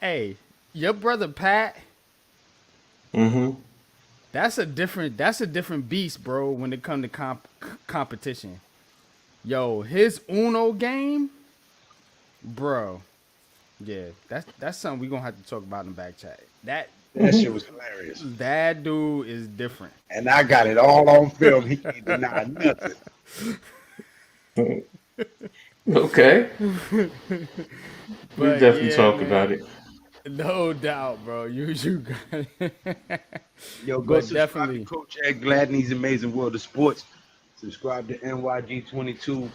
hey, your brother Pat, Mm-hmm. that's a different beast, bro, when it come to competition. Yo, his Uno game, bro. Yeah, that's something we gonna have to talk about in the back chat. That that shit was hilarious. that dude is different. And I got it all on film. He can't deny nothing. Okay. We'll But definitely yeah, talk about man. it. No doubt, bro. You got it. Yo, go But subscribe to definitely, Coach Ed Gladney's Amazing World of Sports. Subscribe to NYG22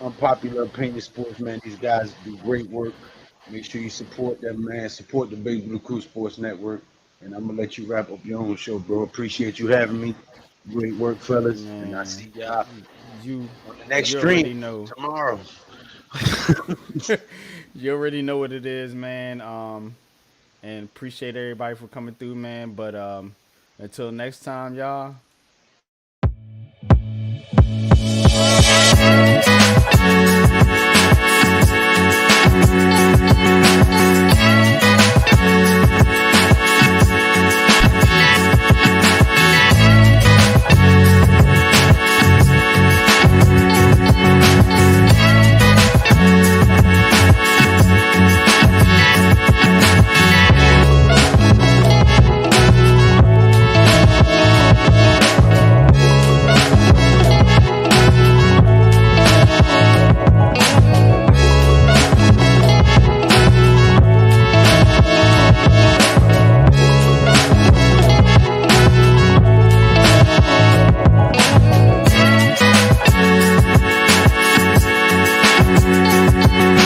Unpopular Opinion Sports, man. These guys do great work. Make sure you support them, man. Support the Big Blue Crew Sports Network. And I'm gonna let you wrap up your own show, bro. Appreciate you having me. Great work, fellas. And I man. see y'all You on the next you stream already know. tomorrow. You already know what it is, man. And appreciate everybody for coming through, man. But until next time, y'all.